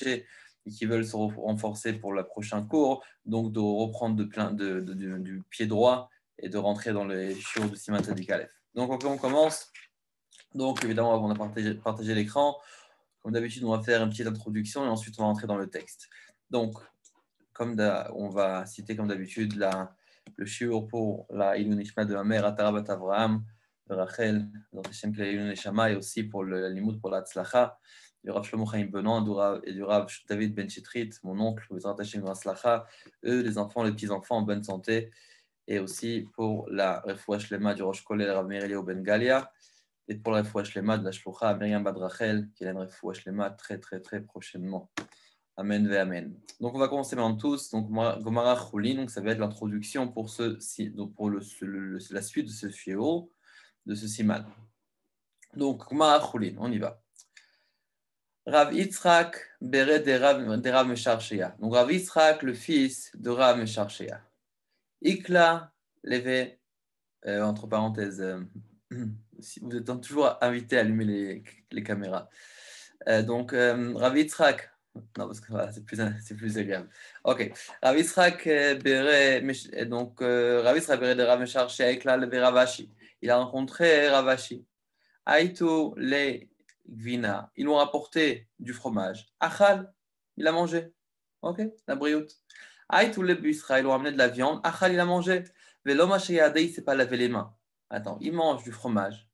et qui veulent se renforcer pour le prochain cours, donc de reprendre du pied droit et de rentrer dans les shiur du Siman Tzadik Aleph. Donc on commence. Donc évidemment, on a partagé l'écran. Comme d'habitude, on va faire une petite introduction et ensuite on va rentrer dans le texte. Donc, on va citer comme d'habitude le shiur pour la Ilun Nishma de la mère Atarabat Avraham, de Rachel, dans Hashem Kla Ilun Neshama, et aussi pour le Limoud pour la Tzlacha, du Rav Shlomo Chaim Benon et du Rav David Ben Chitrit, mon oncle, Bezrat Hashem de la Tzlacha, eux, les enfants, les petits-enfants en bonne santé, et aussi pour la Refoua Shlema du Rosh Kolel Rav Meir Eliyahu Ben Galia, et pour la Refoua Shlema de la Shlucha Miriam Bad Rachel, qui a une Refoua Shlema très très très prochainement. Amen ve amen. Donc on va commencer maintenant tous. Donc Gomara Choulin, donc ça va être l'introduction pour la suite de ce shiur, de ce siman. Donc Gomara Choulin, on y va. Rav Yitzhak Beret de Rav Mesharshea. Donc Rav Yitzhak, le fils de Rav Mesharshea. Ikla Leve, entre parenthèses, vous êtes toujours invité à allumer les caméras. Donc Rav Yitzhak. Non, parce que voilà, c'est plus agréable. Ok. Rav Yitzhak Beret de Rav Mesharshea Ikla Leve Ravashi. Il a rencontré Ravashi. Aïtou le gvina. Ils lui ont apporté du fromage. Achal, il a mangé. Ok, la brioute. Aïtou le busra. Ils lui ont amené de la viande. Achal, il a mangé. Velo mashayade, il ne s'est pas lavé les mains. Attends, il mange du fromage.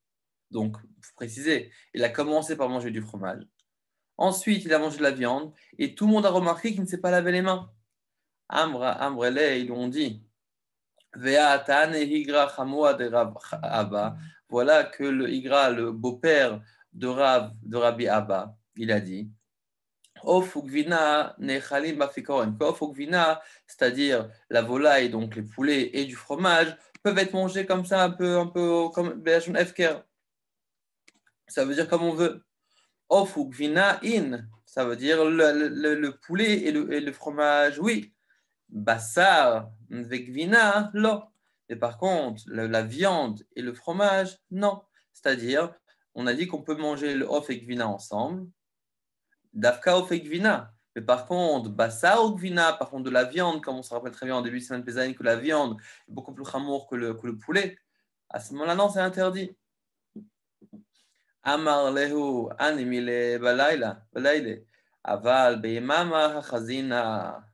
Donc, il faut préciser, il a commencé par manger du fromage. Ensuite, il a mangé de la viande. Et tout le monde a remarqué qu'il ne s'est pas lavé les mains. Ambrele, ils lui ont dit. Voilà que le Igra, le beau-père de Rabbi Abba, il a dit c'est-à-dire la volaille, donc les poulets et du fromage, peuvent être mangés comme ça, un peu comme ça veut dire comme on veut. Ça veut dire le poulet et le fromage, oui. Bassar, vegvina, lo. Mais par contre, la viande et le fromage, non. C'est-à-dire, on a dit qu'on peut manger le off et gvina ensemble. Dafka off et gvina. Mais par contre, bassar ou gvina, par contre de la viande, comme on se rappelle très bien en début de semaine pézane, que la viande est beaucoup plus chamour que le poulet, à ce moment-là, non, c'est interdit. Amar lehu animile balayla, aval beimama hachazina.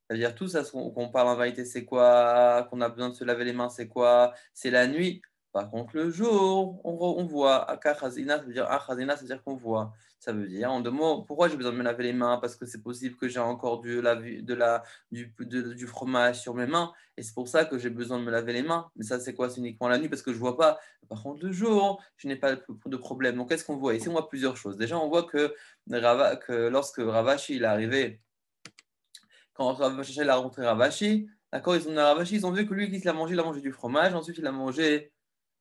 C'est-à-dire tout ça qu'on parle en vérité, c'est quoi? Qu'on a besoin de se laver les mains, c'est quoi? C'est la nuit. Par contre, le jour, on voit. Akachazina, ça veut dire achazina, ça veut dire qu'on voit. Ça veut dire, en deux mots, pourquoi j'ai besoin de me laver les mains? Parce que c'est possible que j'ai encore du fromage sur mes mains. Et c'est pour ça que j'ai besoin de me laver les mains. Mais ça, c'est quoi? C'est uniquement la nuit parce que je ne vois pas. Par contre, le jour, je n'ai pas de problème. Donc, qu'est-ce qu'on voit? Ici, on voit plusieurs choses. Déjà, on voit que lorsque Ravashi il est arrivé, quand Ravashi a rencontré Ravashi, d'accord, ils ont vu que lui, il a mangé du fromage, ensuite il a mangé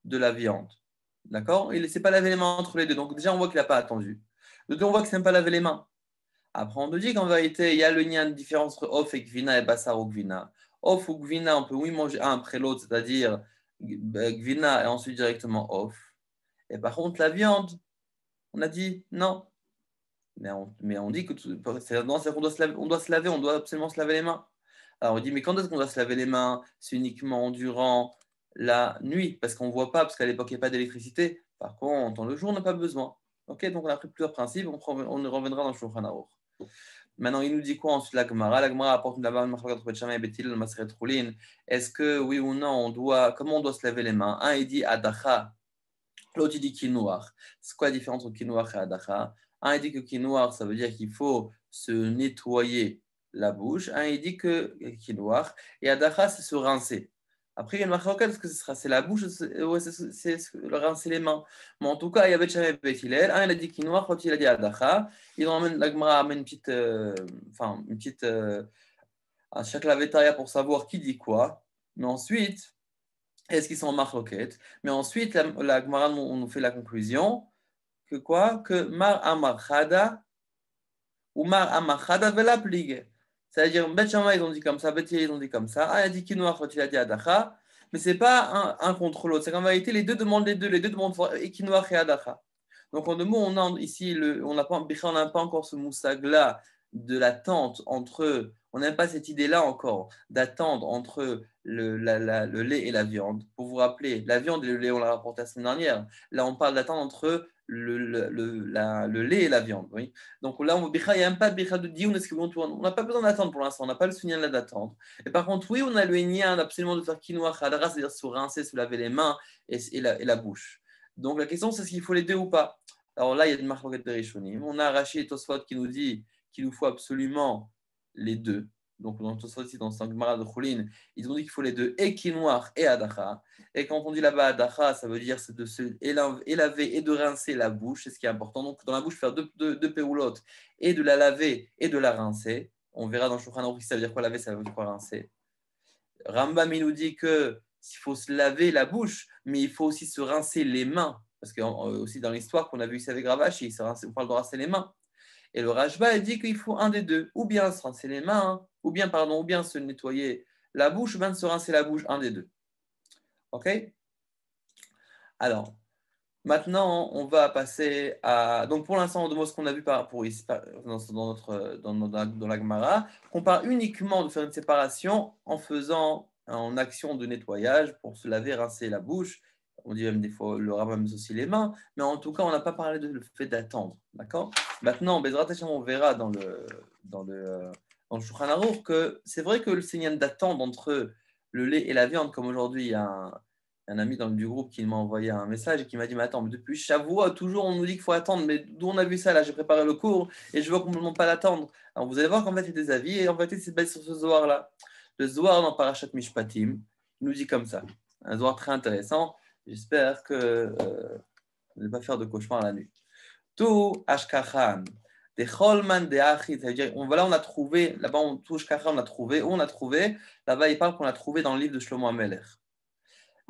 de la viande. D'accord? Il ne s'est pas lavé les mains entre les deux. Donc déjà, on voit qu'il n'a pas attendu. De deux, on voit qu'il ne s'est pas lavé les mains. Après, on nous dit qu'en vérité, il y a le lien de différence entre off et gvina et bassar ou gvina. Off ou gvina, on peut oui manger un après l'autre, c'est-à-dire gvina et ensuite directement off. Et par contre, la viande, on a dit non. Mais on dit que on doit se laver, on doit absolument se laver les mains. Alors on dit, mais quand est-ce qu'on doit se laver les mains? C'est uniquement durant la nuit, parce qu'on ne voit pas, parce qu'à l'époque, il n'y a pas d'électricité. Par contre, le jour, on n'a pas besoin. Ok, donc on a pris plusieurs principes, on reviendra dans le Shulchan Aruch. Maintenant, il nous dit quoi ensuite la Gemara? La Gemara apporte une entre Bet Shammai et Bet Hillel, Maseret Choulin. Est-ce que, oui ou non, comment on doit se laver les mains? Un, il dit Adacha, l'autre, il dit Kinouach. C'est quoi la différence entre Kinouach et Adacha? Un, il dit que Kinouach, ça veut dire qu'il faut se nettoyer la bouche. Un, il dit que Kinouach. Et Adacha, c'est se rincer. Après, il y a une marque, est-ce que c'est la bouche ou c'est rincer les mains? Mais en tout cas, il y avait Shammai et Hillel. Un, il a dit Kinouach, l'autre, il a dit Adacha. La Gemara amène une petite. À chaque lavétaria pour savoir qui dit quoi. Mais ensuite, est-ce qu'ils sont en marloquette? Mais ensuite, la Gemara nous fait la conclusion que quoi? Que mar amarchada ou mar amarchada vela pligue. C'est-à-dire, Bet Shammai, ils ont dit comme ça, Bet Hillel, ils ont dit comme ça. Ah, il a dit Kinoach, il a dit Adacha. Mais ce n'est pas un contre l'autre. C'est qu'en vérité, les deux demandent Kinoach et Adacha. Donc, en deux mots, on a ici, on n'a pas encore ce moussag-là de l'attente entre, on n'aime pas cette idée-là encore, d'attendre entre le lait et la viande. Pour vous rappeler, la viande et le lait, on l'a rapporté la semaine dernière. Là, on parle d'attendre entre le lait et la viande. Oui. Donc là, il n'y a même pas de dioun, on n'a pas besoin d'attendre pour l'instant, on n'a pas le souvenir là d'attendre. Et par contre, oui, on a le hénien absolument de faire quinoa khadra, c'est-à-dire se rincer, se laver les mains et la bouche. Donc la question, c'est est-ce qu'il faut les deux ou pas. Alors là, il y a une marque de Rishonim. On a Rachid Tosfot qui nous dit qu'il nous faut absolument les deux. Donc dans Tosfot, dans Sangmara de Choulin, ils ont dit qu'il faut les deux, et quinoa et adacha. Et quand on dit là-bas adacha, ça veut dire c'est de se laver et de rincer la bouche, c'est ce qui est important. Donc dans la bouche, faire deux péoulottes, et de la laver et de la rincer. On verra dans Shulchan Aruch ça veut dire quoi laver, ça veut dire quoi rincer. Rambam, il nous dit qu'il faut se laver la bouche, mais il faut aussi se rincer les mains. Parce que aussi dans l'histoire qu'on a vu ici avec Ravashi, on parle de rincer les mains. Et le Rashba, il dit qu'il faut un des deux. Ou bien se rincer les mains, ou bien se nettoyer la bouche, ou bien se rincer la bouche, un des deux. OK? Alors, maintenant, on va passer à. Donc, pour l'instant, on demande ce qu'on a vu dans la Gemara, qu'on parle uniquement de faire une séparation en faisant en action de nettoyage pour se laver, rincer la bouche. On dit même des fois le rabbin met aussi les mains, mais en tout cas, on n'a pas parlé de le fait d'attendre. D'accord? Maintenant, Bezrat Hashem, on verra dans le Shulchan Aruch que c'est vrai que le signal d'attendre entre le lait et la viande, comme aujourd'hui, il y a un ami du groupe qui m'a envoyé un message et qui m'a dit mais attends, mais depuis Shavua, toujours on nous dit qu'il faut attendre, mais d'où on a vu ça là? J'ai préparé le cours et je vois qu'on ne me demande pas d'attendre. Alors vous allez voir qu'en fait il y a des avis et en fait c'est basé sur ce Zohar là. Le Zohar dans Parashat Mishpatim il nous dit comme ça, un Zohar très intéressant. J'espère que vous n'allez pas faire de cauchemar la nuit. Tout Ashkachan. Des Cholman de Achid, ça veut dire, voilà, on a trouvé, là-bas, tout Ashkachan, on a trouvé, où on a trouvé, là-bas, il parle qu'on a trouvé dans le livre de Shlomo HaMelech.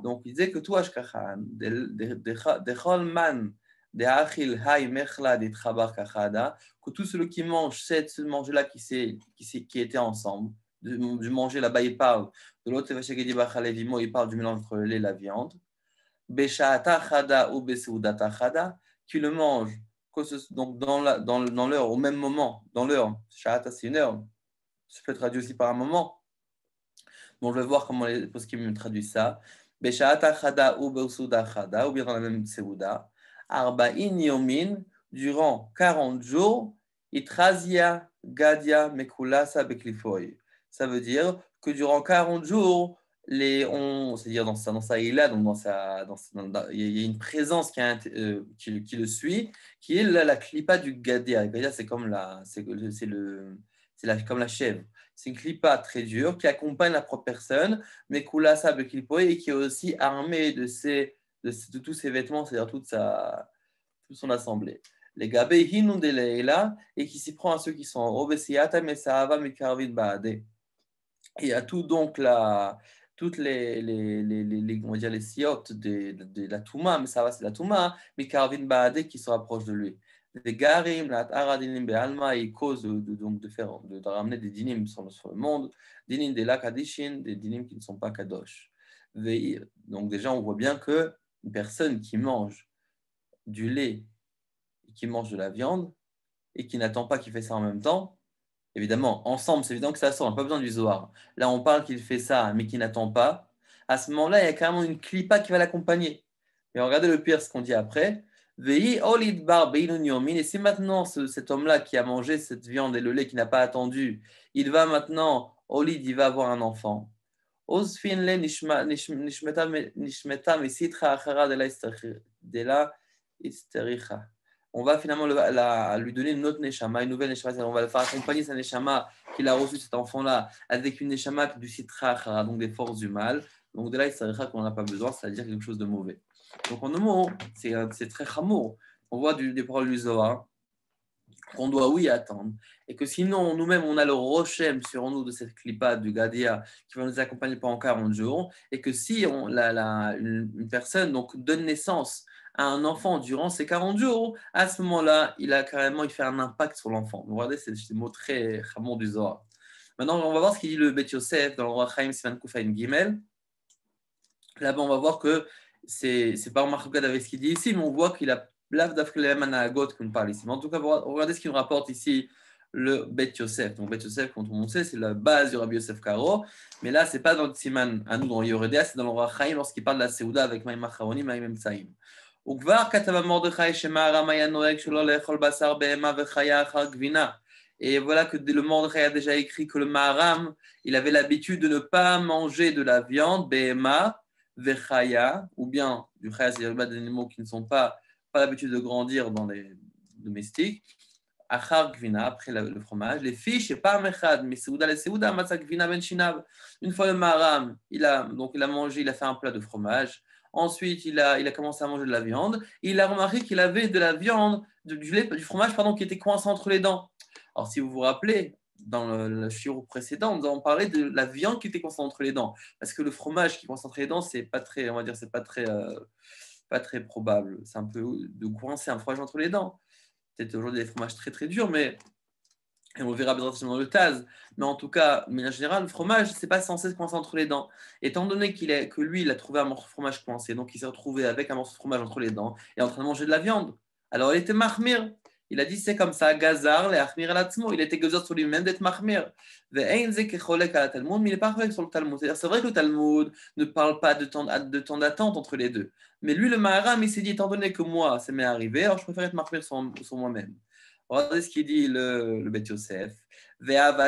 Donc, il disait que tout Ashkachan, de Cholman, de Achil, Hay, Mechla, de Trabar Kachada, que tout celui qui mange ce manger-là qui était ensemble, du manger là-bas, il parle de l'autre, il parle du mélange entre le lait et la viande. Beshaata Chada ou Beseudata Chada, qui le mange donc dans l'heure, au même moment, dans l'heure. Shahata, c'est une heure. Ça peut être traduit aussi par un moment. Bon, je vais voir comment les poskim traduisent ça. Beshaata Chada ou Beseuda Chada, ou bien dans la même Seuda. Arba'in Yomin, durant 40 jours, Itrazia Gadia Mekulasa Beklifoy. Ça veut dire que durant 40 jours, c'est-à-dire dans sa ila, donc il y a une présence qui le suit, qui est la clipa du Gadea. Gadea, c'est comme comme la chèvre. C'est une clipa très dure qui accompagne la propre personne, mais Kulasa Beklipoy, et qui est aussi armée de tous ses vêtements, c'est-à-dire toute son assemblée. Les gabé hinundeleila, et qui s'y prend à ceux qui sont en obesiata, mais ça va mikarvin baade. Et à toutes on va dire les siotes de la Touma, mais ça va, c'est la Touma, mais Karvin Baadé qui se rapproche de lui. Les Garim, la Aradinim Be'alma, ils causent de ramener des dinim sur le monde, dinim de la Kadishin, des dinim qui ne sont pas Kadosh. Donc déjà, on voit bien que une personne qui mange du lait, qui mange de la viande, et qui n'attend pas qu'il fait ça en même temps, évidemment, ensemble, c'est évident que ça sort, on n'a pas besoin du Zohar. Là, on parle qu'il fait ça, mais qu'il n'attend pas. À ce moment-là, il y a carrément une clipa qui va l'accompagner. Mais regardez le pire, ce qu'on dit après. Et si maintenant cet homme-là qui a mangé cette viande et le lait, qui n'a pas attendu, il va maintenant, Olid, il va avoir un enfant. On va finalement lui donner une autre neshama, une nouvelle neshama. On va le faire accompagner sa neshama qu'il a reçu cet enfant-là avec une neshama du sitra achara, donc des forces du mal. Donc de là, il s'arrêtera qu'on n'a pas besoin, c'est-à-dire quelque chose de mauvais. Donc en un mot, c'est très chamour. On voit des paroles du Zohar qu'on doit oui attendre, et que sinon nous-mêmes on a le rochem sur nous de cette clipa du Gadia qui va nous accompagner pendant 40 jours, et que si une personne donc donne naissance à un enfant durant ces 40 jours, à ce moment-là, il fait un impact sur l'enfant. Vous regardez, c'est des mots très chamons du Zohar. Maintenant, on va voir ce qu'il dit le Bet Yosef dans le Roi Chaim Sivan Kufaim Gimel. Là-bas, on va voir que c'est pas remarquable avec ce qu'il dit ici, mais on voit qu'il a l'avdaf que les managot qu'on parle ici. Mais en tout cas, regardez ce qu'il nous rapporte ici le Bet Yosef. Donc, Bet Yosef, quand on sait, c'est la base du Rabbi Yosef Karo. Mais là, ce n'est pas dans le Tsiman à nous, dans Yoredea, c'est dans le Rachaim lorsqu'il parle de la Seouda avec Maïm Acharonim, Maïm Emtsaïm. וכבר כתב מרדכי שמהרם היה נוהג שלא לאכול בשר בהמה וחיה אחר גבינה. Et voilà que le Mordechai a déjà écrit que le Maharam, il avait l'habitude de ne pas manger de la viande, behema, vechaya, ou bien du chaya, c'est-à-dire des animaux qui ne sont pas l'habitude de grandir dans les domestiques, achar gvina, après le fromage, les fiches, et pas mechad, mais seouda, les seouda, matza gvina ben shinav. Une fois le Maharam, il a mangé, il a fait un plat de fromage. Ensuite, il a commencé à manger de la viande. Il a remarqué qu'il avait de la viande, du fromage pardon, qui était coincé entre les dents. Alors, si vous vous rappelez, dans le shiur précédent, nous avons parlé de la viande qui était coincée entre les dents. Parce que le fromage qui est coincé entre les dents, c'est pas très, on va dire, c'est pas très probable. C'est un peu de coincer un fromage entre les dents. Peut-être aujourd'hui des fromages très très durs, mais et on le verra bien dans le Taz, mais en tout cas, de manière générale, le fromage, c'est pas censé se coincer entre les dents. Étant donné que lui, il a trouvé un morceau de fromage coincé, donc il s'est retrouvé avec un morceau de fromage entre les dents et en train de manger de la viande. Alors il était mahmir. Il a dit c'est comme ça, gazar, le achmir al-atzmo. Il était gazar sur lui-même d'être mahmir. Mais il n'est pas correct sur le Talmud. C'est vrai que le Talmud ne parle pas de temps d'attente entre les deux. Mais lui, le Maharam, il s'est dit, étant donné que moi, ça m'est arrivé, alors je préfère être mahmir sur moi-même. Regardez ce qu'il dit le Bet Yosef. C'est-à-dire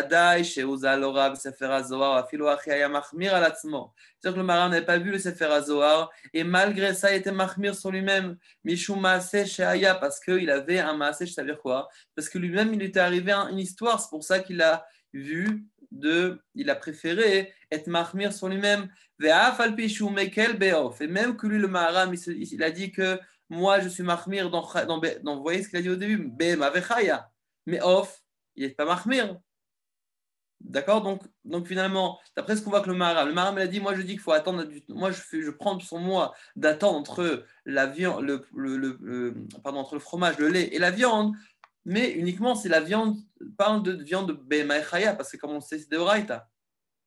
que le Maharam n'avait pas vu le Sefer HaZohar et malgré ça, il était mahmir sur lui-même. Mishum Maaseh Sheaya, parce qu'il avait un Maaseh, ça veut dire quoi? Parce que lui-même, il était arrivé à une histoire. C'est pour ça qu'il a il a préféré être mahmir sur lui-même. Et même que lui, le Maharam, il a dit que moi, je suis mahmir dans vous voyez ce qu'il a dit au début, Bema vechaya. Mais off, il n'est pas mahmir. D'accord, donc finalement, d'après ce qu'on voit que le Maharam il a dit, moi je dis qu'il faut attendre, moi je prends sur moi d'attendre entre la viande, entre le fromage, le lait et la viande, mais uniquement si la viande parle de viande de Bema et Chaya, parce que comme on sait, c'est de Oraita.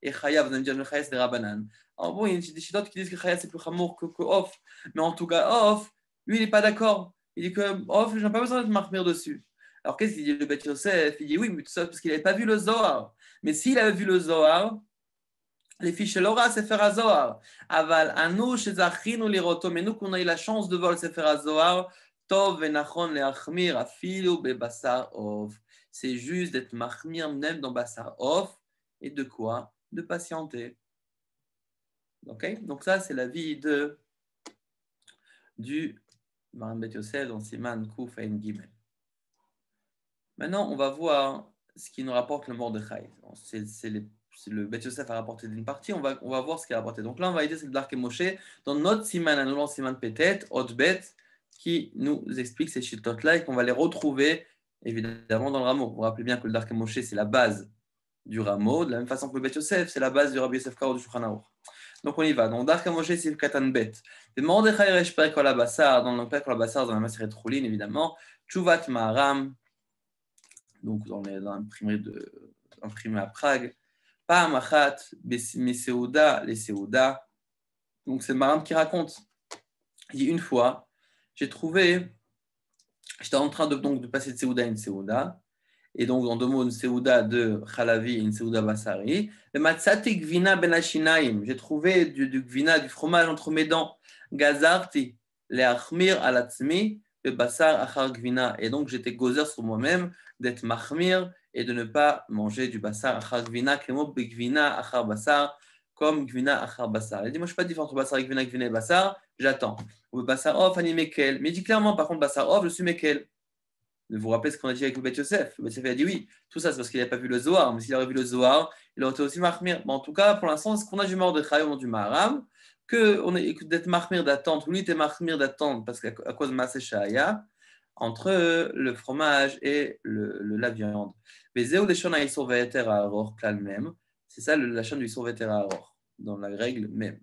Et Chaya, vous allez me dire, le Chaya c'est des Rabanan. Alors bon, il y a des chidotes qui disent que Chaya c'est plus chamour que off, mais en tout cas, off, lui il n'est pas d'accord. Il dit que off, je n'ai pas besoin de marmire dessus. Alors qu'est-ce qu'il dit le Bet Yosef? Il dit oui, mais tout ça parce qu'il n'avait pas vu le Zohar. Mais s'il avait vu le Zohar, les fiches Laura, c'est faire Zohar. Aval, anu, chez Zachinu, les roto, mais nous qu'on a eu la chance de voir le Sefer Zohar, Tov, Venachon, le Achmir, Afilu, Bebassar, Off. C'est juste d'être Mahmir, même dans Bassar, Off. Et de quoi? De patienter. Okay? Donc, ça, c'est la vie du Maran Bet Yosef dans Siman Kouf Ein Gimel. Maintenant, on va voir ce qui nous rapporte le Mordechai. Le Bet Yosef a rapporté d'une partie, on va voir ce qu'il a rapporté. Donc là, on va aider c'est le Dark Moshe dans notre Siman, annulant Siman Petet, Hotbet, qui nous explique ces shittot-là et qu'on va les retrouver évidemment dans le rameau. Vous vous rappelez bien que le Dark Moshe, c'est la base du rameau, de la même façon que le Bet Yosef, c'est la base du Rabbi Yosef Karo du Shulchan Aruch. Donc on y va. Donc Dark Moshe, c'est le Katan Bet. Et Mordechai Resh Perek Kol HaBassar, dans le Perek Kol HaBassar, dans la Maseret Choulin, évidemment, Tchouvat Maharam, donc dans l'imprimerie à Prague, Pa'am Achat, mes Seuda, les Seuda. Donc c'est Maharam qui raconte. Il dit une fois, j'étais en train de passer de Seuda à une Seuda, et donc en deux mots, une Seuda de Chalavi et une Seuda Bassari. Le Matsati Gvina Ben Hashinaim, j'ai trouvé du Gvina, du fromage entre mes dents. Gazarti, le Achmir Alatzmi, le Bassar Achar Gvina. Et donc j'étais gozer sur moi-même d'être Mahmir et de ne pas manger du Bassar Achar Gvina, Gvina Achar Bassar, comme Gvina Achar Bassar. Il dit, moi je ne suis pas différent entre Bassar et Gvina, Gvina et Bassar, j'attends. Ou Bassar Off, Ani Mekel. Mais il dit clairement, par contre, Bassar Off, je suis Mekel. Vous vous rappelez ce qu'on a dit avec le Bet Yosef? Le Bet Yosef a dit oui, tout ça c'est parce qu'il n'avait pas vu le Zohar, mais s'il avait vu le Zohar, il aurait été aussi Mahmir. Mais en tout cas, pour l'instant, c'est ce qu'on a du Mordechai au nom du Maharam, que d'être Mahmir d'attendre, lui était Mahmir d'attendre parce qu'à cause de Maaseh Shaya, entre le fromage et la viande. Mais Zéou les Shona Isur Ve'eter Ha'aror, même, c'est ça la chaîne du Isur Ve'eter Ha'aror, dans la règle même.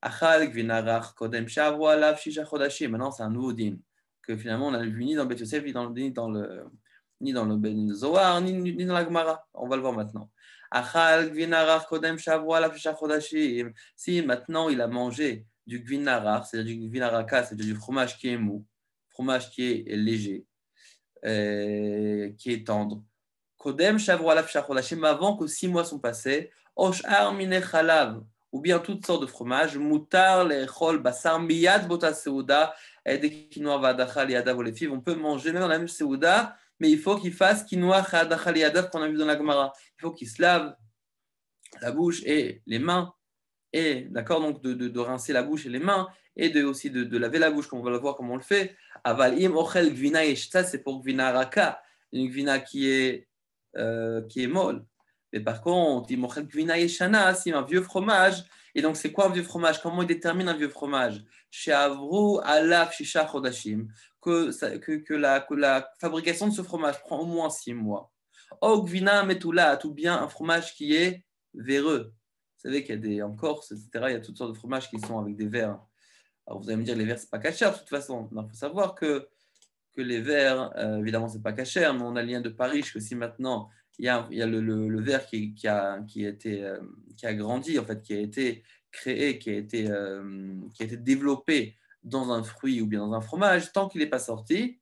Achal Gvinarach Kodem Shavua Lav Shisha Chodashim, maintenant c'est un nouveau din. Que finalement on a vu ni dans le Bet Yosef, ni dans le Ben Zohar, ni dans la Gemara. On va le voir maintenant. Achal gvinarar kodem shavua la fisha chodashim. Si maintenant il a mangé du gvinarar, c'est-à-dire du gvinaraka, c'est-à-dire du fromage qui est mou, fromage qui est léger, qui est tendre, Kodem Shavru Alav Shar Chodashim, avant que 6 mois sont passés, Oshar Mine Chalav, ou bien toutes sortes de fromages, Mutar Lechol Basar Miyad Bota Seuda, Ede Quinoa Vadachal Yadav Olefiv, on peut manger même dans la même Seuda, mais il faut qu'il fasse Quinoa Vadachal Yadav qu'on a vu dans la Gemara. Il faut qu'il se lave la bouche et les mains, et d'accord, donc de rincer la bouche et les mains, et aussi de laver la bouche, comme on va le voir comment on le fait. Aval im ochel gvina yeshta, c'est pour gvina raka, une gvina qui est molle. Mais par contre, im ochel gvina yeshana, c'est un vieux fromage. Et donc, c'est quoi un vieux fromage? Comment il détermine un vieux fromage? Chez Avru alaf shisha chodashim, que la fabrication de ce fromage prend au moins 6 mois. O gvina metulat, ou bien un fromage qui est véreux. Vous savez qu'il y a en Corse, etc., il y a toutes sortes de fromages qui sont avec des vers. Alors vous allez me dire, les vers, ce n'est pas cachère de toute façon. Il faut savoir que les vers, évidemment, ce n'est pas cachère, mais on a le lien de Paris, que si maintenant, il y a le ver qui a grandi, en fait, qui a été créé, qui a été développé dans un fruit ou bien dans un fromage, tant qu'il n'est pas sorti,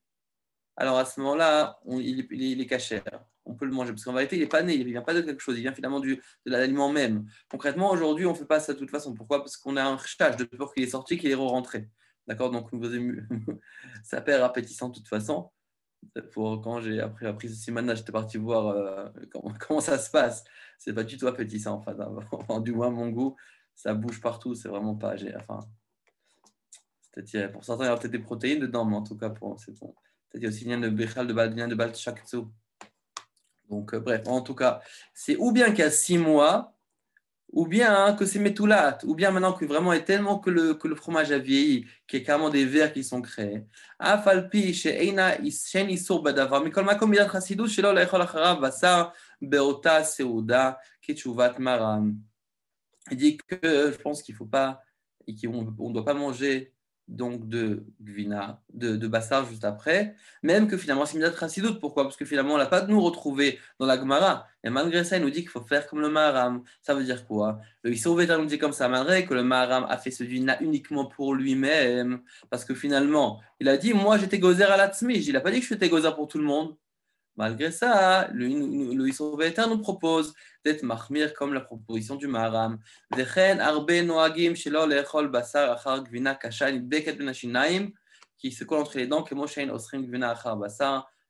alors à ce moment-là, il est cachère. On peut le manger, parce qu'en vérité, il n'est pas né, il ne vient pas de quelque chose, il vient finalement de l'aliment même. Concrètement, aujourd'hui, on ne fait pas ça de toute façon. Pourquoi? Parce qu'on a un châche de peur qu'il est sorti, qu'il est re-rentré. D'accord? Donc, ça perd appétissant de toute façon. Quand j'ai appris ceci maintenant, j'étais parti voir comment ça se passe. C'est pas du tout appétissant, en fait. Enfin, du moins, mon goût, ça bouge partout, c'est vraiment pas. Pour certains, il y a peut-être des protéines dedans, mais en tout cas, c'est bon. Il y a aussi lien de Bechal, lien de Bal Shakzu. Donc, bref, en tout cas, c'est ou bien qu'il y a 6 mois, ou bien que c'est métoulat, ou bien maintenant que vraiment est tellement que le fromage a vieilli, qu'il y a carrément des vers qui sont créés. Afalpi, chez Eina, Shen Isur Badavar, Mikol Makom Milat Chasidou, Shelo Lechol Acharav, Basar, Beota, Seuda, Ketchuvat, Maram. Il dit que je pense qu'il ne faut pas, et qu'on ne doit pas manger donc de gvina, de bassar juste après, même que finalement c'est midat chassidout. Pourquoi? Parce que finalement on l'a pas de nous retrouver dans la Gemara, et malgré ça il nous dit qu'il faut faire comme le Maharam. Ça veut dire quoi? Le Issovéta nous dit comme ça, malgré que le Maharam a fait ce gvina uniquement pour lui-même, parce que finalement il a dit moi j'étais gozer à la tzmij, il n'a pas dit que je j'étais gozer pour tout le monde. Malgré ça, le Issovéta nous propose d'être mahmir comme la proposition du Maharam. Qui se colle entre les dents,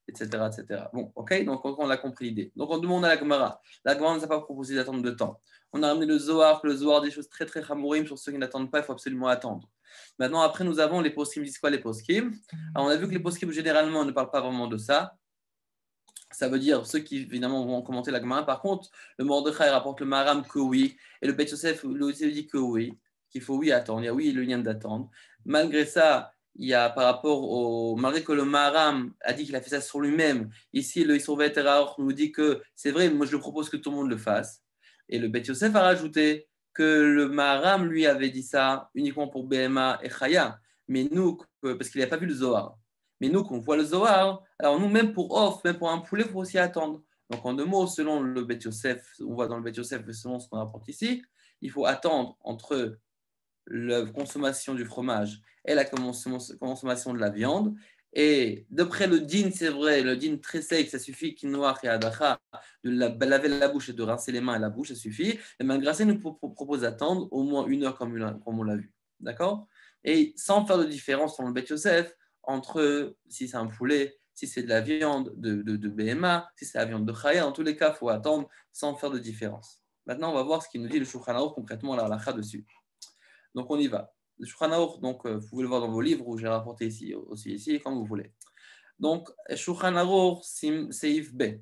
etc., etc. Bon, ok, donc on a compris l'idée. Donc on demande à la Gemara. La Gemara ne nous a pas proposé d'attendre de temps. On a ramené le Zohar, des choses très très chamourim sur ceux qui n'attendent pas, il faut absolument attendre. Maintenant, après, nous avons les poskim. Disent quoi les poskim? Alors, on a vu que les poskim généralement ne parlent pas vraiment de ça. Ça veut dire ceux qui évidemment vont commenter la Gemara. Par contre, le Mordechai rapporte le Maharam que oui, et le Beit Yosef dit que oui, qu'il faut oui attendre. Il y a oui le lien d'attendre. Malgré ça, il y a par rapport au malgré que le Maharam a dit qu'il a fait ça sur lui-même. Ici, le Isrovet Eraor nous dit que c'est vrai. Moi, je le propose que tout le monde le fasse. Et le Beit Yosef a rajouté que le Maharam lui avait dit ça uniquement pour BMA et Chaya, mais nous, parce qu'il n'avait pas vu le Zohar. Mais nous, qu'on voit le Zohar, alors nous, même pour off, même pour un poulet, il faut aussi attendre. Donc, en deux mots, selon le Beit Yosef, on voit dans le Beit Yosef, selon ce qu'on rapporte ici, il faut attendre entre la consommation du fromage et la consommation de la viande. Et d'après le din, c'est vrai, le din très sec, ça suffit, quinoa et adacha, de laver la bouche et de rincer les mains et la bouche, ça suffit. Et malgré ça, il nous propose d'attendre au moins 1 heure comme on l'a vu. D'accord? Et sans faire de différence dans le Beit Yosef, entre si c'est un poulet, si c'est de la viande de BMA, si c'est la viande de Chaya, dans tous les cas, il faut attendre sans faire de différence. Maintenant, on va voir ce qu'il nous dit le Shulchan Aruch concrètement, la halakha dessus. Donc, on y va. Le Shulchan Aruch, donc, vous pouvez le voir dans vos livres, où j'ai rapporté ici, aussi ici, quand vous voulez. Donc, Shulchan Aruch, Seif Bet.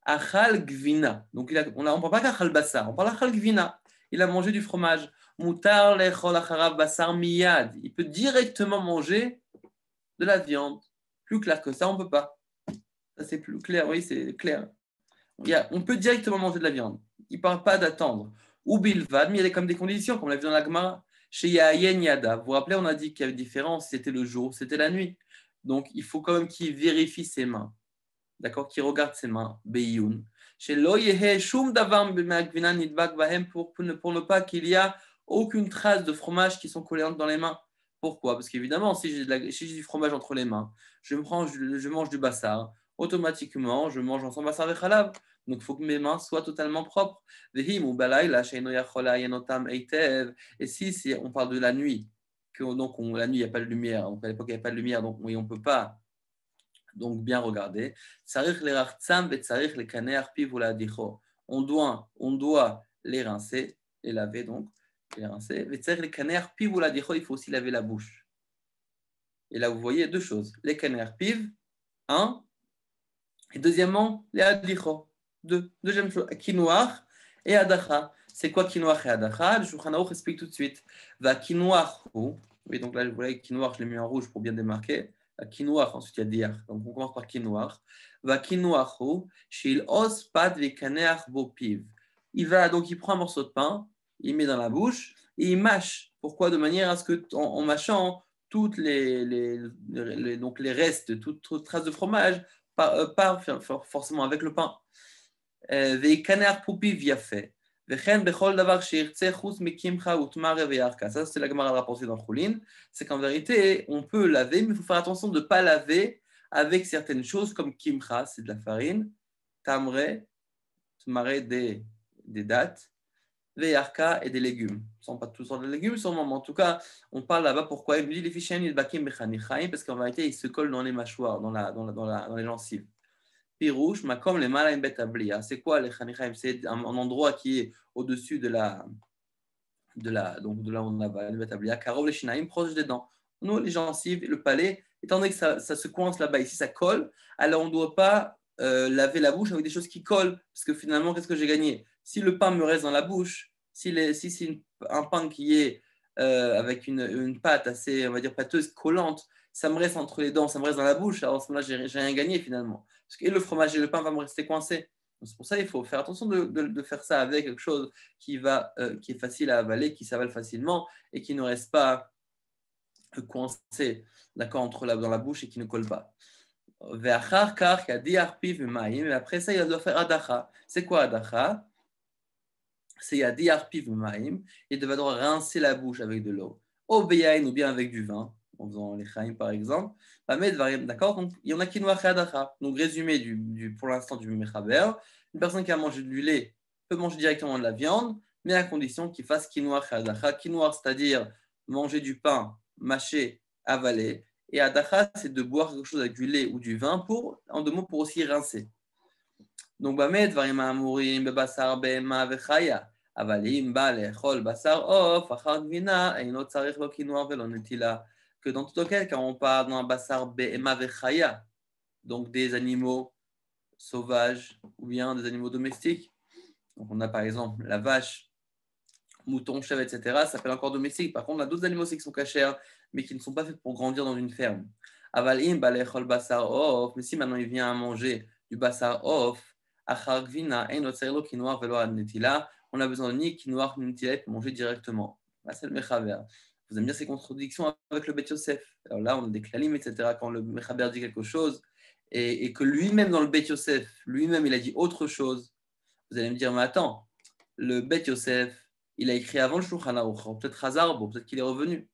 Achal Gvina. Donc, on ne parle pas d'Achal Bassar, on parle d'Achal Gvina. Il a mangé du fromage. Mutar lechol acharav basar miyad. Il peut directement manger de la viande. Plus clair que ça, on ne peut pas. Ça, c'est plus clair, oui, c'est clair. On peut directement manger de la viande. Il ne parle pas d'attendre. Ou bilvad, mais il y a comme des conditions, comme on l'a vu dans la Gemara. Chez Yayen Yada, vous vous rappelez, on a dit qu'il y avait une différence, c'était le jour, c'était la nuit. Donc, il faut quand même qu'il vérifie ses mains. D'accord, qu'il regarde ses mains. Beyoun. Chez Loyehe Shum Davar Magvina Nidbak Bahem, pour ne pas qu'il y a aucune trace de fromage qui sont collées dans les mains. Pourquoi? Parce qu'évidemment, si j'ai du fromage entre les mains, je mange du bassar, automatiquement, je mange ensemble basar vechalav. Donc, il faut que mes mains soient totalement propres. Et si on parle de la nuit, donc la nuit, il n'y a pas de lumière, donc à l'époque, il n'y a pas de lumière, donc oui, on ne peut pas donc bien regarder. On doit les rincer, les laver donc, les rincer. Il faut aussi laver la bouche. Et là, vous voyez deux choses. Les kaner piv, un, et deuxièmement, les adlicho. Deuxième chose, quinoir et adacha. C'est quoi quinoir et adacha? Le Shulchan Aruch explique tout de suite. Va quinoir, oui, donc là, vous voyez, quinoir, je l'ai mis en rouge pour bien démarquer. Quinoir, ensuite il y a diar. Donc on commence par quinoir. Va quinoir, shil os pad ve kaneach bo piv. Il va, donc il prend un morceau de pain, il met dans la bouche et il mâche. Pourquoi? De manière à ce que, en mâchant, toutes donc les restes, toute trace de fromage, pas forcément avec le pain. Ça, c'est la Gemara rapportée dans Choulin. C'est qu'en vérité, on peut laver, mais il faut faire attention de ne pas laver avec certaines choses comme kimcha, c'est de la farine, tamre, des dattes, ve'yarka et des légumes. Ce ne sont pas tous sortes de légumes, sûrement, mais en tout cas, on parle là-bas pourquoi il nous dit les fichiers parce qu'en vérité, ils se collent dans les mâchoires, dans les gencives. Pirouche, Makom, les Malaim Bet Ablia. C'est quoi les Chanichaim? C'est un endroit qui est au-dessus donc de là où on a le Bet Ablia. Karov, les Shinaim, proche des dents. Nous, les gencives, le palais, étant donné que ça se coince là-bas, ici ça colle, alors on ne doit pas laver la bouche avec des choses qui collent, parce que finalement, qu'est-ce que j'ai gagné? Si le pain me reste dans la bouche, si c'est un pain qui est avec une pâte assez, on va dire, pâteuse, collante, ça me reste entre les dents, ça me reste dans la bouche, alors à ce moment-là, j'ai rien gagné finalement. Et le fromage et le pain vont me rester coincés. C'est pour ça qu'il faut faire attention de faire ça avec quelque chose qui est facile à avaler, qui s'avale facilement et qui ne reste pas coincé, d'accord, dans la bouche et qui ne colle pas. Et après ça, il doit faire adacha. C'est quoi adacha? C'est yadiar piv maim. Il va devoir rincer la bouche avec de l'eau. Ou bien avec du vin, en faisant les chaim par exemple. D'accord? Donc, il y en a qui noient adacha. Donc, résumé pour l'instant du mechaber. Une personne qui a mangé du lait peut manger directement de la viande, mais à condition qu'il fasse quinoa adacha. Quinoa, c'est-à-dire manger du pain, mâcher, avaler. Et adacha, c'est de boire quelque chose avec du lait ou du vin en deux mots, pour aussi rincer. Donc, Bamed, Varim Amurim, Bebasar, Bema, Vechaya. Avalim, Bale, Chol, Basar, Of, Achar Gvina, et notre Sarich lo quinoa velo netila. Que dans tout cas, quand on parle d'un Basar, Bema, Vechaya, donc des animaux sauvages ou bien des animaux domestiques, donc on a par exemple la vache, mouton, chèvre, etc., ça s'appelle encore domestique. Par contre, on a d'autres animaux aussi qui sont cachers, mais qui ne sont pas faits pour grandir dans une ferme. Avalim, Bale, Chol, Basar, Of, mais si maintenant il vient à manger du Basar, Of, on a besoin de ni quinoa ni netila pour manger directement. Là, c'est le mechaber. Vous allez me dire ces contradictions avec le Bet Yosef. Alors là, on a des klalim, etc. Quand le mechaber dit quelque chose et que lui-même, dans le Bet Yosef, lui-même, il a dit autre chose, vous allez me dire, mais attends, le Bet Yosef, il a écrit avant le Shulchan Aruch, peut-être Hazar, peut-être qu'il est revenu.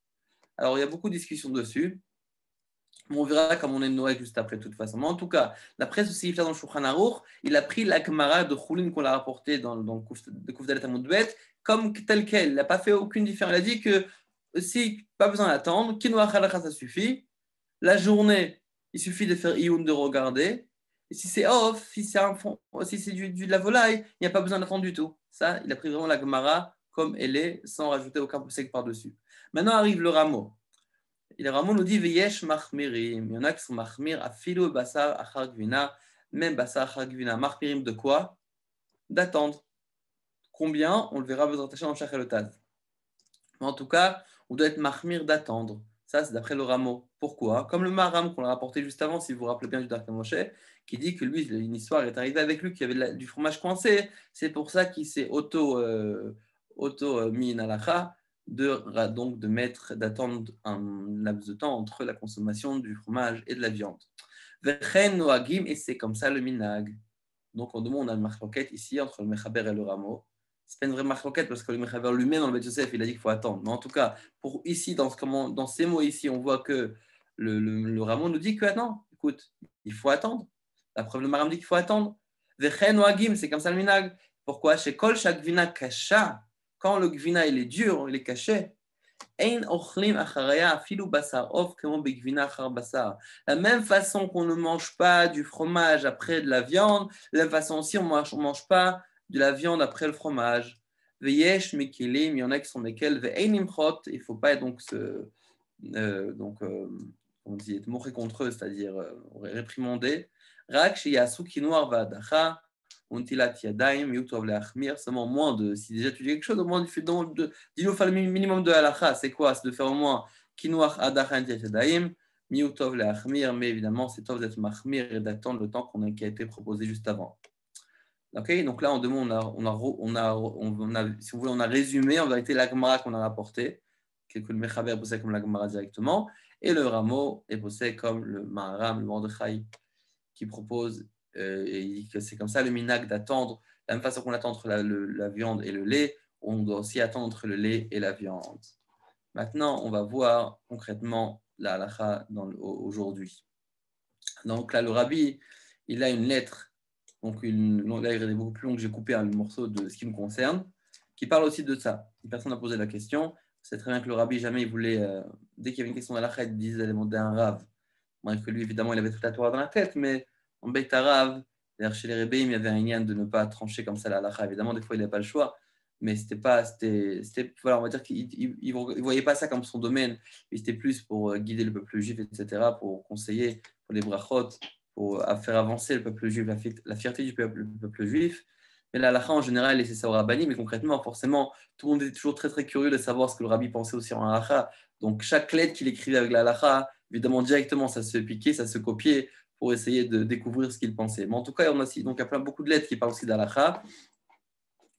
Alors, il y a beaucoup de discussions dessus. On verra comme on est Noël juste après, de toute façon. Mais en tout cas, d'après ce Sifla dans le Shulchan Aruch, il a pris la Gemara de Choulin qu'on a rapporté dans le Kufdalet Amud Bet comme tel quel. Il n'a pas fait aucune différence. Il a dit que si pas besoin d'attendre, Kinoa Halakha, ça suffit. La journée, il suffit de faire Iyun, de regarder. Et si c'est off, si c'est de la volaille, il n'y a pas besoin d'attendre du tout. Ça, il a pris vraiment la Gemara comme elle est, sans rajouter aucun posek par-dessus. Maintenant arrive le rameau. Et le Ramon nous dit Veyesh machmirim. Il y en a qui sont machmir, afilo basar achar gvina, même basar achar gvina. Machmirim de quoi? D'attendre. Combien? On le verra vous attacher dans chaque elotaz. Mais en tout cas, on doit être machmir d'attendre. Ça, c'est d'après le Rameau. Pourquoi? Comme le Maram qu'on a rapporté juste avant, si vous vous rappelez bien du Dark Moshe, qui dit que lui, une histoire est arrivée avec lui, qu'il y avait du fromage coincé. C'est pour ça qu'il s'est mis in halacha d'attendre un laps de temps entre la consommation du fromage et de la viande. Et c'est comme ça le minag. Donc, on demande à une marloquette ici entre le Mechaber et le Rameau. Ce n'est pas une vraie marloquette parce que le Mechaber lui-même dans le Bet Yosef, il a dit qu'il faut attendre. Mais en tout cas, dans ces mots ici, on voit que le Rameau nous dit que non, écoute, il faut attendre. La preuve, le Maram dit qu'il faut attendre. Vechen ou agim, c'est comme ça le minag. Pourquoi? Chez kol shak gvina kasha, quand le gvina il est dur, il est caché. Ein ochlim acharaya afilu basar of kemo begvina achar basar. La même façon qu'on ne mange pas du fromage après de la viande, de la même façon aussi on mange pas de la viande après le fromage. Veyesh mekilim, il y en a qui sont mekel. Ve'ein imchot, il faut pas donc on dit être moqué contre eux, c'est-à-dire réprimander. Rak sheyasu kinoar va'adacha. Seulement moins de, si déjà tu dis quelque chose, au moins dis-nous faire le minimum de halakha. C'est quoi? C'est de faire au moins kinuach adachan tiadaim, miutov le achmir, mais évidemment c'est tov d'être mahmir et d'attendre le temps qui a été proposé juste avant. Ok, donc là on demande, si vous voulez, on a résumé en vérité la Gemara qu'on a rapporté, que le Mechaber est posé comme la Gemara directement, et le Ramo est posé comme le Maharam, le Mordechai, qui propose, et il dit que c'est comme ça le minag d'attendre, de la même façon qu'on attend entre la viande et le lait, on doit aussi attendre entre le lait et la viande. Maintenant, on va voir concrètement la halakha aujourd'hui. Donc là, le rabbi, il a une lettre, donc là, il est beaucoup plus long que j'ai coupé un morceau de ce qui me concerne, qui parle aussi de ça. Une personne a posé la question. C'est très bien que le rabbi, jamais il voulait, dès qu'il y avait une question d'halakha, il disait d'aller demander à un rav. Bref, que lui, évidemment, il avait toute la Torah dans la tête, mais en Beit Harav, chez les Rebbeim, il y avait un lien de ne pas trancher comme ça la halakha. Évidemment, des fois, il n'avait pas le choix, mais voilà, on va dire qu'il ne voyait pas ça comme son domaine, mais c'était plus pour guider le peuple juif, etc., pour conseiller, pour les brachot, pour faire avancer le peuple juif, la fierté du peuple juif. Mais la halakha, en général, c'est ça au rabbani, mais concrètement, forcément, tout le monde est toujours très, très curieux de savoir ce que le rabbi pensait aussi en halakha. Donc, chaque lettre qu'il écrivait avec la halakha, évidemment, directement, ça se piquait, ça se copiait pour essayer de découvrir ce qu'il pensait. Mais en tout cas, on a aussi, donc, il y a beaucoup de lettres qui parlent aussi d'halakha.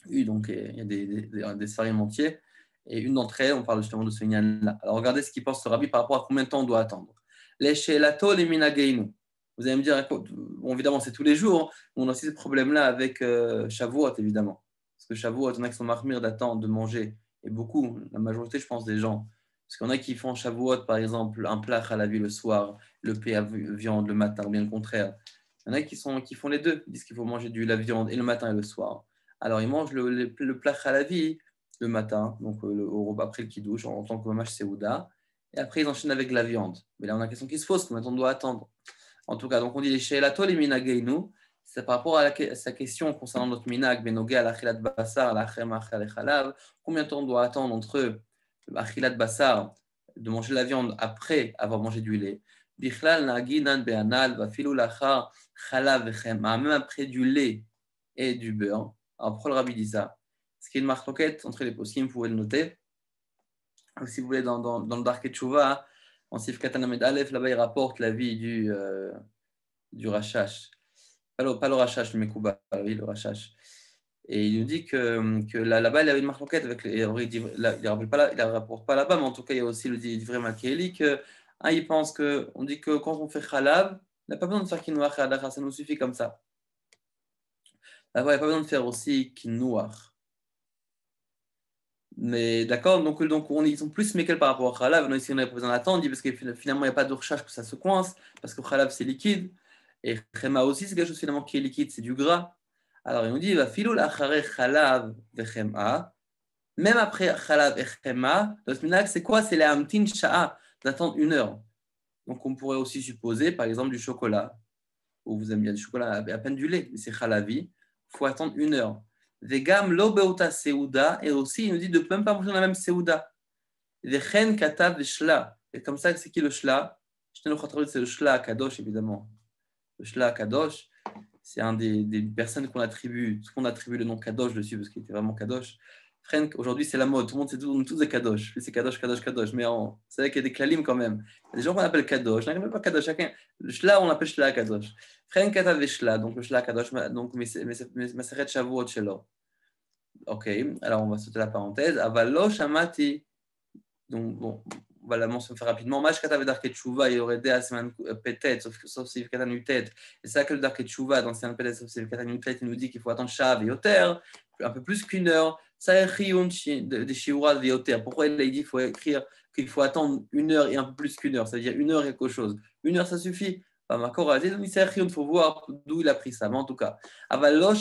Oui, donc, il y a des sfarim entiers. Et une d'entre elles, on parle justement de ce lien-là. Alors, regardez ce qu'il pense ce rabbi par rapport à combien de temps on doit attendre. Les shelato les minageinu. Vous allez me dire, bon, évidemment, c'est tous les jours. On a aussi ce problème-là avec Shavuot, évidemment. Parce que Shavuot, on a qui sont marmir d'attendre, de manger. Et beaucoup, la majorité, je pense, des gens. Parce qu'il y en a qui font Shavuot, par exemple, un plat à la vie le soir, le pain à viande le matin, ou bien le contraire. Il y en a qui font les deux. Ils disent qu'il faut manger la viande et le matin et le soir. Alors, ils mangent le plat à la vie le matin, donc après le kiddush, en tant que mamash seouda. Et après, ils enchaînent avec la viande. Mais là, on a une question qui se pose, combien de temps on doit attendre? En tout cas, donc on dit les she'elato les minageinu. C'est par rapport à sa question concernant notre minag, benogé à l'achilat basar, l'achem achal chalav. Combien de temps on doit attendre entre l'achilat basar, de manger la viande après avoir mangé du lait? Bichlal naginan be'anal vafilu lachar chalav vechema. Même après du lait et du beurre. Alors pourquoi le rabbi dit ça? Ce qui est une marque roquette entre les poskim, vous pouvez le noter. Si vous voulez, dans le Dark Tchouva, en Sif Katanamed Aleph, là-bas, il rapporte la vie du Rachash. Pas le Rachash, le Mekouba, oui, le Rachash. Et il nous dit que là-bas, il y avait une marque roquette. Il ne rapporte pas là-bas, mais en tout cas, il y a aussi le vrai Makéli il pense on dit que quand on fait Khalav, il n'y a pas besoin de faire Kinouach et Adakha, ça nous suffit comme ça. Là-bas, il n'y a pas besoin de faire aussi Kinouach. Mais d'accord, donc ils sont plus méquels par rapport au Khalav. Nous, ici, on n'a pas besoin d'attendre, parce que finalement, il n'y a pas de recherche que ça se coince, parce que Khalav, c'est liquide. Et Khema aussi, c'est quelque chose finalement qui est liquide, c'est du gras. Alors, il nous dit, filou lachare Khalav vechema. Même après Khalav et Khema, notre minag, c'est quoi? C'est la amtin sha'a, d'attendre 1 heure. Donc, on pourrait aussi supposer, par exemple, du chocolat, où vous aimez bien du chocolat, à peine du lait, mais c'est Khalavi, il faut attendre 1 heure. Vegam lo beota seuda, et aussi il nous dit de ne même pas manger la même seuda. Vechen katav veshla, et comme ça, c'est qui le shla? C'est le shla kadosh, évidemment. Le shla kadosh, c'est un des personnes qu'on attribue le nom kadosh dessus, parce qu'il était vraiment kadosh. Aujourd'hui, c'est la mode, tout le monde sait tous des kadosh. C'est kadosh, kadosh, kadosh, mais c'est vrai qu'il y a des klalim quand même. Il y a des gens qu'on appelle kadosh, on n'appelle pas kadosh, chacun. Le shla, on l'appelle shla kadosh. Katav veshla, donc le shla kadosh, donc Maseret Shavuot shelo. Ok, alors on va sauter la parenthèse. Avalo shamati. Donc bon, on va la mentionner rapidement. Mash katav darket shuva, il aurait des asman peut-être, sauf si katanutet. Et ça que le darket shuva dans Siman peut-être, sauf si katanutet, il nous dit qu'il faut attendre shav et yoter, un peu plus qu'1 heure. Ça est chiyun de shiura de yoter. Pourquoi il a dit qu'il faut écrire qu'il faut attendre 1 heure et un peu plus qu'1 heure? Ça veut dire 1 heure et quelque chose. 1 heure, ça suffit. Il faut voir d'où il a pris ça, mais en tout cas. Mais il a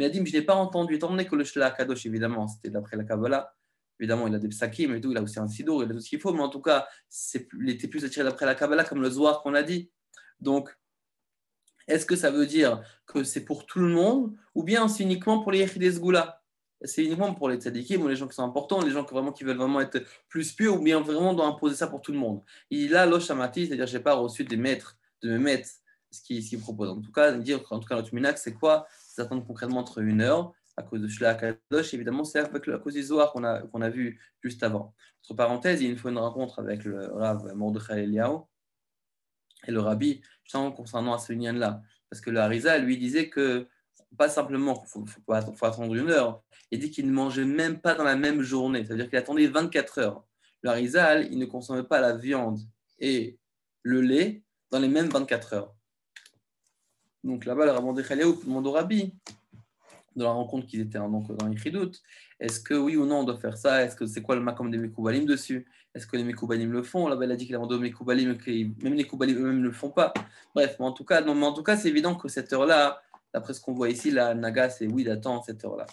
dit, mais je n'ai pas entendu, étant donné que le Shla Kadosh, évidemment, c'était d'après la Kabbalah, évidemment, il a des psakim et tout, il a aussi un sidour, il a tout ce qu'il faut, mais en tout cas, il était plus attiré d'après la Kabbalah, comme le Zohar qu'on a dit. Donc, est-ce que ça veut dire que c'est pour tout le monde, ou bien c'est uniquement pour les Yechidei Sgula? C'est uniquement pour les tzadikim ou les gens qui sont importants, les gens qui veulent vraiment être plus purs, ou bien vraiment on doit imposer ça pour tout le monde. Il a l'oshamati, c'est-à-dire je n'ai pas reçu des maîtres de me mettre ce qu'il propose. En tout cas, notre minak, c'est quoi? C'est d'attendre concrètement entre 1 heure à cause de Shla Kadosh. Évidemment, c'est à cause du Zohar qu'on a vu juste avant. Entre parenthèses, il faut une rencontre avec le Rav Mordechai Eliyahu et le Rabbi, justement concernant à ce lien-là. Parce que le Harizal, lui, disait que pas simplement qu'il faut attendre 1 heure, il dit qu'il ne mangeait même pas dans la même journée, c'est-à-dire qu'il attendait 24 heures. Le Harizal, il ne consommait pas la viande et le lait dans les mêmes 24 heures. Donc là-bas, le Rabbi Khaliaou demande au Rabbi, de la rencontre qu'ils étaient donc, dans les Chidout, est-ce que oui ou non on doit faire ça? Est-ce que c'est quoi le makom des Mekoubalim dessus? Est-ce que les Mekoubalim le font? Là-bas, il a dit qu'il a demandé aux Mekoubalim, même les Koubalim eux-mêmes ne le font pas. Bref, mais en tout cas, c'est évident que cette heure-là, d'après ce qu'on voit ici, la Naga, c'est oui d'attendre cette heure-là.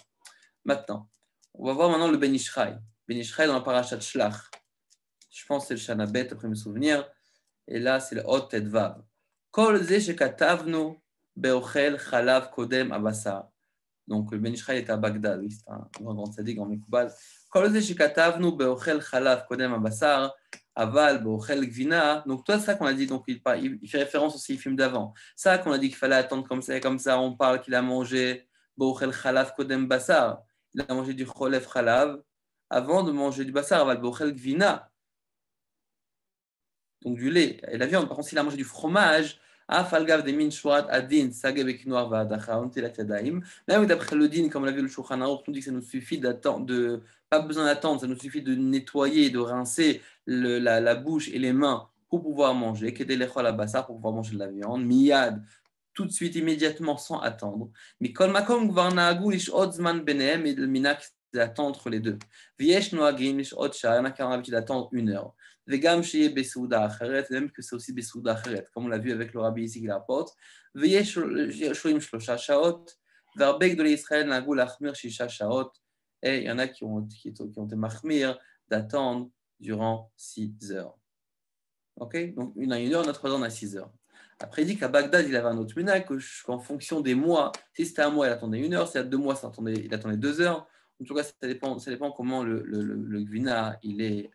Maintenant, on va voir maintenant le Ben Ishraï. Ben Ishraï dans la parashat Shlach. Je pense que c'est le Shanabet, après mes souvenirs. Et là, c'est le Hot Tedvav. Kol ze shekatavnu beochel chalav kodem abasar. Donc, le Ben Ishraï est à Bagdad, oui, c'est un grand tzaddik, grand Mekoubal. Kol ze shekatavnu beochel chalav kodem abasar, aval beochel gvina. Donc, tout ça qu'on a dit, donc il fait référence aussi au film d'avant. Ça qu'on a dit qu'il fallait attendre comme ça, on parle qu'il a mangé beochel chalav kodem basar. Il a mangé du cholev chalav avant de manger du basar, aval beochel gvina. Donc, du lait et la viande. Par contre, s'il a mangé du fromage, même d'après le din, comme l'a vu le Shulchan Aruch, on dit que ça nous suffit d'attendre, pas besoin d'attendre, ça nous suffit de nettoyer, de rincer la bouche et les mains pour pouvoir manger, pour pouvoir manger de la viande, miyad, tout de suite, immédiatement, sans attendre. Mais kol makom gvar naagu lish'ot zman benehem, et le minak, c'est d'attendre les deux. V'yesh noagim lish'ot shah, il y en a qui ont l'habitude d'attendre 1 heure. Vegam sheye besouda acheret, même que c'est aussi besouda acheret, comme on l'a vu avec le rabbi ici qui rapporte. V'yesh shoim shlosha shaot, ve'arbek de l'Israël naagu lachmir shisha shaot, et il y en a qui ont été machmir d'attendre durant 6 heures. Ok, donc on a 1 heure, on a 3 heures, on a 6 heures. Après, il dit qu'à Bagdad, il avait un autre minak, qu'en fonction des mois, si c'était un mois, il attendait 1 heure, si c'était 2 mois, il attendait 2 heures. En tout cas, ça dépend comment le gvina, il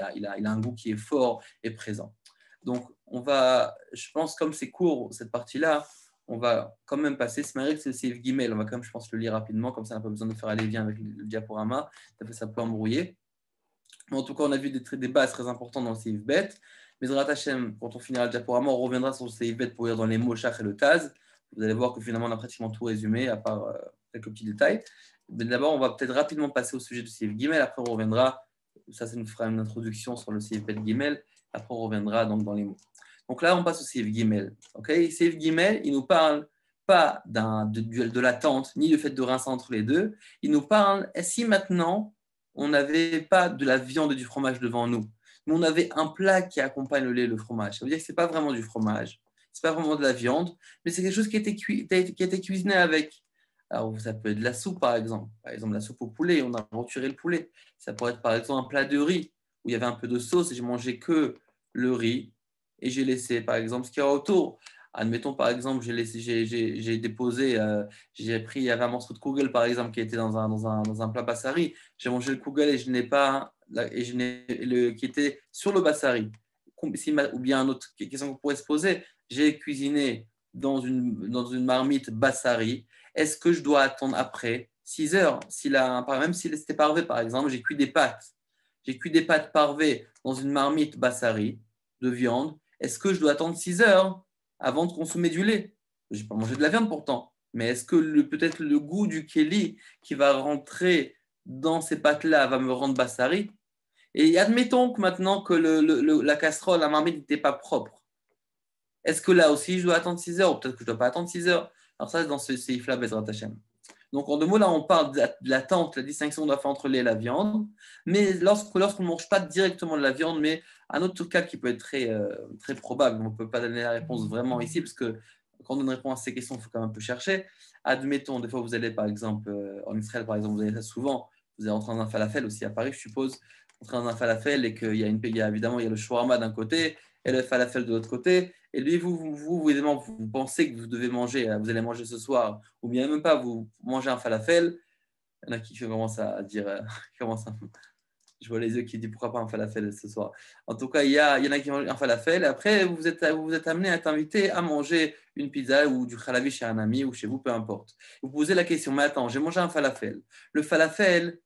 a un goût qui est fort et présent. Donc, je pense, comme c'est court, cette partie-là, on va quand même passer. C'est marrant que c'est le Seif Gimel, on va quand même, je pense, le lire rapidement, comme ça, on n'a pas besoin de faire aller-vient avec le diaporama, ça peut embrouiller. Mais en tout cas, on a vu des bases très importantes dans le Seif Bet. Mais Zrat Hashem, quand on finira le diaporama, on reviendra sur le Seif Bet pour lire dans les mots Shach et le Taz. Vous allez voir que finalement, on a pratiquement tout résumé, à part quelques petits détails. Mais d'abord, on va peut-être rapidement passer au sujet du Seif Gimel. Après, on reviendra. Ça nous fera une introduction sur le Seif Bet Gimel. Après, on reviendra donc dans les mots. Donc là, on passe au Seif Gimel. Okay, Seif Gimel, il nous parle pas de duel de l'attente, ni du fait de rincer entre les deux. Il nous parle, si maintenant, on n'avait pas de la viande et du fromage devant nous, mais on avait un plat qui accompagne le lait et le fromage. Ça veut dire que ce n'est pas vraiment du fromage, ce n'est pas vraiment de la viande, mais c'est quelque chose qui a été cuisiné avec. Alors, ça peut être de la soupe, par exemple. Par exemple, la soupe au poulet, on a retiré le poulet. Ça pourrait être, par exemple, un plat de riz où il y avait un peu de sauce et j'ai mangé que le riz et j'ai laissé, par exemple, ce qu'il y a autour. Admettons, par exemple, j'ai déposé, j'ai pris, il y avait un morceau de kugel, par exemple, qui était dans un plat bassari. J'ai mangé le kugel et je n'ai pas, qui était sur le bassari. Ou bien une autre question qu'on pourrait se poser, j'ai cuisiné dans une marmite bassari. Est-ce que je dois attendre après 6 heures? Même si c'était parvé, par exemple, j'ai cuit des pâtes. J'ai cuit des pâtes parvées dans une marmite bassari de viande. Est-ce que je dois attendre 6 heures avant de consommer du lait? Je n'ai pas mangé de la viande pourtant. Mais est-ce que peut-être le goût du keli qui va rentrer dans ces pâtes-là va me rendre bassari? Et admettons que maintenant que la casserole, la marmite n'était pas propre. Est-ce que là aussi je dois attendre 6 heures? Ou peut-être que je ne dois pas attendre 6 heures? Alors ça, c'est dans ce seif-là, Bezrat Hashem. Donc, en deux mots, là, on parle de l'attente, la distinction qu'on doit faire entre le lait et la viande. Mais lorsqu'on ne mange pas directement de la viande, mais un autre cas qui peut être très probable, on ne peut pas donner la réponse vraiment ici, parce que quand on donne réponse à ces questions, il faut quand même un peu chercher. Admettons, des fois, vous allez, par exemple, en Israël, par exemple, vous allez ça souvent, vous allez rentrer dans un falafel aussi à Paris, je suppose, rentrer dans un falafel et qu'il y a évidemment, il y a le shawarma d'un côté et le falafel de l'autre côté. Et lui, évidemment, vous pensez que vous devez manger, vous allez manger ce soir, ou bien même pas, vous mangez un falafel. Il y en a qui commencent à dire, je vois les yeux qui disent pourquoi pas un falafel ce soir. En tout cas, il y en a qui mangent un falafel. Et après, vous êtes amené à être invité à manger une pizza ou du halavi chez un ami ou chez vous, peu importe. Vous posez la question, mais attends, j'ai mangé un falafel. Le falafel,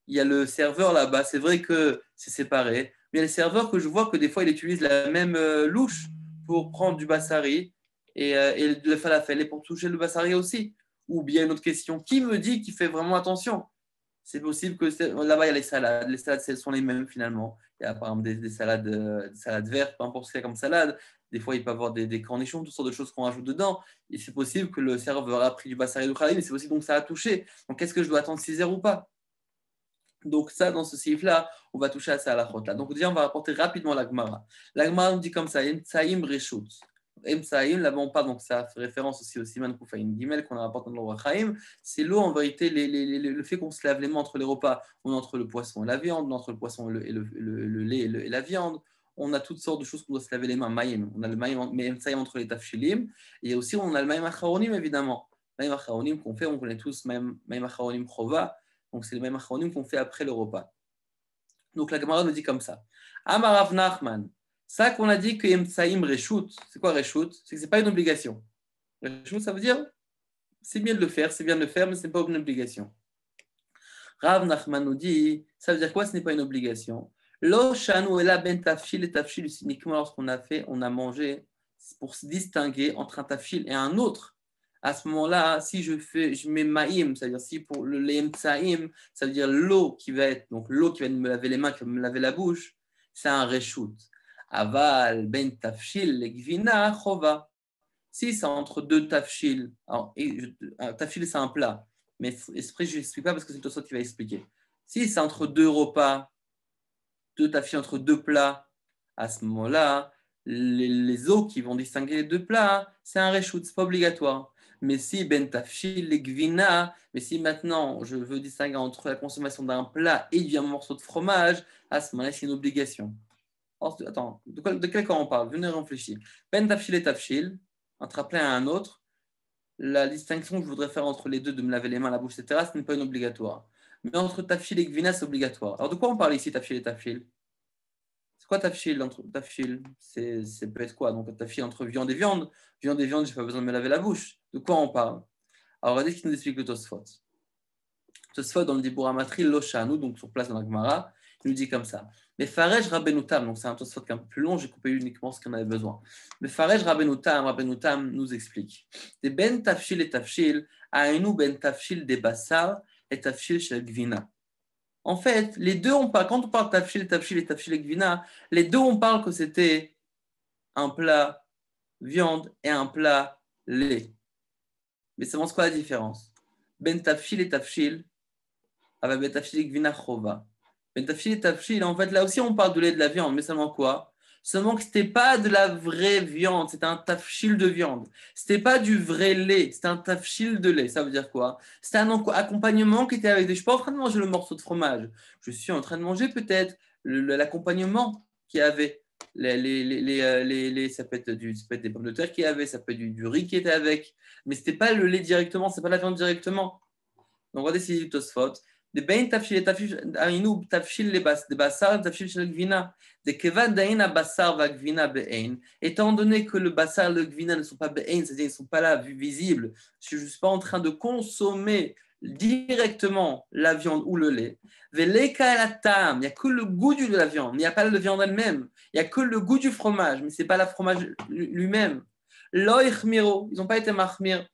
il y a le serveur là-bas. C'est vrai que c'est séparé. Mais il y a le serveur que je vois que des fois, il utilise la même louche pour prendre du bassari et le falafel et pour toucher le bassari aussi. Ou bien une autre question, qui me dit qu'il fait vraiment attention? C'est possible que là-bas, il y a les salades. Les salades, elles sont les mêmes finalement. Il y a par exemple des salades vertes, peu importe ce qu'il y a comme salade. Des fois, il peut y avoir des cornichons, toutes sortes de choses qu'on rajoute dedans. Et c'est possible que le serveur a pris du bassari de khalil, mais c'est possible donc ça a touché. Donc, est-ce que je dois attendre 6 heures ou pas? Donc, ça, dans ce sif-là, on va toucher à ça à la chota. Donc, déjà, on va rapporter rapidement la Gemara. La Gemara nous dit comme ça, Emtsaïm Reshut. Emtsaïm, là-bas, on parle, donc ça fait référence aussi au Siman Koufaïm Gimel qu'on a rapporté dans le Rachaim. C'est l'eau, en vérité, le fait qu'on se lave les mains entre les repas, on entre le poisson et la viande, on entre le poisson et le lait et la viande. On a toutes sortes de choses qu'on doit se laver les mains. Maïm, on a le maïm, mais Emtsaïm entre les tafshilim. Et aussi, on a le maïm acharonim, évidemment. Maïm acharonim qu'on fait, on connaît tous, maïm acharonim chova. Donc, c'est le même acronyme qu'on fait après le repas. Donc, la Gemara nous dit comme ça. Amarav Nachman, ça qu'on a dit que Yemtsaïm Reshut, c'est quoi Reshut? C'est que ce n'est pas une obligation. Reshut, ça veut dire c'est bien de le faire, mais ce n'est pas une obligation. Rav Nachman nous dit, ça veut dire quoi? Ce n'est pas une obligation. Lo shanu ela ben tafshil et tafshil, uniquement lorsqu'on a mangé pour se distinguer entre un tafshil et un autre. À ce moment-là, si je mets maïm, c'est-à-dire si pour le leim tsaïm, ça veut dire l'eau qui va me laver les mains, qui va me laver la bouche, c'est un reshoot. Aval ben tafshil le gvina chova. Si c'est entre deux tafshil, un tafshil c'est un plat, mais esprit je n'explique pas parce que c'est le Tosfot qui va expliquer. Si c'est entre deux repas, deux tafshil entre deux plats, à ce moment-là, les eaux qui vont distinguer les deux plats, c'est un reshoot, c'est pas obligatoire. Mais si ben tafshil les gvina, mais si maintenant je veux distinguer entre la consommation d'un plat et d'un morceau de fromage, à ce moment-là c'est une obligation. Alors, attends, de quel cas on parle? Venez réfléchir. Ben tafshil et tafshil, entre un plat et un autre, la distinction que je voudrais faire entre les deux, de me laver les mains, la bouche, etc., ce n'est pas une obligatoire. Mais entre tafshil et gvina, c'est obligatoire. Alors de quoi on parle ici, tafshil et tafshil? C'est quoi tafshil entre tafshil? C'est peut être quoi? Donc tafshil entre viande et viande. Viande et viande, j'ai pas besoin de me laver la bouche. De quoi on parle? Alors regardez ce qu'il nous explique le Tosfot. Tosfot dans le Dibur Amatri, Loshanu, donc sur place dans la Gemara, il nous dit comme ça. Mais Farej Rabbenutam, donc c'est un Tosfot qui est un peu plus long, j'ai coupé uniquement ce qu'on avait besoin. Mais Farej Rabbenutam nous explique. Des ben tafshil et tafshil, aïnou ben tafshil des bassar et tafshil shel gvina. En fait, les deux, quand on parle tafshil et tafshil gvina, les deux, on parle que c'était un plat viande et un plat lait. Mais c'est quoi la différence? Ben tafshil et tafshil, avec ben tafshil et gvina chova. Ben tafshil et tafshil, en fait, là aussi, on parle de lait et de la viande, mais seulement quoi? Seulement que ce n'était pas de la vraie viande, c'était un tafshil de viande. Ce n'était pas du vrai lait, c'était un tafshil de lait. Ça veut dire quoi? C'était un accompagnement qui était avec des. Je ne suis pas en train de manger le morceau de fromage. Je suis en train de manger peut-être l'accompagnement qu'il y avait. Ça peut être des pommes de terre qu'il y avait, ça peut être du riz qui était avec. Mais ce n'était pas le lait directement, ce n'est pas la viande directement. Donc regardez si du Tosfot. De bain tafshil ainu tafshil les bassar tafshil shel gvina de kevan daina bassar va gvina be'ein, étant donné que le bassar et le gvina ne sont pas be'ein, c'est-à-dire ils ne sont pas là visibles, je ne suis pas en train de consommer directement la viande ou le lait. Veleka la tam, il n'y a que le goût de la viande, il n'y a pas de viande elle-même, il n'y a que le goût du fromage, mais ce n'est pas le fromage lui-même. Lo ichmiro, ils n'ont pas été mahmir.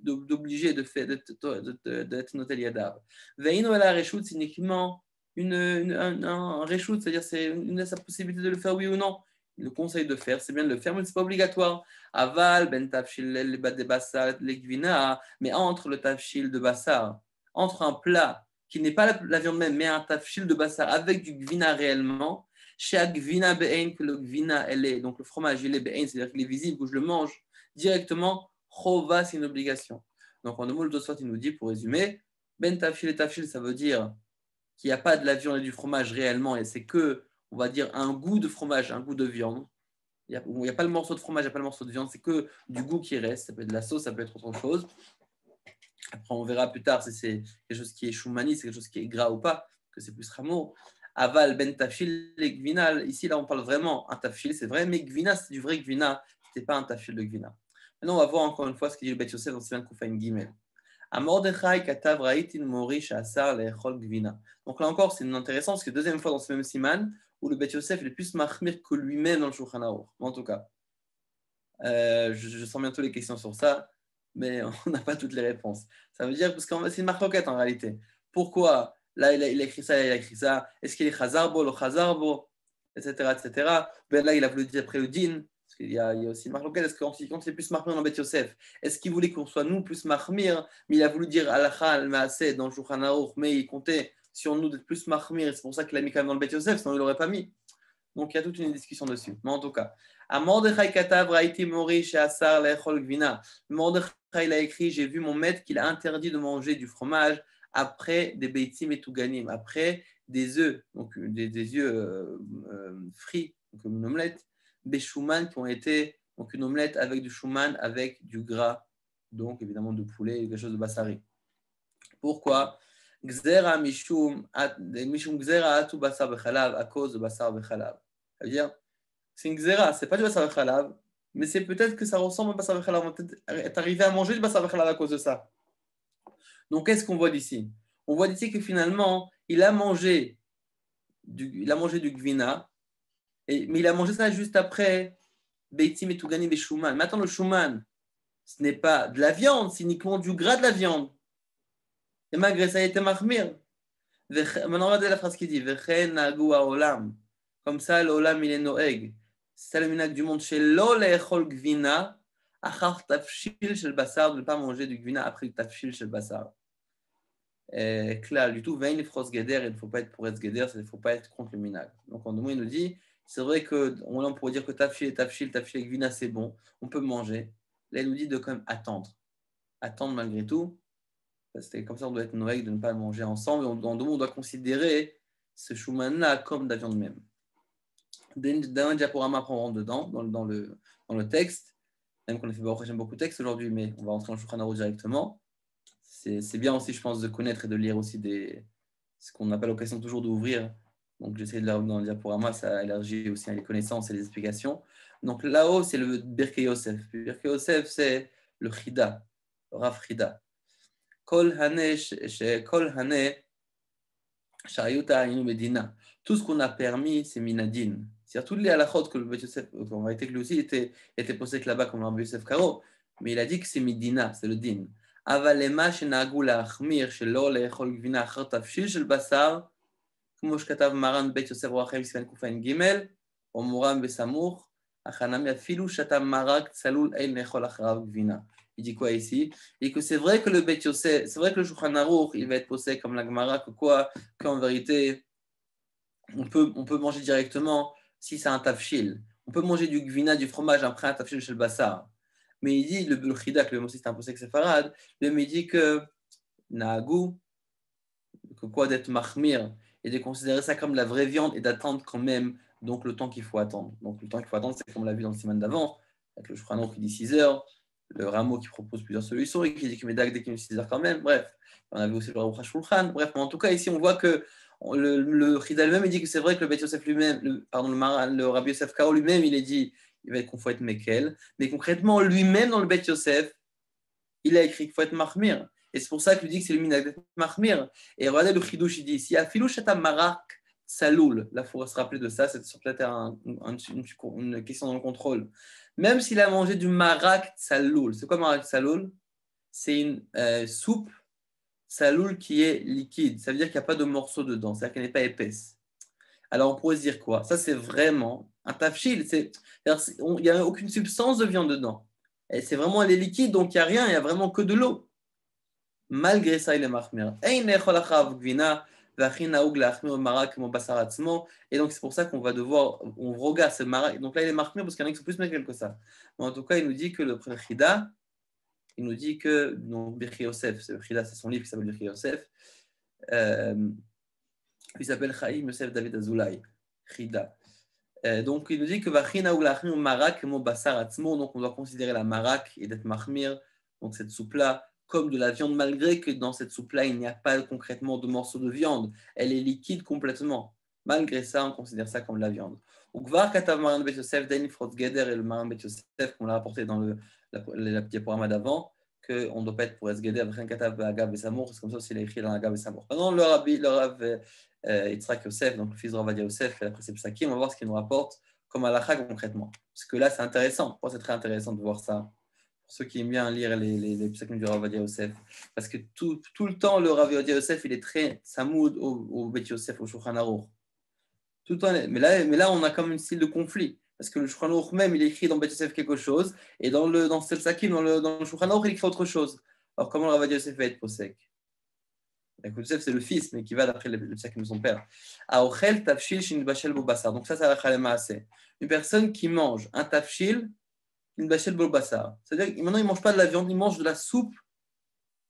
D'obliger d'être noté Yadav. Veino la reshoot, c'est uniquement un reshoot, c'est-à-dire c'est sa possibilité de le faire oui ou non. le conseil de faire, c'est bien de le faire, mais ce n'est pas obligatoire. Aval, ben tafshil de bassar, legvina, mais entre le tafshil de bassar, entre un plat qui n'est pas la viande même, mais un tafshil de bassar avec du gvina réellement, chez gvina be'ein, que le gvina, elle est, donc le fromage, il est be'ein, c'est-à-dire qu'il est visible, que je le mange directement, chova, c'est une obligation. Donc en deux mots, le Tosfot, il nous dit, pour résumer, ben tafshil et tafshil, ça veut dire qu'il n'y a pas de la viande et du fromage réellement, et c'est que, on va dire, un goût de fromage, un goût de viande. Il n'y a pas le morceau de fromage, il n'y a pas le morceau de viande, c'est que du goût qui reste. Ça peut être de la sauce, ça peut être autre chose. Après, on verra plus tard si c'est quelque chose qui est choumani, c'est quelque chose qui est gras ou pas, que c'est plus rameau. Aval, ben tafil et gvina. Ici, là, on parle vraiment un tafil, c'est vrai, mais gvina, c'est du vrai gvina, ce n'était pas un tafil de gvina. Maintenant, on va voir encore une fois ce qu'il dit le Bet Yosef dans Siman Koufaïn Gimel. A Mordechai katav ra'itin morish asar le'echol gvina. Donc là encore, c'est intéressant parce que deuxième fois dans ce même siman où le Bet Yosef est plus mahmir que lui-même dans le Shulchan Aruch. En tout cas, je sens bientôt les questions sur ça, mais on n'a pas toutes les réponses. Ça veut dire parce que c'est une marloquette en réalité. Pourquoi là il a écrit ça, il a écrit ça. Est-ce qu'il est chazarbo, le chazarbo, etc., etc. Ben là il a voulu dire après le din. Parce qu'il y a aussi une marloquette. Est-ce qu'on c'est plus mahmir dans Bet Yosef? Est-ce qu'il voulait qu'on soit nous plus mahmir, mais il a voulu dire alacha al-maaseh dans le Shulchan Aruch, mais il comptait sur nous d'être plus mahmir, et c'est pour ça qu'il l'a mis quand même dans le Bet Yosef, sinon il l'aurait pas mis. Donc il y a toute une discussion dessus. Mais en tout cas, à Mordechai Katav Raïti Mori chez Asar Lechol Gvina. Mordechai a écrit, j'ai vu mon maître qu'il a interdit de manger du fromage après des beitzim et touganim, après des œufs, donc des œufs frits, comme une omelette, des chouman qui ont été, donc une omelette avec du chouman, avec du gras, donc évidemment de poulet, quelque chose de bassari. Pourquoi? Gzera mishum gzera atu basar bechalav à cause de basar bechalav. Ça veut dire, c'est une gzera, c'est pas du basar bechalav, mais c'est peut-être que ça ressemble à basar bechalav. On va peut-être être arrivé à manger du basar bechalav à cause de ça. Donc, qu'est-ce qu'on voit d'ici? On voit d'ici que finalement, il a mangé du gvina, mais il a mangé ça juste après beitzim et touganim et shuman. Maintenant, le shuman, ce n'est pas de la viande, c'est uniquement du gras de la viande. Et malgré ça, il était mahmir. Maintenant, regardez la phrase qui dit Vechen nagu haolam. Comme ça, l'olam, il est noeg. C'est le minag du monde. Chez lo le'echol gvina, achar tafshil shel basar, de ne pas manger du gvina après le tafshil shel basar. Clair, du tout, vein les fros geder, il ne faut pas être pour être geder, il ne faut pas être contre le minag. Donc, en deux mots, il nous dit c'est vrai qu'on pourrait dire que tafshil et gvina, c'est bon, on peut manger. Là, il nous dit de quand même attendre malgré tout. C'est comme ça, on doit être noël de ne pas le manger ensemble. On doit considérer ce chouman-là comme de la viande même. D'un diaporama prend dedans, dans le texte, même qu'on a fait beaucoup de textes aujourd'hui, mais on va rentrer en Shulchan Aruch directement. C'est bien aussi, je pense, de connaître et de lire aussi ce qu'on n'a pas l'occasion toujours d'ouvrir. Donc, j'essaie de lire dans le diaporama, ça élargit aussi les connaissances et les explications. Donc, là-haut, c'est le Birkei Yosef. Birkei Yosef, c'est le Chida, le Rav Chida. Kol hane shayuta inu medina. Tout ce qu'on a permis, c'est minadin. C'est-à-dire toutes les halachot que le Bet Yosef, en réalité que lui aussi était posé là-bas comme le Bet Yosef Karo, mais il a dit que c'est midina, c'est le din. Avalema shenagu la'achmir shelo le'echol gvina achar tafshil shel basar, כמו שכתב מרן בית יוסף אור החיים סימן קע"ג, או מורם בסמוך, הכנמי אפילו שאתה מרק צלול אין לאכול אחריו גבינה. Il dit quoi ici? Et que c'est vrai que le Bet Yosef, c'est vrai que le Shulchan Aruch, il va être posé comme la Gemara, qu'en vérité, on peut manger directement si c'est un tafshil. On peut manger du gvina, du fromage après un tafshil chez le bassar. Mais il dit, le Chida, que le mot c'est un posé séfarade, il dit que Nagou, que quoi d'être mahmir, et de considérer ça comme la vraie viande et d'attendre quand même donc le temps qu'il faut attendre. Donc le temps qu'il faut attendre, c'est comme on l'a vu dans le siman d'avant, avec le Shulchan Aruch qui dit 6 heures, le Rameau qui propose plusieurs solutions et qui dit que Médag dès qu'il y a 6 heures quand même. Bref, on avait aussi le Aruch HaShulchan. Bref, mais en tout cas, ici, on voit que le Chida lui-même, il dit que c'est vrai que le Bet Yosef lui-même, le Rabbi Yosef Karo lui-même, il va être qu'on faut être Mekel. Mais concrètement, lui-même, dans le Bet Yosef, il a écrit qu'il faut être Mahmir. Et c'est pour ça qu'il dit que c'est le minag d'être Mahmir. Et regardez le Chidouche, il dit si Afilou Shata Marak Saloul, là, il faut se rappeler de ça, c'est peut-être une question dans le contrôle. Même s'il a mangé du Marak Saloul, c'est quoi Marak Saloul? C'est une soupe Saloul qui est liquide. Ça veut dire qu'il n'y a pas de morceaux dedans, c'est-à-dire qu'elle n'est pas épaisse. Alors on pourrait se dire quoi? Ça, c'est vraiment Un tafshil, il n'y a aucune substance de viande dedans. Et c'est vraiment les liquides, donc il n'y a rien, il n'y a vraiment que de l'eau. Malgré ça, il est mahmir. Et donc c'est pour ça qu'on va devoir, on regarde ce marak. Donc là, il est mahmir parce qu'il y en a qui sont plus maigres que ça. Mais en tout cas, il nous dit que le Chida, il nous dit que, donc Birchi Yosef, Chida, c'est son livre qui s'appelle Birchi Yosef. Il s'appelle Chaim Yosef David Azoulay, Chida. Donc il nous dit que donc on doit considérer la marak et d'être mahmir, donc cette soupe-là, comme de la viande, malgré que dans cette soupe-là, il n'y a pas concrètement de morceaux de viande. Elle est liquide complètement. Malgré ça, on considère ça comme de la viande. Et le Maran Bet Yosef, qu'on l'a rapporté dans la diaporama d'avant, qu'on ne doit pas être pour Esgeder, rien katav Agav et Samour, c'est comme ça aussi il est écrit dans Agav et Samour. Maintenant, le Rav Yitzhak Yosef, donc le fils de Ravadia Yosef, et après c'est Psakim, on va voir ce qu'il nous rapporte comme halakha concrètement. Parce que là, c'est intéressant. Pour moi, c'est très intéressant de voir ça. Pour ceux qui aiment bien lire les Psakim du Ravadia Yosef. Parce que tout le temps, le Ravadia Yosef, il est très samoud au Bet Yosef, au Shulchan Aruch. Tout le temps, mais là, on a comme un style de conflit. Parce que le Shulchan Aruch même, il écrit dans Bet Yosef quelque chose, et dans ce Psakim, dans le Shulchan Aruch, il écrit autre chose. Alors, comment le Ravadia Yosef va être posek? Yosef, c'est le fils, mais qui va d'après le psakim de son père. Aochel tafshil shin bashel bo basar. Donc ça, c'est la chalema assez. Une personne qui mange un tafshil, une bashel bo basar. C'est-à-dire que maintenant, il ne mange pas de la viande, il mange de la soupe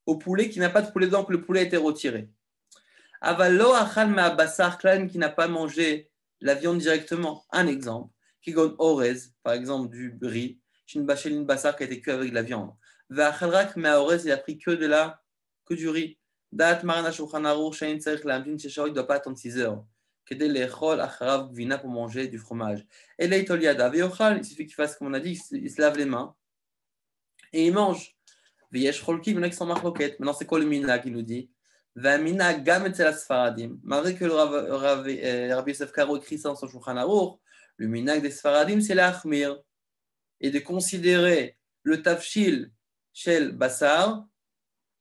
au poulet qui n'a pas de poulet dedans, que le poulet a été retiré. Avalo achal ma basar klan qui n'a pas mangé la viande directement. Un exemple. Kigon orez, par exemple du riz, shin bashel in basar qui a été cuit avec de la viande. Va'achalrak ma orez, il a pris que du riz. Dat Marana Shulchan Aruch, Shein Tzarich Lamdin Sheshaot, il ne doit pas attendre 6 heures. Kedel Lechol Acharav Gvina pour manger du fromage. Et là, il suffit qu'il fasse comme on a dit, il se lave les mains et il mange. Veyesh Cholki, il y en a qui sont marloquettes. Maintenant, c'est quoi le minag qu'il nous dit? Vamina Gam Etzel Sfaradim. Malgré que le Rabbi Yosef Karo écrit ça dans son Shulchan Aruch, le minag des Sfaradim, c'est l'achmir. Et de considérer le tafshil shel basar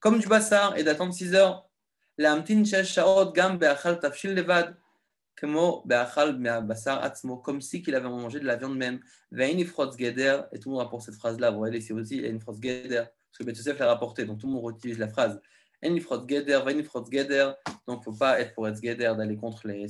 comme du bassar et d'attendre 6 heures. L'amtin shesh shaot gam be'achal tafshil levad, comme si qu'il avait mangé de la viande même. Ve'in ifrotz geder, et tout le monde rapporte cette phrase-là. Vous voyez ici aussi, il y a une ifrotz geder, parce que Bet Yosef l'a rapporté, donc tout le monde utilise la phrase. En ifrotz geder, ve'in ifrotz geder, donc il ne faut pas être pour être geder, d'aller contre les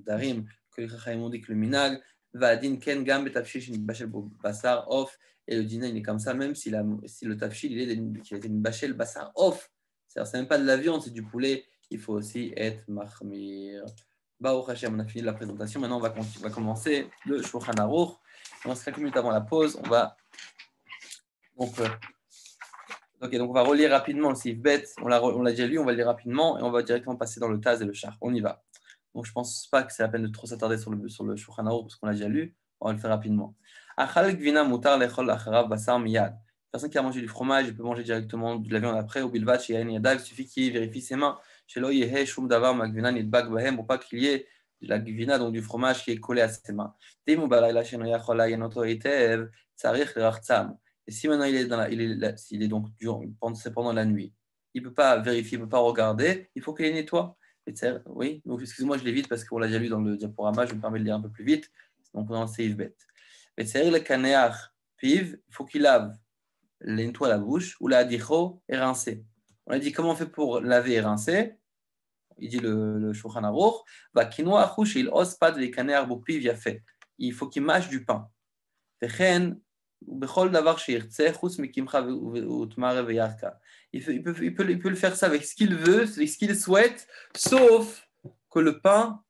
darim, que les chachayim ont dit que le minag, va'adin ken gam betafshil shin bashel basar off, et le dîner il est comme ça, même si le tafshil il a été une bachel basar off, c'est même pas de la viande, c'est du poulet, il faut aussi être mahmir. Baruch Hashem, on a fini la présentation. Maintenant, on va commencer le Shulchan Aruch. On reste quelques minutes avant la pause. On va donc on va relire rapidement le Sif Bet. On l'a déjà lu, on va le lire rapidement et on va directement passer dans le Taz et le Char. On y va. Donc, je ne pense pas que c'est la peine de trop s'attarder sur le Shulchan Aruch parce qu'on l'a déjà lu. On va le faire rapidement. Achal gvina mutar lechol acharav basar miyad. Personne qui a mangé du fromage, il peut manger directement de la viande après. Au bilvat, chez Yain Yadav, il suffit qu'il vérifie ses mains. Chez Lo Yehe Shum Davar Magvina Nidbak Bahem, pour pas qu'il y ait de la gvina, donc du fromage qui est collé à ses mains. Demu Balayla Shenoya Chola Yanoto Etev, Tsarich Lerachtzam. Et si maintenant s'il est donc pendant la nuit, il ne peut pas vérifier, il ne peut pas regarder, il faut qu'il les nettoie. Oui, donc excusez-moi, je l'ai vite parce qu'on l'a déjà lu dans le diaporama, je me permets de lire un peu plus vite. Donc, dans le Seif Bet. Et c'est le canéach piv, il faut qu'il lave, il nettoie la bouche, ou la dicho et rincer. On a dit comment on fait pour laver et rincer. Il dit le Shulchan Aruch, va kinoa achouch il ose pas de les canéach beau piv y a fait. Il faut qu'il mâche du pain. Techen, bechol davar shirtse, chus mikimcha utmare veyarka. Il peut le faire ça avec ce qu'il veut, avec ce qu'il souhaite, sauf que le pain,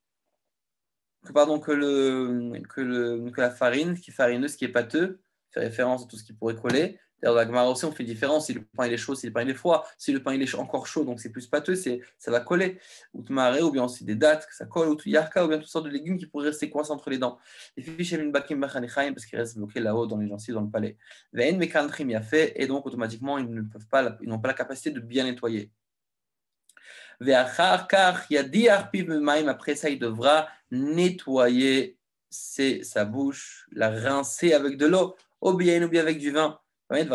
que la farine, qui est farineuse, qui est pâteux, fait référence à tout ce qui pourrait coller. D'ailleurs, dans la Gemara aussi, on fait différence si le pain il est chaud, si le pain il est froid. Si le pain il est encore chaud, donc c'est plus pâteux, ça va coller. Ou tmaré, ou bien aussi des dattes, que ça colle, ou yarka, ou bien toutes sortes de légumes qui pourraient rester coincés entre les dents. Les fiches parce qu'ils restent bloqués là-haut dans les gencives, dans le palais. Et donc automatiquement, ils n'ont pas la capacité de bien nettoyer. Après ça, il devra nettoyer sa bouche, la rincer avec de l'eau, ou bien avec du vin. Ok,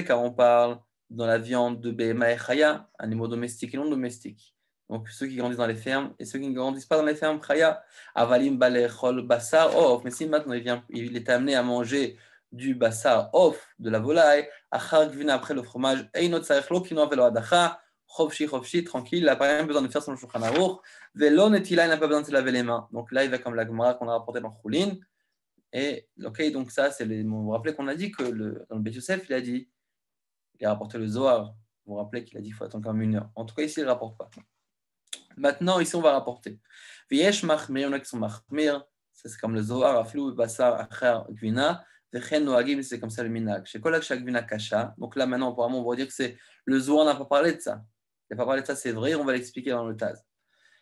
car on parle dans la viande de Behema et Chaya, animaux domestiques et non domestiques. Donc, ceux qui grandissent dans les fermes et ceux qui ne grandissent pas dans les fermes, Chaya, Avalim Balechol Bassar Off. Mais si maintenant il est amené à manger du Bassar Off, de la volaille, Achar Gvina après le fromage, Einot Sarechlo Kino Velo Adacha, Chofshi, tranquille, il n'a pas même besoin de faire son Shulchan Aruch, Velo Netila, il n'a pas besoin de se laver les mains. Donc là, il va comme la Gemara qu'on a rapporté dans Choulin. Et ok, donc ça, c'est les. Vous vous rappelez qu'on a dit que dans le Beth Yosef, il a rapporté le Zohar. Vous vous rappelez qu'il a dit qu'il faut attendre quand même 1 heure. En tout cas, ici, il ne rapporte pas. Maintenant, ici, on va rapporter. Viesh machmir, on a qui sont machmir. C'est comme le Zohar, aflou, basar, acher, gvina. Vechen, noagim, c'est comme ça le minag. Chez kolak, chaque gvina kasha. Donc là, maintenant, apparemment, on va dire que c'est le Zohar n'a pas parlé de ça. Il n'a pas parlé de ça, c'est vrai, on va l'expliquer dans le Taz.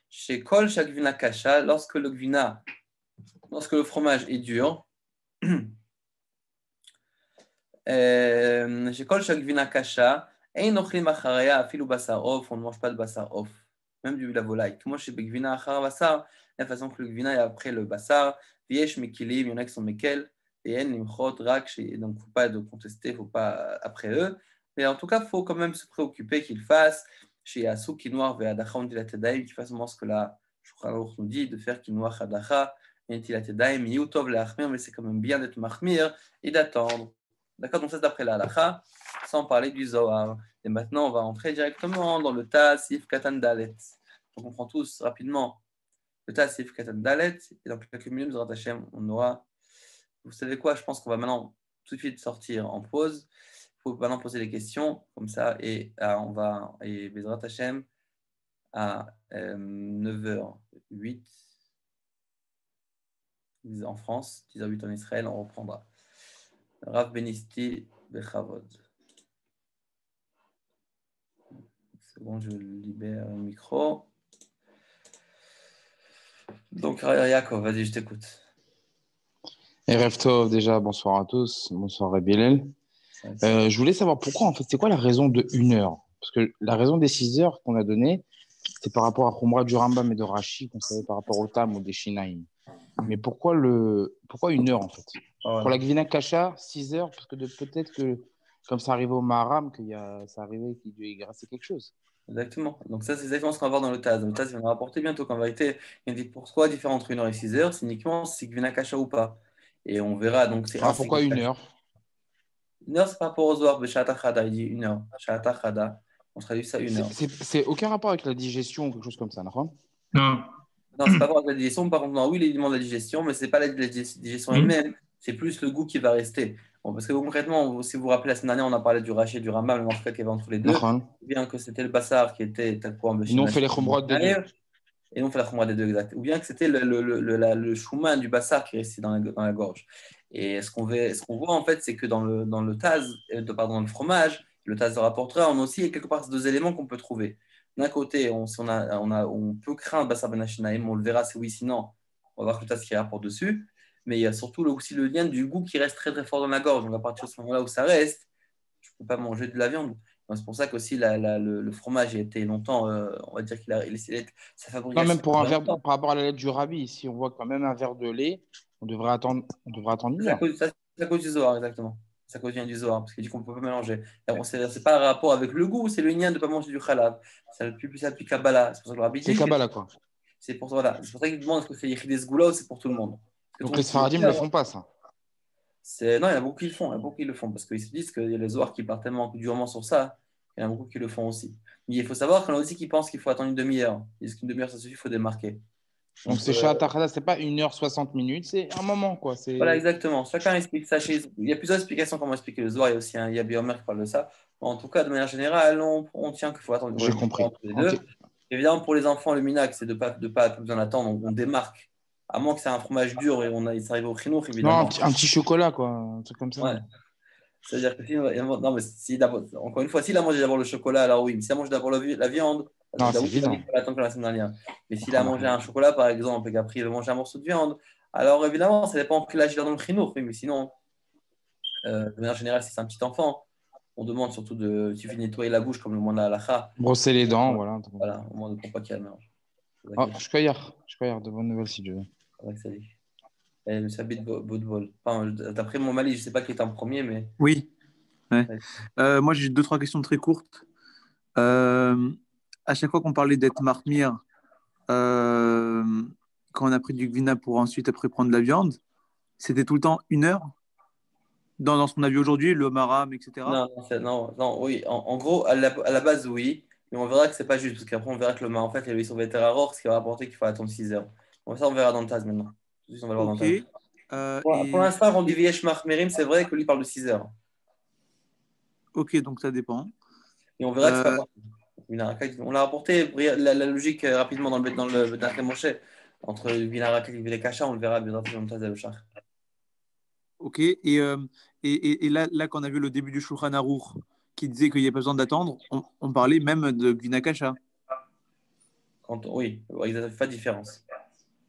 Chez kol, chaque gvina kasha, lorsque le fromage est dur, chez kol, chaque gvina kasha, ein ochlim acharaya, afilou basar off, on ne mange pas de basar off. Même du la volaille. Moi, chez Gvina Achar Bassar, la façon que le Gvina est après le Bassar, Viesh Mekilim, il y en a qui sont Mekel, et En Nimchot, Rak, donc il ne faut pas de contester, il ne faut pas après eux. Mais en tout cas, il faut quand même se préoccuper qu'ils fassent, chez Asou Kinoir, Ve'adacha, Tilatedaim, qu'ils fassent ce que la Shulchan Aruch nous dit, de faire Kinoir, Adacha, Tilatedaim, Yutov, Le'achmir, mais c'est quand même bien d'être Mahmir et d'attendre. D'accord, donc ça c'est d'après la Halacha, sans parler du Zohar. Et maintenant, on va entrer directement dans le Tassif Katan Dalet. On comprend tous rapidement le Tassif Katan Dalet. Et dans quelques minutes, Bezrat Hashem, on aura. Vous savez quoi? Je pense qu'on va maintenant tout de suite sortir en pause. Il faut maintenant poser les questions, comme ça, et on va. Et Bezrat Hashem, à 9h08 en France, 10h08 en Israël, on reprendra. Rav Benisti Bechavod. C'est bon, je libère le micro. Donc, Yaakov, vas-y, je t'écoute. Erev Tov, déjà, bonsoir à tous. Bonsoir, Rabbi. Je voulais savoir pourquoi, en fait, c'est quoi la raison de 1 heure? Parce que la raison des 6 heures qu'on a donné, c'est par rapport à Khumra du Rambam et de Rashi, qu'on savait par rapport au Tam ou des Shinaïm. Mais pourquoi 1 heure, en fait? Pour la Gvina Kasha, 6 heures, parce que peut-être que, comme ça arrivait au Maharam, ça arrivait qu'il devait y grasser quelque chose. Exactement. Donc ça, c'est exactement ce qu'on va voir dans le Taz. Le Taz, il va nous rapporter bientôt qu'en vérité, il dit pourquoi différent entre 1 heure et 6 heures, c'est uniquement si Gvina Kasha ou pas. Et on verra, donc c'est un Pourquoi 1 heure? 1 heure, c'est par rapport aux Zohar, Sha'ata Chada, il dit 1 heure. Sha'ata Chada, on traduit ça 1 heure. C'est aucun rapport avec la digestion ou quelque chose comme ça, non? Non, c'est pas rapport avec la digestion. Par contre, non, oui, il demande la digestion, mais c'est pas la digestion elle-même, c'est plus le goût qui va rester. Bon, parce que concrètement, si vous vous rappelez, la semaine dernière, on a parlé du rachis et du rambam, le marque qu'il y avait entre les deux. Bien que c'était le bassar qui était talpoam de Ils ont fait les khumrot des deux. Et non, fait la khumra des deux, exact. Ou bien que c'était le chouman du bassar qui restait dans la gorge. Et ce qu'on voit, en fait, c'est que dans le taz, pardon, dans le fromage, le taz de rapportera, on a aussi quelque part ces deux éléments qu'on peut trouver. D'un côté, on peut craindre bassar ben hashinaim, on le verra, c'est oui, sinon, on va voir que le taz qui rapporte dessus. Mais il y a surtout aussi le lien du goût qui reste très très fort dans la gorge. Donc à partir de ce moment-là où ça reste, je ne peux pas manger de la viande. Donc, c'est pour ça qu'aussi le fromage a été longtemps, on va dire sa fabrication. Non, même pour un verre, par rapport à la lettre du rabbi, si on voit quand même un verre de lait, on devrait attendre 1 heure. C'est à cause du Zohar, exactement. C'est à cause du Zohar, parce qu'il dit qu'on ne peut pas mélanger. C'est pas un rapport avec le goût, c'est le lien de ne pas manger du halal. C'est plus ça depuis Kabbalah. C'est pour ça que le rabbi dit. C'est Kabbalah, quoi. C'est pour ça, voilà. C'est pour ça qu'il demande est-ce que c'est Yichid Goula ou c'est pour tout le monde. Donc les Sfaradim ne le font pas, ça. Non, il y en a beaucoup qui le font. Il y en a beaucoup qui le font parce qu'ils se disent qu'il y a les Zohar qui partent tellement durement sur ça. Il y en a beaucoup qui le font aussi. Mais il faut savoir qu'il y en a aussi qui pensent qu'il faut attendre une demi-heure. Ils disent qu'une demi-heure, ça suffit, il faut démarquer. Donc c'est Sha'ata Chada, c'est pas 1 h 60 c'est un moment, quoi. Voilà, exactement. Chacun explique ça. Il y a plusieurs explications comment expliquer le Zohar. Il y a aussi un Yabi Omer qui parle de ça. En tout cas, de manière générale, on tient qu'il faut attendre. J'ai compris. Entre les deux. Évidemment, pour les enfants, le minac, c'est de pas besoin d'attendre. On démarque. À moins que c'est un fromage dur et il s'arrive au chinour, évidemment. Non, un petit chocolat, quoi. Un truc comme ça. Ouais. C'est-à-dire que non, mais encore une fois, s'il a mangé d'abord le chocolat, alors oui. Mais s'il a mangé d'abord la viande, non, c'est évident. Il faut attendre que la semaine dernière. Mais s'il a mangé un chocolat, par exemple, et qu'après il a mangé un morceau de viande, alors évidemment, ça dépend quel âge il a dans le chinour. Oui, mais sinon, de manière générale, si c'est un petit enfant, on demande surtout il suffit de nettoyer la bouche comme le moins de la halakha. Brosser les dents, voilà. Voilà, au moins de pas qu'il y a le mélange. Je crois de bonnes nouvelles si Dieu veut. Salut. Le sabit Boudbol. Enfin, d'après mon Mali, je ne sais pas qui est en premier, mais. Oui. Ouais. Moi, j'ai 2-3 questions très courtes. à chaque fois qu'on parlait d'être marmire, euh, quand on a pris du gvina pour ensuite après prendre de la viande, c'était tout le temps 1 heure dans ce qu'on a vu aujourd'hui, le maram, etc. Non, non, oui. En gros, à la base, oui. Mais on verra que c'est pas juste, parce qu'après, on verra que le en fait, ils sont vétérinaires, ce qui va rapporter qu'il faut attendre 6 heures. Bon, ça, on verra dans le TAS maintenant. On va le voir dans le Ok. TAS. Pour Et l'instant, on dit Viesh Mahmerim, c'est vrai que lui parle de 6 heures. ok, donc ça dépend. Et on verra que c'est pas Euh, parti. On l'a rapporté la logique rapidement dans le Dark Moshe. Entre Vinarakat et Vilekasha, on le verra bien dans le TAS de Lochar. ok. Et là, quand on a vu le début du Shulchan Aruch, qui disait qu'il n'y a pas besoin d'attendre, on parlait même de Gvina Kasha. Oui, il ne fait pas de différence.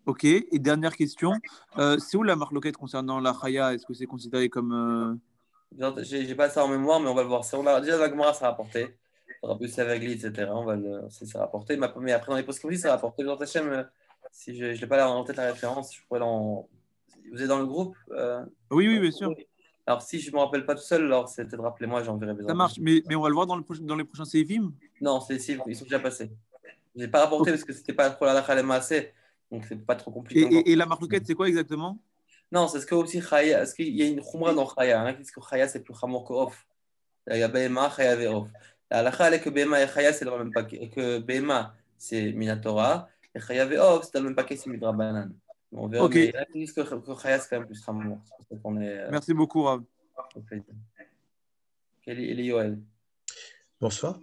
Ok. Et dernière question, c'est où la marloquette concernant la Chaya? Est-ce que c'est considéré comme J'ai pas ça en mémoire, mais on va le voir. Déjà, la Gemara, ça a rapporté. On aura plus avec lui, etc. C'est rapporté. Mais après, dans les posts comme ça a rapporté. Dans Hachem, si je n'ai pas là en tête la référence, je pourrais Vous êtes dans le groupe Oui, oui, bien sûr. Oui. Alors, si je ne me rappelle pas tout seul, alors c'est peut-être rappelez-moi, j'enverrai Ça besoin. marche. Mais on va le voir dans les prochains sévim. Non, ils sont déjà passés. Je n'ai pas rapporté Ok. parce que c'était pas trop la Khalema assez. Donc, c'est pas trop Et, compliqué encore. et, et la marloquette, c'est quoi exactement? Non, c'est ce que aussi Chaya. Est-ce qu'il y a une Khumra dans Chaya? Il y en a qui disent que Chaya, c'est plus Khamor que Off. Il y a BMA, Chaya et Off. La halakha, elle est que BMA et Chaya, c'est dans le même paquet. Et que BMA, c'est Minatora. Et Chaya et Off, c'est dans le même paquet, c'est Midrabanan. On verra, Ok. mais il y en a qui disent que Chaya, c'est quand même plus Khamor. C'est pour ça qu'on est Merci beaucoup, Rav. au plaisir. Et les Yoel. Bonsoir.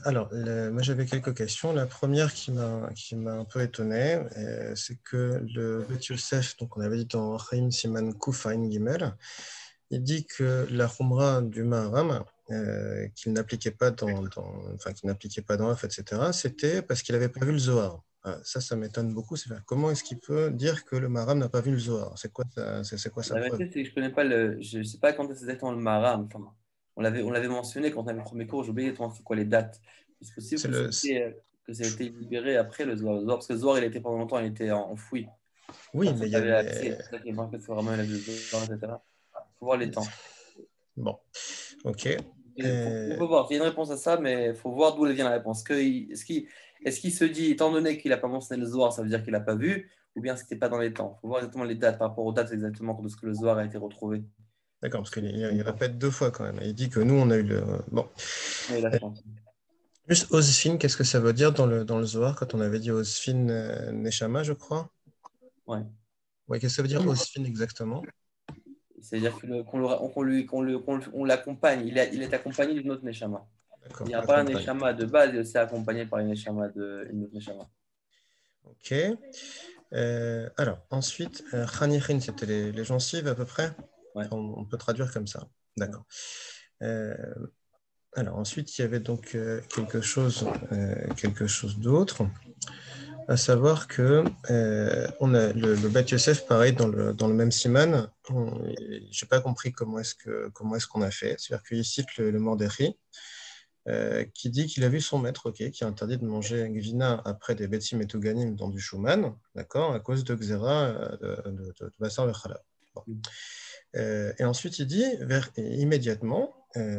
Alors, moi j'avais quelques questions. La première qui m'a un peu étonné, c'est que le Bet Yosef, donc on avait dit dans Chaim Siman Kuf Ain Gimel, il dit que la Khumra du Maharam, qu'il n'appliquait pas qu'il n'appliquait pas dans Af, etc., c'était parce qu'il n'avait pas vu le Zohar. Ah, ça m'étonne beaucoup. Comment est-ce qu'il peut dire que le Maharam n'a pas vu le Zohar? C'est quoi sa La preuve? vérité, c'est que je connais pas je sais pas quand est exactement le Maharam. Enfin, on l'avait mentionné quand on avait le premier cours, j'ai oublié c'est quoi les dates. C'est possible C'est que, le, ça a été libéré après le Zohar. Parce que le Zohar, il était pendant longtemps, il était enfoui. oui, Personne mais n'avait accès. C'est ça qui est marqué sur vraiment le Zohar, etc. Il faut voir les temps. bon, ok. On peut voir, il y a une réponse à ça, mais il faut voir d'où elle vient la réponse. Est-ce qu'il se dit, étant donné qu'il n'a pas mentionné le Zohar, ça veut dire qu'il n'a pas vu, ou bien c'était pas dans les temps? Il faut voir exactement les dates par rapport aux dates exactement de ce que le Zohar a été retrouvé. D'accord, parce qu'il répète 2 fois quand même. Il dit que nous, on a eu le. Bon. Oui, la chance. Juste Osfin, qu'est-ce que ça veut dire dans le Zohar quand on avait dit Osfin Neshama, je crois? Ouais. Ouais, qu'est-ce que ça veut dire Osfin exactement? C'est-à-dire qu'on l'accompagne. Il est accompagné d'une autre Neshama. D'accord, Il n'y a pas un accompagne. Neshama de base, il est aussi accompagné par une Neshama une autre Neshama. Ok. Alors, ensuite, Khanichin, c'était les gencives à peu près? Ouais. Enfin, on peut traduire comme ça. D'accord. Alors, ensuite, il y avait donc quelque chose d'autre. À savoir que on a le Bat Yosef, pareil, dans le même siman. Je n'ai pas compris comment est-ce qu'on a fait. C'est-à-dire qu'il cite le Mordechai, qui dit qu'il a vu son maître, qui a interdit de manger gvina après des betim et touganim dans du shuman, d'accord, à cause de xéra de Bassar Vechala. Bon. Et ensuite, il dit immédiatement,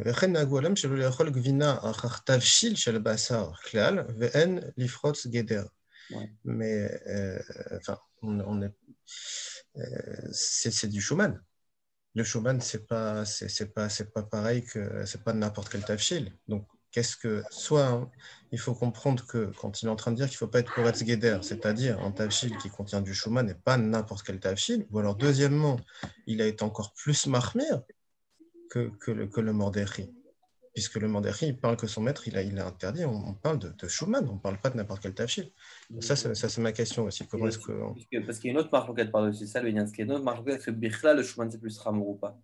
וכן נהגו עליהם שלא לאכול גבינה אחר תבשיל של בשר כלל ואין לפרוץ גדר. Mais enfin, c'est du Schumann. Le Schumann, c'est pas pareil que c'est pas n'importe quel tafshil. Donc, soit il faut comprendre que quand il est en train de dire qu'il ne faut pas être Koretz Geder, c'est-à-dire un tafshil qui contient du Schumann et pas n'importe quel tafshil, ou alors deuxièmement, il a été encore plus marmire que le Mordechai. Puisque le Mordechai, il parle que son maître, il a interdit, on parle de Schumann, on ne parle pas de n'importe quel tafshil. Ça, c'est ma question aussi. Comment est-ce que... Parce qu'il y a une autre marque par-dessus ça, le Yann, il y a une autre marque que Bichla, le Schumann, c'est plus Ramour ou pas.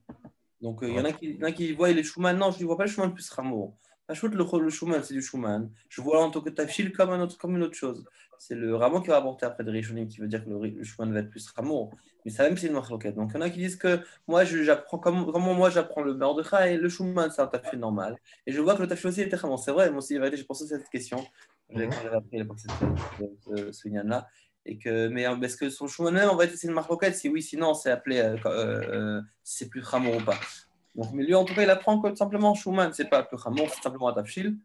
Donc, il y en a qui voient les Schumann. Non, je ne vois pas le Schumann plus Ramour. Le Schumann, c'est du Schumann. Je vois en tant que tafshil comme une autre chose. C'est le Ramon qui va apporter après de Rishonim qui veut dire que le Schumann va être plus Ramour. Mais ça même, c'est une marque. Donc, il y en a qui disent que moi, j'apprends comment moi j'apprends le Mordechai et le Schumann, c'est un tafshil normal. Et je vois que le tafshil aussi était Ramon. C'est vrai, moi aussi, j'ai pensé à cette question. Quand j'avais appris à l'époque ce Yann-là. Mais est-ce que son Schumann même, en fait, c'est une marque locale? Si oui, sinon, c'est appelé, c'est plus Ramour ou pas. Donc, mais lui, en tout cas, il apprend que simplement Schumann, c'est pas plus Ramour, c'est simplement un tafshil.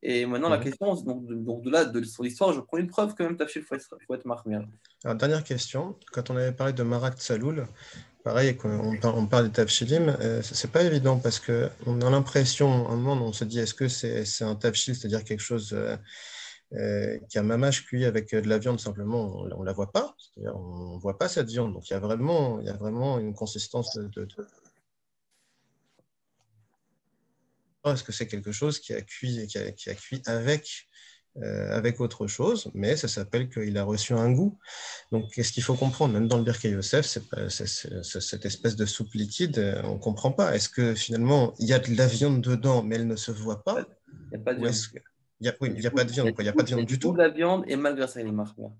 Et maintenant, la question, donc de là, de son histoire, je prends une preuve que même Tafshil, il faut être mahmir. Alors, dernière question. Quand on avait parlé de Marak Tsaloul, pareil, on parle des Tafshilim, c'est pas évident parce qu'on a l'impression, à un moment, on se dit est-ce que c'est un Tafshil, c'est-à-dire quelque chose qui a mamache cuit avec de la viande simplement, on la voit pas, c'est-à-dire on voit pas cette viande. Donc il y a vraiment une consistance de... Est-ce que c'est quelque chose qui a cuit, qui a cuit avec autre chose, mais ça s'appelle qu'il a reçu un goût. Donc, qu'est-ce qu'il faut comprendre? Même dans le Birkei Yosef, cette espèce de soupe liquide, on ne comprend pas. Est-ce que finalement, il y a de la viande dedans, mais elle ne se voit pas? Il n'y a pas de viande. Oui, il n'y a pas de viande. Il n'y a pas de viande du tout. Il y a de la viande et malgré ça, il est mahmir.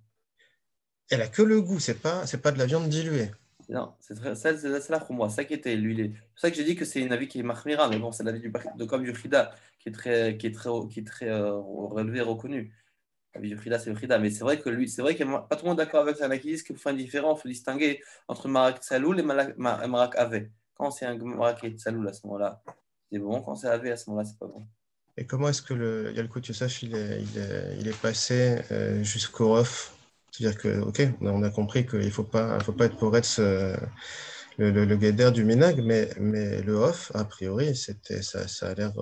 Elle a que le goût, c'est pas de la viande diluée. Non, c'est la pour moi. Ça qui était l'huile. C'est pour ça que j'ai dit que c'est une avis qui est mahmira, mais bon, c'est l'avis comme du Chida, qui est très relevé, reconnu. L'avis du Chida, c'est le Chida. Mais c'est vrai que lui, c'est vrai qu'il n'y a pas tout le monde d'accord avec ça. Qui disent qu'il faut faire une différence, il faut distinguer entre Marak Tsaloul et Marak Ave. Quand c'est un Marak et Tsaloul à ce moment-là, c'est bon. Quand c'est Ave, à ce moment-là, c'est pas bon. Et comment est-ce que Yalkut Yosef il est passé jusqu'au Hof? C'est-à-dire que, ok, on a compris qu'il ne faut pas être poretz le guéder du Minag, mais le Hof, a priori, ça a l'air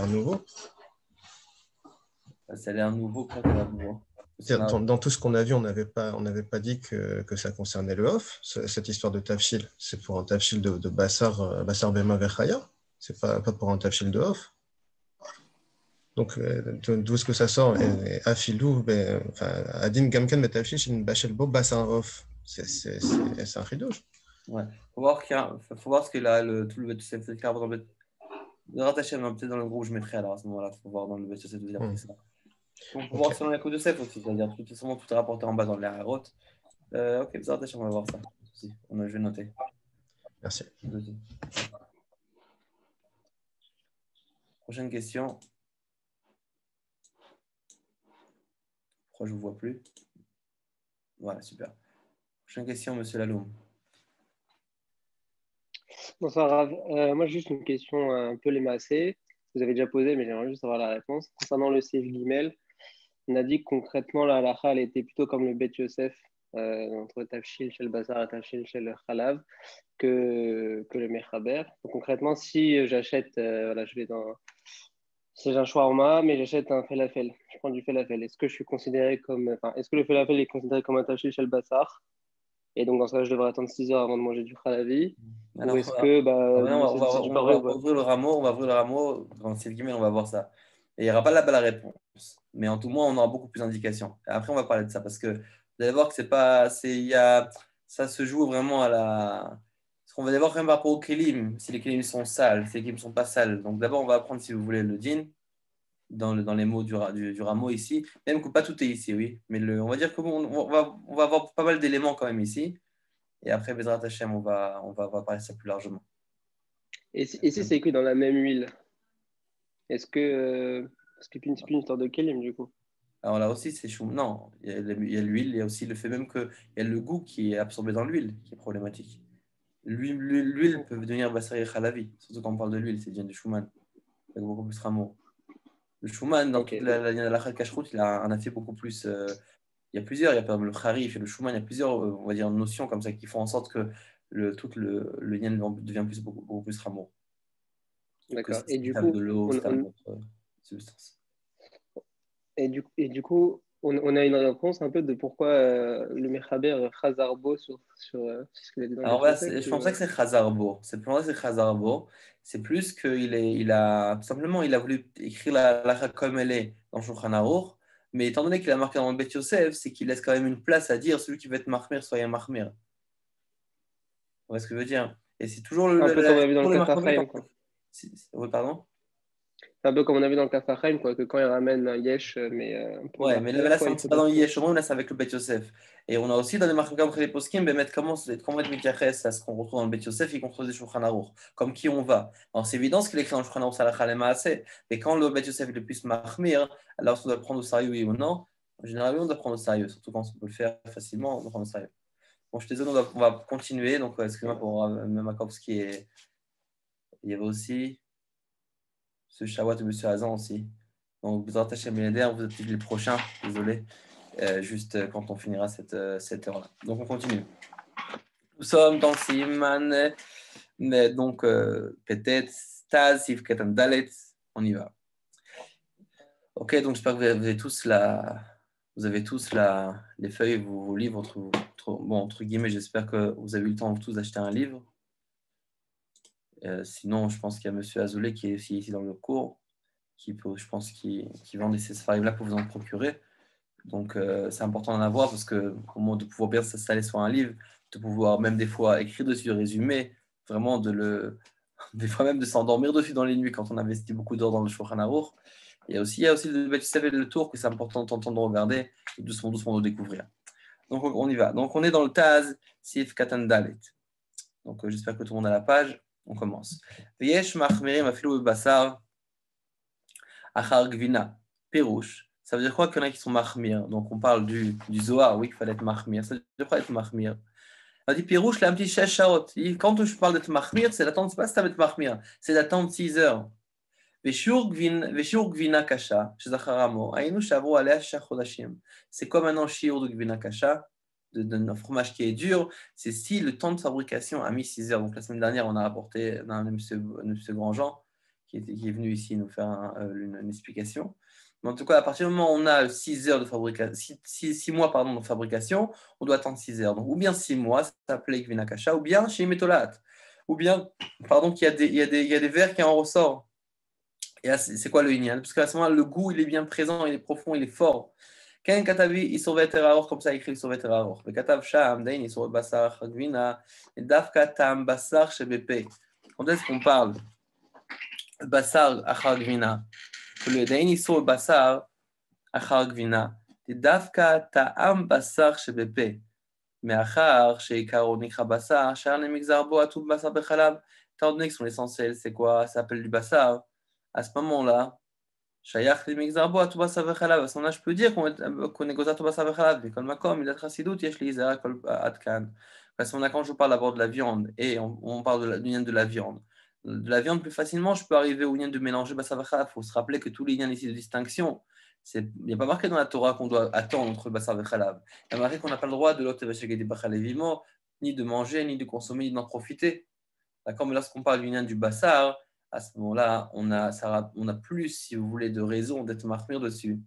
nouveau. Ça a l'air nouveau, quand ça a l'air nouveau. Dans tout ce qu'on a vu, on n'avait pas dit que ça concernait le Hof, cette histoire de Tafshil. C'est pour un Tafshil de Bassar Bema Vechaya, c'est pas pour un Tafshil de Hof. Donc, d'où est-ce que ça sort? Afilou, Adin Gamken Betafshil, Shin Bachel Bo Bassar Hof. C'est un chidouche. Ouais. Faut voir ce qu'il a, tout le BTC, dans le rattaché, peut-être dans le groupe, je mettrai alors à ce moment-là. Il faut voir dans le BTC de dire ça. On peut voir selon la code de Sef aussi, c'est-à-dire tout est rapporté en bas dans les harotes. Ok, ça rattaché, on va voir ça. Je vais noter. Merci. Prochaine question. Pourquoi je ne vous vois plus? Voilà, super. Prochaine question, monsieur Laloum. Bonsoir Rav. Moi, juste une question un peu lémacée. Vous avez déjà posé, mais j'aimerais juste avoir la réponse. Concernant le Seif Gimel, on a dit que concrètement, la halakha, elle était plutôt comme le Bet Yosef, entre Tafshil chez le Bazar et Tafshil chez le Khalav, que le Mechaber. Donc, concrètement, si j'achète, si j'ai un shawarma, mais j'achète un falafel, je prends du falafel, est-ce que je suis considéré comme, est-ce que le falafel est considéré comme un Tafshil chez le Bazar? Et donc, dans ce cas, je devrais attendre 6 heures avant de manger du khalavi. Alors, ou est-ce que on va ouvrir le rameau, dans cette guillemets, on va voir ça. Et il n'y aura pas la réponse. Mais en tout cas, on aura beaucoup plus d'indications. Et après, on va parler de ça parce que vous allez voir que ça se joue vraiment à la. Parce qu'on va d'abord quand même par rapport aux kélim, si les kélim sont sales, si les kélim ne sont pas sales. Donc d'abord, on va apprendre, si vous voulez, le din dans les mots du rameau ici. Même que pas tout est ici, oui. Mais on va dire qu'on va avoir pas mal d'éléments quand même ici. Et après, Bezrat Hashem, on va parler de ça plus largement. Et si c'est écrit dans la même huile, est-ce que c'est plus une histoire de kélim du coup? Alors là aussi, c'est chou. Non, il y a l'huile, il y a aussi le fait même qu'il y a le goût qui est absorbé dans l'huile qui est problématique. L'huile peut devenir Bassari Khalavi, surtout quand on parle de l'huile, c'est bien du Schumann. Il y a beaucoup plus rameau. Le Schumann, dans toute la cache-route, il a un effet beaucoup plus. Il y a plusieurs, il y a par exemple le Kharif et le Schumann, il y a plusieurs on va dire, notions comme ça qui font en sorte que tout le yen devient beaucoup plus rameau. D'accord. Et du coup, de l'eau, substance. Et du coup, on a une réponse un peu de pourquoi le Mechaber Khazarbo sur ce qu'il a dit dans Alors le voilà, je pense pas que c'est Khazarbo. C'est plus qu'il a tout simplement il a voulu écrire la halakha comme elle est dans Shulchan Aruch, mais étant donné qu'il a marqué dans le Bet Yosef, c'est qu'il laisse quand même une place à dire celui qui veut être mahmir, soyez mahmir. Vous voyez ce que je veux dire? Et c'est toujours un peu comme on a vu dans le Kaf HaChaim, quoi. Oui, pardon? C'est un peu comme on a vu dans le Kaf HaChaim, quoi, que quand il ramène un yesh, mais un peu ouais, mais là c'est pas dans Yesh, là c'est avec le Bet Yosef. Et on a aussi dans les marques comme les poskim, mettre comment être Mitiaches à ce qu'on retrouve dans le Bet Yosef et qu'on retrouve des Shulchan Aruch, comme qui on va. Alors c'est évident ce qu'il écrit dans le Shulchan Aruch, c'est la Chalema assez. Et quand le Bet Yosef est le plus mahmir, alors on doit le prendre au sérieux, oui ou non? En général, oui, on doit prendre au sérieux, surtout quand on peut le faire facilement, on doit prendre au sérieux. Bon, je suis désolé, on va continuer. Donc, excusez-moi pour Makovski. Il y avait aussi ce Shawat de M. Hazan aussi. Donc, vous attachez mes LDR, vous êtes les prochains, désolé, juste quand on finira cette heure-là. Donc, on continue. Nous sommes dans Siman, donc peut-être Staz, Sif Katan Dalet, on y va. Ok, donc j'espère que vous avez tous les feuilles, vos livres, entre guillemets, j'espère que vous avez eu le temps tous d'acheter un livre. Sinon, je pense qu'il y a M. Azoulay qui est aussi ici dans le cours, qui vend ces safari-là pour vous en procurer. Donc, c'est important d'en avoir parce que de pouvoir bien s'installer sur un livre, de pouvoir même des fois écrire dessus, le résumé, vraiment des fois même de s'endormir dessus dans les nuits quand on investit beaucoup d'heures dans le Shulchan Aruch. Il y a aussi le Beth Yosef et le Tour que c'est important de regarder et doucement de découvrir. Donc, on y va. Donc, on est dans le Taz, Sif Katan Dalet. Donc, j'espère que tout le monde a la page. On commence. V'yesh machmirim afilu basar achar gvina perouche. Ça veut dire quoi qu'il y en a qui sont mahmir? Donc, on parle du Zohar, oui, qu'il fallait être mahmir. Ça veut dire quoi être mahmir? On dit perouche, là, un petit shashaot. Quand je parle d'être mahmir, c'est l'attente, c'est pas ça d'être mahmir, c'est d'attendre 6 heures. ושיעור גבינה קשה, שזכר עמו, היינו שעברו עליה 6 חודשים. C'est quoi maintenant shiur de gvina kasha, d'un fromage qui est dur? C'est si le temps de fabrication a mis 6 heures. Donc la semaine dernière, on a rapporté M. Grandjean, qui est venu ici nous faire une explication. Mais en tout cas, à partir du moment où on a 6 heures de fabrication, 6 mois de fabrication, on doit attendre 6 heures. Donc, ou bien 6 mois, ça s'appelait gvina kasha, ou bien chez Metolat, ou bien, qu'il y a des verres qui en ressortent. Et là, c'est quoi le inyan? Parce qu'à ce moment-là, le goût, il est bien présent, il est profond, il est fort. Ken katavi, il sauve terraor, comme ça, il écrit il sauve terraor. Le katav sham, dain, il sauve basar chagvina, et dafka tam basar shebepe. Quand est-ce qu'on parle basar achagvina? Le dain, il sauve basar achagvina, et dafka tam basar shebepe. Mais achar, chez karonikra basar, char ne mixarbo à tout basar bechalab. Étant donné que son essentiel, c'est quoi? Ça s'appelle du basar. À ce moment-là, Shayach li migzarbo à tout basar vechalav. À ce moment-là, je peux dire qu'on est gozat tout basar vechalav. Mais comme makom, il a tracidut, yesh li zera kol atkan. À ce moment-là, quand je parle d'abord de la viande et on parle du lien de la viande. De la viande, plus facilement, je peux arriver au lien de mélanger basar vechalav. Il faut se rappeler que tous les liens ici de distinction, il n'y a pas marqué dans la Torah qu'on doit attendre entre le basar vechalav. Il y a marqué qu'on n'a pas le droit de l'autre vivement, ni de manger, ni de consommer, ni d'en profiter. D'accord, mais lorsqu'on parle du lien du basar, à ce moment-là, on a plus, si vous voulez, de raison d'être mahmir dessus.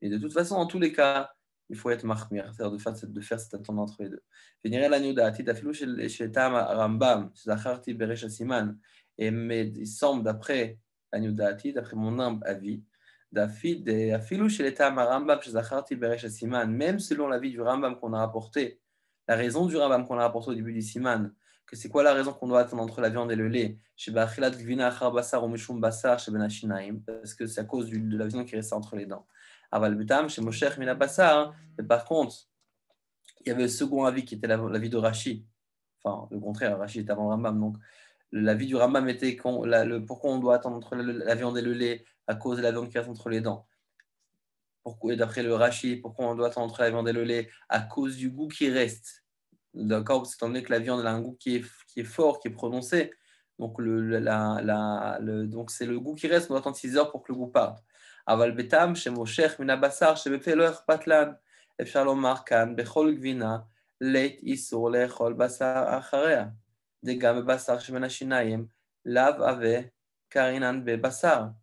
Et de toute façon, en tous les cas, il faut être mahmir, c'est-à-dire de faire cette attente entre les deux. Venir la niudati, tafilou chez Tam Rambam, zacharti beresh siman, et mais il semble d'après la niudati, d'après mon humble avis, d'afilou chez Tam Rambam, zacharti beresh siman, même selon l'avis du Rambam qu'on a rapporté, la raison du Rambam qu'on a rapporté au début du siman, que c'est quoi la raison qu'on doit attendre entre la viande et le lait? Parce que c'est à cause de la viande qui reste entre les dents. Mais par contre, il y avait le second avis qui était l'avis de Rashi. Enfin, le contraire, Rashi est avant Rambam. Donc, l'avis du Rambam était pourquoi on doit attendre entre la viande et le lait à cause de la viande qui reste entre les dents. Et d'après le Rashi, pourquoi on doit attendre entre la viande et le lait à cause du goût qui reste. D'accord, parce étant donné que la viande elle a un goût qui est fort, qui est prononcé, donc donc c'est le goût qui reste. On doit attendre 6 heures pour que le goût parte. Aval betam chez Mosher minabasar chez befeloer patlan efshar lomar kan bechol gvina leit isur lechol basar acharea degam basar shemen hashinayim lav ave karinan bebasar.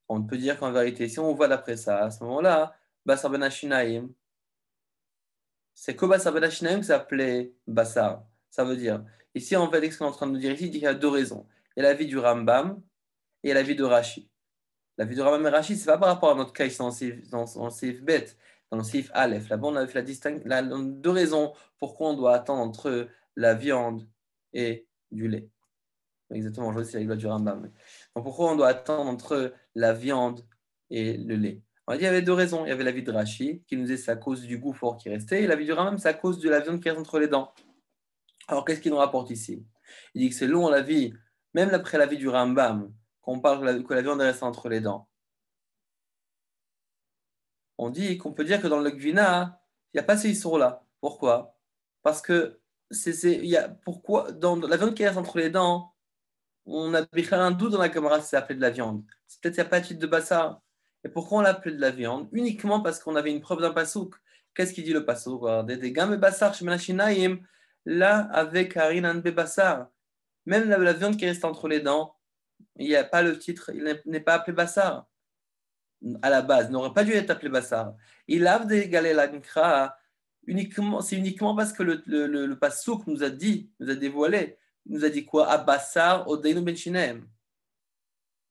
On peut dire qu'en vérité, si on voit d'après ça, à ce moment-là, basar ben hashinayim, c'est que Basar Ben Hashinaim que ça s'appelait Basar. Ça veut dire, ici en fait, ce qu'on est en train de nous dire ici, il dit qu'il y a 2 raisons. Il y a l'avis du Rambam et il y a l'avis de Rashi. L'avis du Rambam et Rashi, ce n'est pas par rapport à notre cas ici dans le Seif Bet, dans le Seif Aleph. Là-bas, on a fait la 2 raisons pourquoi on doit attendre entre la viande et du lait. Exactement, aujourd'hui, c'est la loi du Rambam. Donc pourquoi on doit attendre entre la viande et le lait? On a dit qu'il y avait 2 raisons. Il y avait l'avis de Rashi, qui nous disait que c'est à cause du goût fort qui restait, et l'avis du Rambam, c'est à cause de la viande qui reste entre les dents. Alors, qu'est-ce qu'il nous rapporte ici? Il dit que selon l'avis, même après l'avis du Rambam, qu'on parle que la viande reste entre les dents, on dit qu'on peut dire que dans le Gvina, il n'y a pas ces issours-là. Pourquoi? Parce que pourquoi dans la viande qui reste entre les dents, on a un doute dans la caméra si c'est appelé de la viande. C'est peut-être qu'il n'y a pas de titre de Bassar. Et pourquoi on l'appelait de la viande? Uniquement parce qu'on avait une preuve d'un pasouk. Qu'est-ce qu'il dit le pasouk? Regardez, des gammes bassar shemenashinaim, là avec harinan bebassar. Même la viande qui reste entre les dents, il n'y a pas le titre, il n'est pas appelé bassar. À la base, il n'aurait pas dû être appelé bassar. Il a d'égaler la nkra uniquement, c'est uniquement parce que le pasouk nous a dit, nous a dévoilé, nous a dit quoi? Abassar odeinu ben shinem.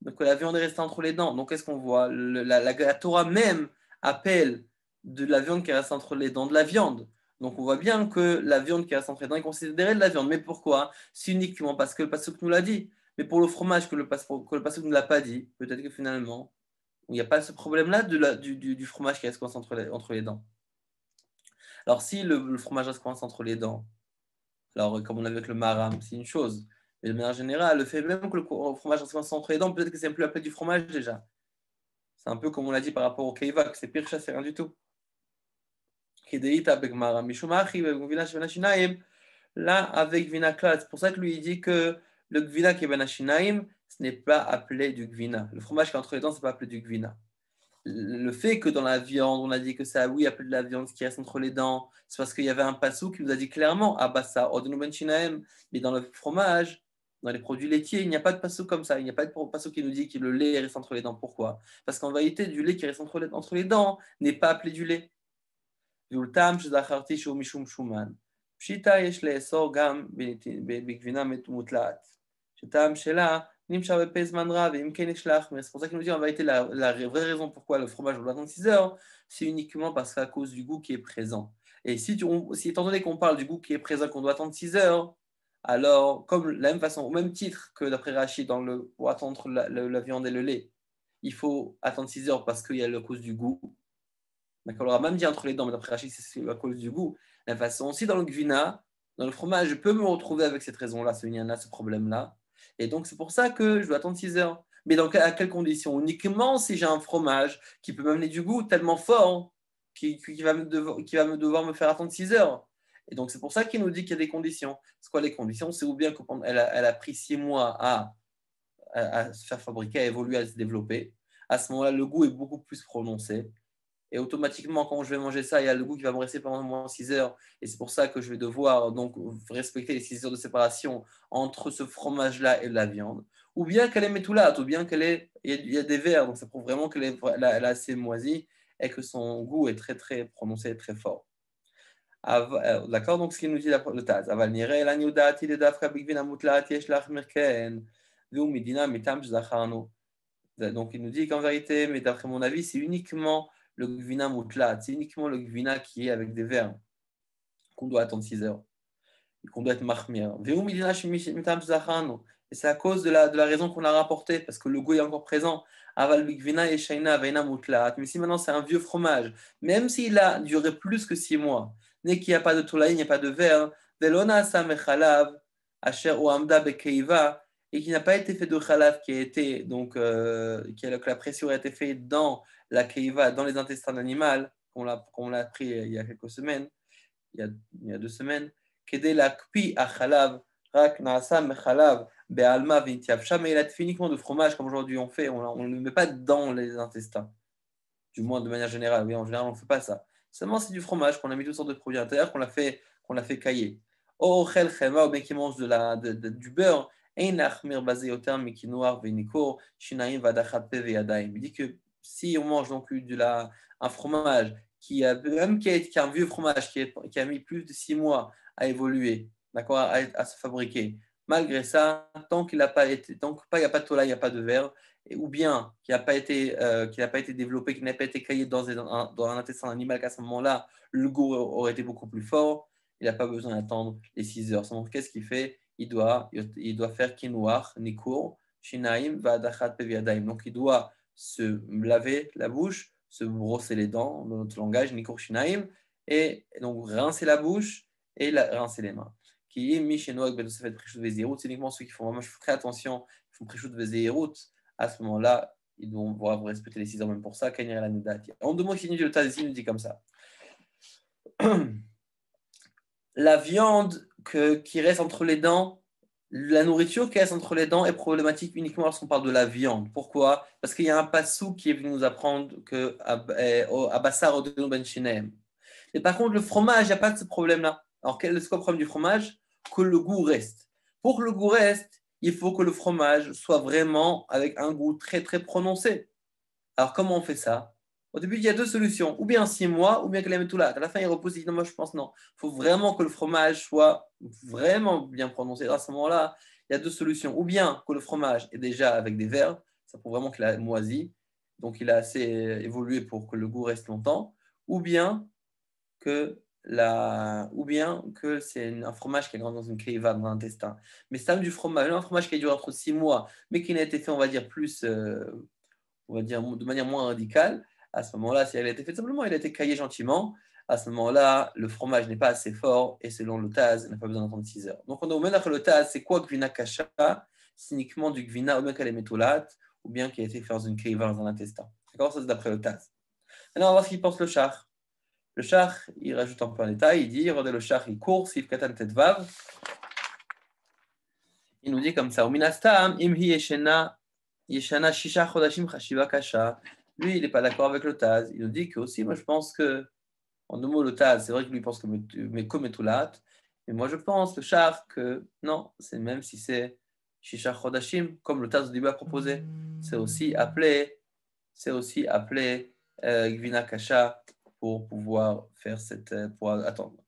Donc la viande est restée entre les dents. Donc qu'est-ce qu'on voit? La Torah même appelle de la viande qui reste entre les dents de la viande. Donc on voit bien que la viande qui reste entre les dents est considérée de la viande. Mais pourquoi? C'est uniquement parce que le pasuk nous l'a dit. Mais pour le fromage que le pasuk ne l'a pas dit, peut-être que finalement, il n'y a pas ce problème-là du fromage qui reste coincé entre les dents. Alors si le fromage reste coincé entre les dents, alors comme on a vu avec le maram, c'est une chose. Mais de manière générale, le fait même que le fromage reste coincé entre les dents, peut-être que c'est plus appelé du fromage déjà. C'est un peu comme on l'a dit par rapport au keiva, que c'est pire chasse, c'est rien du tout. Là, avec Gvina Klat, c'est pour ça que lui il dit que le Gvina qui est Ben Hashinaim, ce n'est pas appelé du Gvina. Le fromage qui est entre les dents, ce n'est pas appelé du Gvina. Le fait que dans la viande, on a dit que ça, oui, appelé de la viande qui reste entre les dents, c'est parce qu'il y avait un passou qui nous a dit clairement, ah bah ça, Odenu Ben Shinaim, mais dans le fromage, dans les produits laitiers, il n'y a pas de passou comme ça. Il n'y a pas de passou qui nous dit que le lait reste entre les dents. Pourquoi? Parce qu'en vérité, du lait qui reste entre les dents n'est pas appelé du lait. פשיטה יש לאסור גם בגבינה מוטלעת, שטעם שלה נמשך בפי זמן רב, ואם כן יש להחמיר. C'est pour ça qu'il nous dit en vérité la vraie raison pourquoi le fromage doit attendre 6 heures, c'est uniquement parce qu'à cause du goût qui est présent. Et si étant donné qu'on parle du goût qui est présent, qu'on doit attendre 6 heures, alors comme la même façon, au même titre que d'après Rachid, pour attendre la viande et le lait, il faut attendre 6 heures parce qu'il y a la cause du goût. D'accord, on aura même dit entre les dents, mais d'après Rachid, c'est à cause du goût. De la façon aussi, dans le gvina, dans le fromage, je peux me retrouver avec cette raison-là, ce problème-là. Et donc, c'est pour ça que je dois attendre 6 heures. Mais à quelles conditions? Uniquement si j'ai un fromage qui peut m'amener du goût tellement fort qui va devoir me faire attendre 6 heures. Et donc, c'est pour ça qu'il nous dit qu'il y a des conditions. C'est quoi les conditions? C'est ou bien qu'elle a pris 6 mois à se faire fabriquer, à évoluer, à se développer. À ce moment-là, le goût est beaucoup plus prononcé. Et automatiquement, quand je vais manger ça, il y a le goût qui va me rester pendant moins 6 heures. Et c'est pour ça que je vais devoir donc respecter les 6 heures de séparation entre ce fromage-là et la viande. Ou bien qu'elle est métoulate, ou bien il y a des vers. Donc ça prouve vraiment qu'elle est assez moisie et que son goût est très, très prononcé, très fort. D'accord? Donc ce qu'il nous dit le Taz. Aval nireh la niudati de dafka bigvina mutlat yesh lach mirken. Vu midina mitam zacharno. Donc il nous dit qu'en vérité, mais d'après mon avis, c'est uniquement le gvina moutlat, c'est uniquement le gvina qui est avec des vers qu'on doit attendre 6 heures et qu'on doit être mahmir. Et c'est à cause de la raison qu'on a rapportée, parce que le goût est encore présent. Aval gvina et shaina veina moutlat. Mais si maintenant c'est un vieux fromage, même s'il a duré plus que 6 mois, n'est qu'il n'y a pas de toulaïn, il n'y a pas de verre, velona sa mechalav, asher ou amda bekeiva, et qui n'a pas été fait de khalaf, qui a été donc que la pression a été faite dans la keiva, dans les intestins d'animal, qu'on l'a appris il y a quelques semaines, il y a 2 semaines, kedé la kpi a khalav, rak naasa mechalav be'alma v'intiavsha, mais il a fait uniquement de fromage comme aujourd'hui on fait, on ne le met pas dans les intestins, du moins de manière générale, oui, en général on ne fait pas ça. Seulement c'est du fromage qu'on a mis toutes sortes de produits à l'intérieur, qu'on l'a fait cailler. Ou bien qui mange du beurre. Il dit que si on mange donc un fromage qui a un vieux fromage qui a mis plus de 6 mois à évoluer, d'accord, à se fabriquer, malgré ça, tant qu'il n'y a pas de tola, il n'y a pas de verre, ou bien qu'il n'a pas été développé, qu'il n'a pas été caillé dans un intestin animal, qu'à ce moment-là, le goût aurait été beaucoup plus fort. Il n'a pas besoin d'attendre les 6 heures. Donc, qu'est-ce qu'il fait? Il doit faire kinouach, nikur, shinaim, vadachat peviadaim. Donc, il doit se laver la bouche, se brosser les dents, dans notre langage, nikur, shinaim, et donc rincer la bouche et rincer les mains. Qui est mishenoak bedosefet prishut vezirut. C'est uniquement ceux qui font vraiment très attention, qui font prishut vezirut. À ce moment-là, ils doivent respecter les 6 heures même pour ça. Kanir la nudati. En 2 mots, le Taz ici nous dit comme ça. La viande qui reste entre les dents, La nourriture qui reste entre les dents est problématique uniquement lorsqu'on parle de la viande. Pourquoi? Parce qu'il y a un passou qui est venu nous apprendre que Abassar Odenu Ben Shinem. Et par contre, le fromage, il n'y a pas de ce problème-là. Alors, quel est le problème du fromage? Que le goût reste. Pour que le goût reste, il faut que le fromage soit vraiment avec un goût très, très prononcé. Alors, comment on fait ça? Au début, il y a deux solutions. Ou bien 6 mois, ou bien que la métoulate. À la fin, il repose. Il dit non, moi, je pense non. Il faut vraiment que le fromage soit vraiment bien prononcé. À ce moment-là, il y a deux solutions. Ou bien que le fromage est déjà avec des verres. Ça prouve vraiment qu'il a moisi. Donc, il a assez évolué pour que le goût reste longtemps. Ou bien que c'est un fromage qui est grand dans une keiva, dans l'intestin. Mais c'est du fromage, un fromage qui a duré entre 6 mois, mais qui n'a été fait, on va dire, plus, on va dire, de manière moins radicale. À ce moment-là, si elle a été faite simplement, il a été caillé gentiment. À ce moment-là, le fromage n'est pas assez fort et selon le Taz, il n'a pas besoin d'attendre 6 heures. Donc, on a au même après le Taz, c'est quoi Gvina Kasha? C'est uniquement du Gvina ou bien qu'elle est métolate ou bien qui a été fait dans une keiva dans l'intestin. D'accord? Ça, c'est d'après le Taz. Maintenant, on va voir ce qu'il pense le Char. Le Char, il rajoute un peu en détail, il dit, regardez le Char, il court, Sif Katan Tetvav. Il nous dit comme ça, Uminastam, Imhi Yeshana Shisha Chodashim Chashiva Kasha. Lui, il n'est pas d'accord avec le Taz. Il nous dit que aussi, moi je pense que, en deux mots, le Taz, c'est vrai que lui pense que Mekometulat, mais moi je pense, le Char, que non, c'est même si c'est Shisha Chodashim, comme le Taz au début a proposé, c'est aussi appelé Gvina Kasha pour pouvoir faire pour attendre.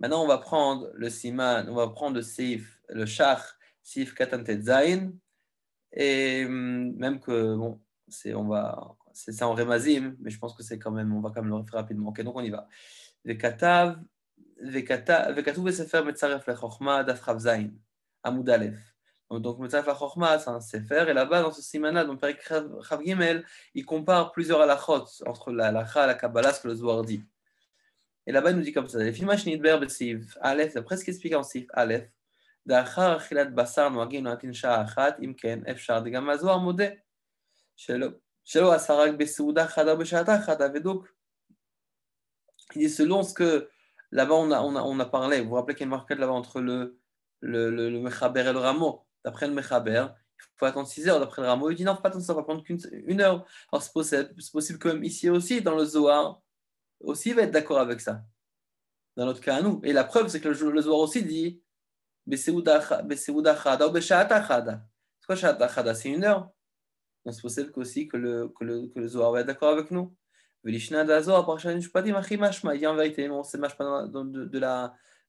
Maintenant, on va prendre le siman, on va prendre le sif, le shach, sif katan tetzain, et même que bon, c'est ça en remazim, mais je pense que c'est quand même, on va quand même le refaire rapidement. Ok, donc on y va. Vekatav besefer metzaref lechokma daf chav zain, amud alef. Donc metzaref lechokma, c'est un sefer, et là-bas dans ce siman-là, dans Perek Chav Gimel, il compare plusieurs halachot entre la halacha et la kabbalah, ce que le Zohar dit. Et là-bas, il nous dit comme ça, d'après ce qu'il explique en Sif Aleph, לאחר אכילת בשר נוהגים להמתין שעה אחת, אם כן, אפשר, וגם הזוהר מודה, שלא עשה רק בסעודה חדה או בשעתה חדה ודוק. Il dit, selon ce que, là-bas, on a parlé, vous vous rappelez qu'il y a une marquette là-bas entre le Mechaber et le Rameau. D'après le Mechaber, il faut attendre 6 heures. D'après le Rameau, il dit, non, il faut pas attendre ça, va prendre qu'une heure. Alors, c'est possible que même ici aussi, dans le Zohar, aussi, il va être d'accord avec ça. Dans notre cas à nous. Et la preuve, c'est que le Zohar aussi dit Beseuda Chada ou Beshata Chada. C'est quoi Shata Chada? C'est 1 heure. Donc c'est possible aussi que le Zohar va être d'accord avec nous. Velishna da Zohar, Parashat Mishpatim, Achi Mashma. Il dit en vérité, non, c'est Mashma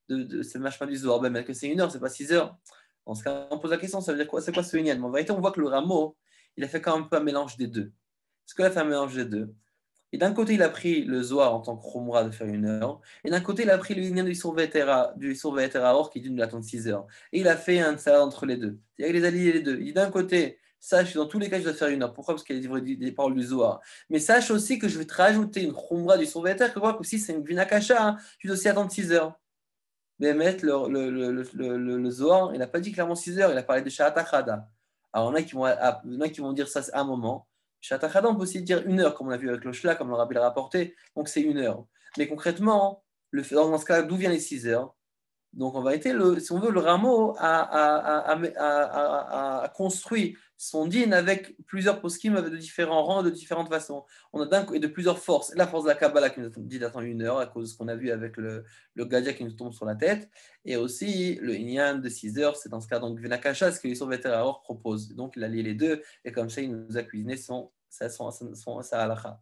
c'est Mashma du Zohar, mais que c'est 1 heure, c'est pas 6 heures. Dans ce cas, on pose la question, ça veut dire quoi? C'est quoi ce Inyan? En vérité, on voit que le Rameau, il a fait quand même un peu un mélange des deux. Est-ce qu'il a fait un mélange des deux? Et d'un côté, il a pris le Zohar en tant que Khumra de faire 1 heure, et d'un côté, il a pris le Inyan du Survetera Or qui dit de l'attendre 6 heures. Et il a fait un salade entre les deux. C'est-à-dire qu'il les a liés les deux. Il dit d'un côté, sache que dans tous les cas, je dois faire 1 heure. Pourquoi? Parce qu'il y a des paroles du Zohar. Mais sache aussi que je vais te rajouter une Khumra du Survetera, que voir que si c'est une Gvina Kasha, tu dois aussi attendre 6 heures. Mais mettre le Zohar, il n'a pas dit clairement 6 heures, il a parlé de Sha'at Achada. Alors, il y en a qui vont dire ça à un moment. Shatachada, on peut aussi dire 1 heure, comme on a vu avec le Shla, comme le Rabbi l'a rapporté, donc c'est 1 heure. Mais concrètement, dans ce cas, d'où viennent les 6 heures? Donc en vérité, si on veut, le Rameau a construit son din avec plusieurs poskim de différents rangs, de différentes façons. On a et de plusieurs forces. La force de la Kabbalah qui nous dit d'attendre 1 heure à cause de ce qu'on a vu avec le Gadia qui nous tombe sur la tête. Et aussi le Inyan de 6 heures, c'est dans ce cas donc Venakasha, ce que les Survetera proposent. Donc il a lié les deux et comme ça il nous a cuisiné sa halakha.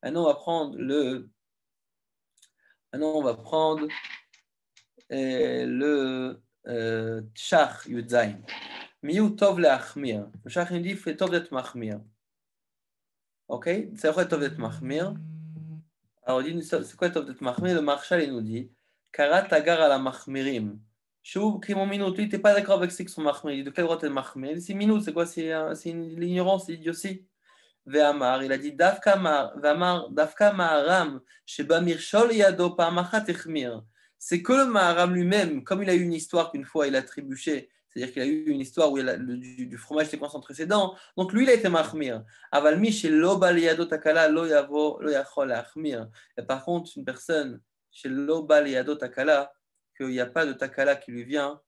Maintenant on va prendre le Shach Yudzain. Miyu Tov Leachmir. Le Shach il dit fait Tov d'être Machmir. Ok? C'est quoi Tov d'être Machmir? Alors il dit c'est quoi Tov d'être Machmir? Le Marshal il nous dit Karat Tagar ala Machmirim. Chou Kimon Minut. Lui, t'es pas d'accord avec ceux qui sont Machmir. Il dit de quel droit t'es Machmir? Il dit c'est Minut, c'est quoi? C'est l'ignorance, c'est l'idiotie. Ve'amar, il a dit Dafka Ma'aram Sheba Mirshol Yado Pa'amachat Echmir. C'est que le Maharam lui-même, comme il a eu une histoire qu'une fois il a trébuché, c'est-à-dire qu'il a eu une histoire où du fromage était coincé entre ses dents, donc lui il a été Mahmir. Avalmi chez Loba Liado Takala Lo Yachol Achmir. Et par contre, une personne chez Loba Liado Takala, qu'il n'y a pas de Takala qui lui vient,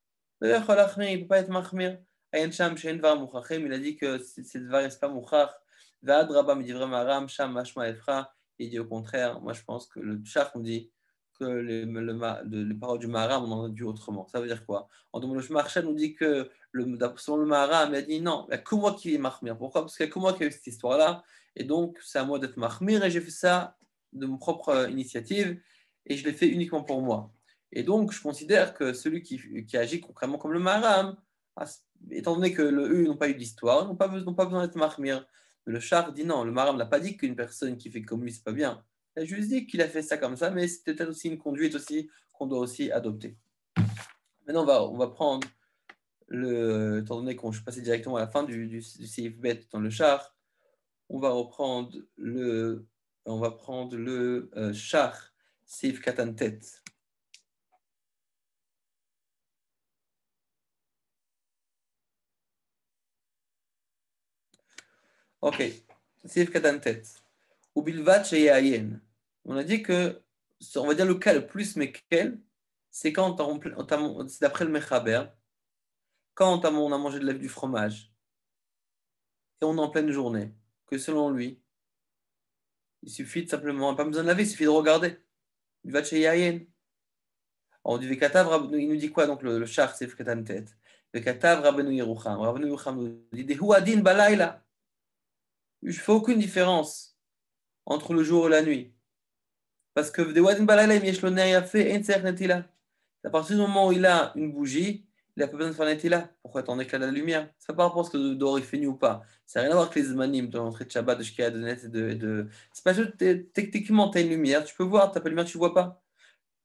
il ne peut pas être mahmir. Il a dit que c'est dvar, c'est pas mouchach. Ve'ad rabba midivre maram, sham mashma efra. Il dit au contraire, moi je pense que le Shach nous dit que les paroles du Maharam, on en a dit autrement. Ça veut dire quoi? En le Shmarchel nous dit que selon le Maharam, il a dit non, il n'y a que moi qui est mahmir. Pourquoi? Parce qu'il n'y a que moi qui a eu cette histoire-là. Et donc, c'est à moi d'être mahmir et j'ai fait ça de mon propre initiative et je l'ai fait uniquement pour moi. Et donc, je considère que celui qui agit concrètement comme le Maharam, étant donné que eux n'ont pas eu d'histoire, n'ont pas besoin d'être mahmir. Mais le Shach dit non, le Maharam n'a pas dit qu'une personne qui fait comme lui, c'est pas bien. Il a juste dit qu'il a fait ça comme ça, mais c'est peut-être aussi une conduite aussi qu'on doit aussi adopter. Maintenant, on va prendre étant donné qu'on je suis passé directement à la fin du Seif Bet dans le Shach, on va prendre le Shach Seif Katantet. Ok, Seif Katantet. Ou Bilvat Sheyayen. On a dit que, on va dire le cas le plus méquel, c'est quand c'est d'après le Mechaber, quand on a mangé de du fromage et on est en pleine journée, que selon lui, il suffit de simplement, pas besoin de laver, il suffit de regarder. Bilvat Sheyayen. On dit Vekatav, il nous dit quoi donc le Shach Seif Katantet? Vekatav Rabbeinu Yerucham. Rabbeinu Yerucham nous dit Dehu Adin Balayla. Je ne fais aucune différence entre le jour et la nuit. Parce que à partir du moment où il a une bougie, il n'a pas besoin de faire netila. Pourquoi t'en éclat de la lumière? C'est pas par rapport à ce que dehors il fait nuit ou pas. Ça n'a rien à voir avec les zmanim de l'entrée de Shabbat, de Shkia, de Net et de. C'est pas juste techniquement, tu as une lumière, tu peux voir, tu n'as pas de lumière, tu ne vois pas.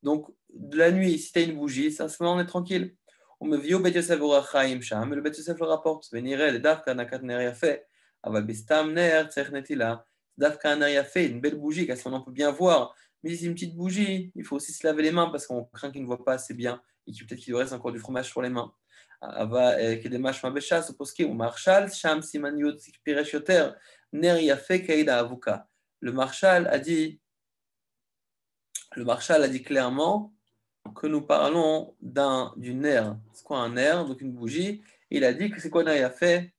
Donc, de la nuit, si tu as une bougie, ça se met, on est tranquille. On me vit au Bet Yosef Orachaim Sham, et le Bet Yosef le rapporte. Venir les Davka Nakat Ner Yafé, Aval Bistam Ner, Tsech Netila. Davka Ner Yafé, une belle bougie, car on peut bien voir. Mais si c'est une petite bougie, il faut aussi se laver les mains parce qu'on craint qu'il ne voit pas assez bien et qu'il peut-être qu'il reste encore du fromage sur les mains. Ava Kedemash Mabesha, Soposki, ou Marshal, Sham Siman Yod Piresh Yoter, Ner Yafé Kaïda Avuka. Le Marshal a dit clairement que nous parlons d'une nerf. C'est quoi un nerf? Donc une bougie. Et il a dit que c'est quoi un Yafé?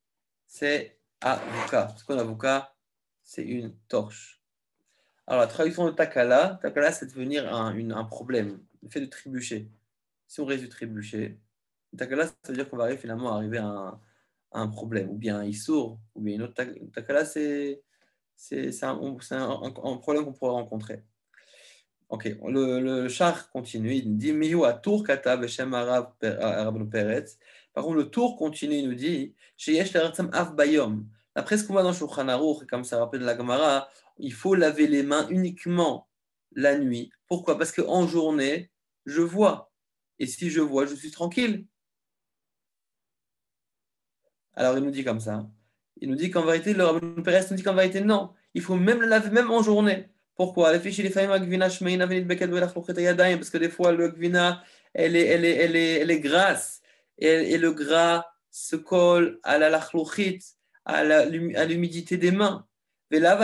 C'est Avuka. C'est quoi un Avuka? C'est une torche. Alors, la traduction de Takala, c'est devenir un problème, le fait de trébucher. Si on reste du trébucher, Takala, ça veut dire qu'on va arriver à un problème, ou bien un issour, ou bien une autre Takala, c'est un problème qu'on pourrait rencontrer. Ok, le char continue, il dit Miyu à Tour Kata Beshem Arab Peretz. Par contre, le tour continue, il nous dit Sheyesh Leratzam Av Bayom. Après ce qu'on voit dans Shulchan Aruch, comme ça rappelle la Gemara, il faut laver les mains uniquement la nuit. Pourquoi? Parce qu'en journée, je vois. Et si je vois, je suis tranquille. Alors il nous dit comme ça. Il nous dit qu'en vérité, le Rabbi Peretz nous dit qu'en vérité, non. Il faut même la laver, même en journée. Pourquoi? Parce que des fois, le gvina, elle est grasse. Et le gras se colle à la lachlouchit, à l'humidité des mains. Et la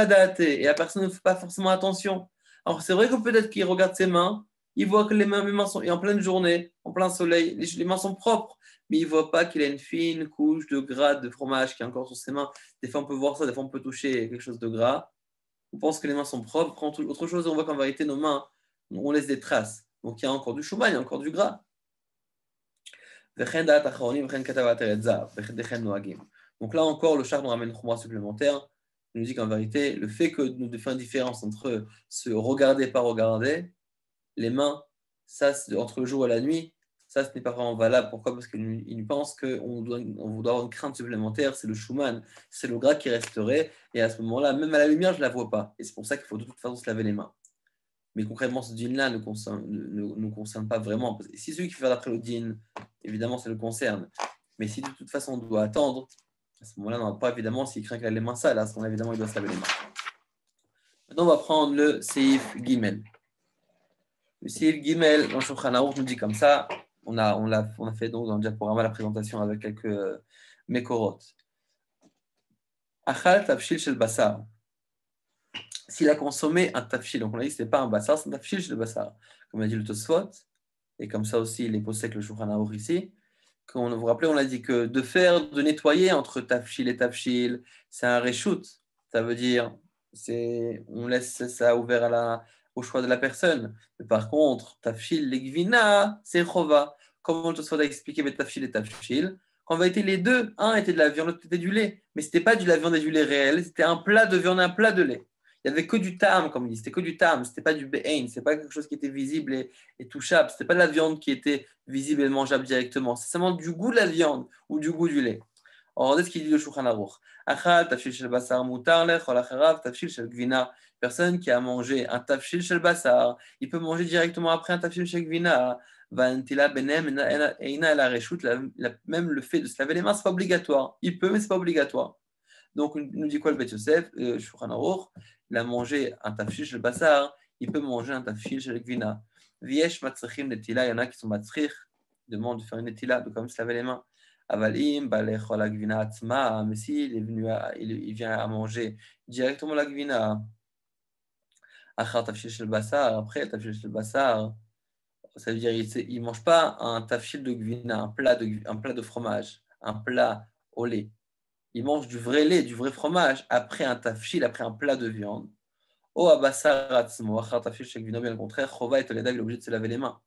personne ne fait pas forcément attention. Alors, c'est vrai que peut-être qu'il regarde ses mains, il voit que mes mains sont en pleine journée, en plein soleil, les mains sont propres, mais il ne voit pas qu'il a une fine couche de gras, de fromage qui est encore sur ses mains. Des fois, on peut voir ça, des fois, on peut toucher quelque chose de gras. On pense que les mains sont propres. Quand autre chose, on voit qu'en vérité, nos mains, on laisse des traces. Donc, il y a encore du chouman, il y a encore du gras. Donc là encore, le char nous ramène une khumra supplémentaire. Il nous dit qu'en vérité, le fait que nous devons faire une différence entre se regarder et pas regarder, les mains, ça, entre le jour et la nuit, ça, ce n'est pas vraiment valable. Pourquoi? Parce qu'il pense qu'on doit avoir une crainte supplémentaire, c'est le Schumann, c'est le gras qui resterait, et à ce moment-là, même à la lumière, je ne la vois pas. Et c'est pour ça qu'il faut de toute façon se laver les mains. Mais concrètement, ce dîn-là ne nous concerne pas vraiment. Si celui qui fait d'après le dîn, évidemment, ça le concerne. Mais si de toute façon, on doit attendre, à ce moment-là, on n'a pas évidemment, s'il craint qu'il a les mains sales, à ce moment-là, évidemment, il doit se laver les mains. Maintenant, on va prendre le Seif Gimel. Le Seif Gimel, dans Shulchan Aruch, nous dit comme ça. On a fait donc dans le diaporama la présentation avec quelques mekorot. Achal tafshil shel basar. S'il a consommé un tafshil, donc on a dit que ce n'est pas un basar, c'est un tafshil shel basar. Comme a dit le Tosfot, et comme ça aussi il est posé avec le Shulchan Aruch ici. vous vous rappelez, on a dit que de nettoyer entre tafshil et tafshil, c'est un reshoot. Ça veut dire, on laisse ça ouvert au choix de la personne. Mais par contre, tafshil, l'egvina, c'est chova. Comme on te soit expliqué, mais tafshil et tafshil. En vérité, les deux, un était de la viande, l'autre était du lait. Mais ce n'était pas de la viande et du lait réel, c'était un plat de viande et un plat de lait. Il n'y avait que du tam, comme il dit, c'était que du tam, c'était pas du be'ein, c'est pas quelque chose qui était visible et touchable, c'était pas de la viande qui était visible et mangeable directement, c'est seulement du goût de la viande ou du goût du lait. Alors, regardez ce qu'il dit le Shulchan Aruch. Achal, tafshil shel basar mutar lech, ol acharav, tafshil shel gvina. Personne qui a mangé un tafshil shel basar, il peut manger directement après un tafshil shel gvina. Vantila benem eina la reshut, même le fait de se laver les mains, c'est pas obligatoire. Il peut, mais c'est pas obligatoire. Donc, il nous dit quoi le Beth Yosef, Shulchan Aruch? Il a mangé un tafshil shel basar, il peut manger un tafshil shel gvina. Viesh matzrichim netila, il y en a qui sont matzrich, demandent de faire une netila, de comme se laver les mains. Avalim, balechol la gvina atzma, mais s'il est venu, il vient à manger directement la gvina. Achar tafshil shel basar, après tafshil shel basar, ça veut dire il ne mange pas un tafshil de gvina, un plat de fromage, un plat au lait. Il mange du vrai lait, du vrai fromage, après un tafshil, après un plat de viande. Oh, abasar atzmo, achar tafshil shel gvina, bien le contraire, chova et toledav, il est obligé de se laver les mains.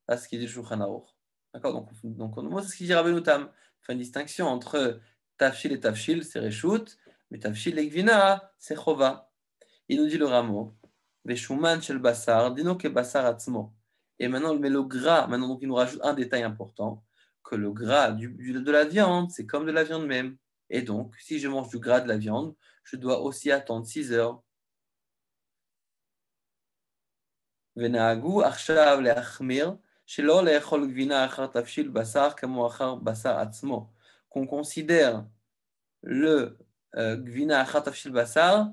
C'est ce qu'il dit le Shulchan Aruch. D'accord, donc moi, c'est ce qu'il dit Rabbeinu Tam. Il fait une distinction entre tafshil et tafshil, c'est reshoot, mais tafshil et gvina, c'est chova. Il nous dit le Ramo, veshuman shel basar, dino ke basar atzmo. Et maintenant, il met le gras. Maintenant, donc, il nous rajoute un détail important, que le gras de la viande, c'est comme de la viande même. Et donc, si je mange du gras de la viande, je dois aussi attendre 6 heures. Venahagu achshav leachmir. Qu'on considère le gvina achar tafshil basar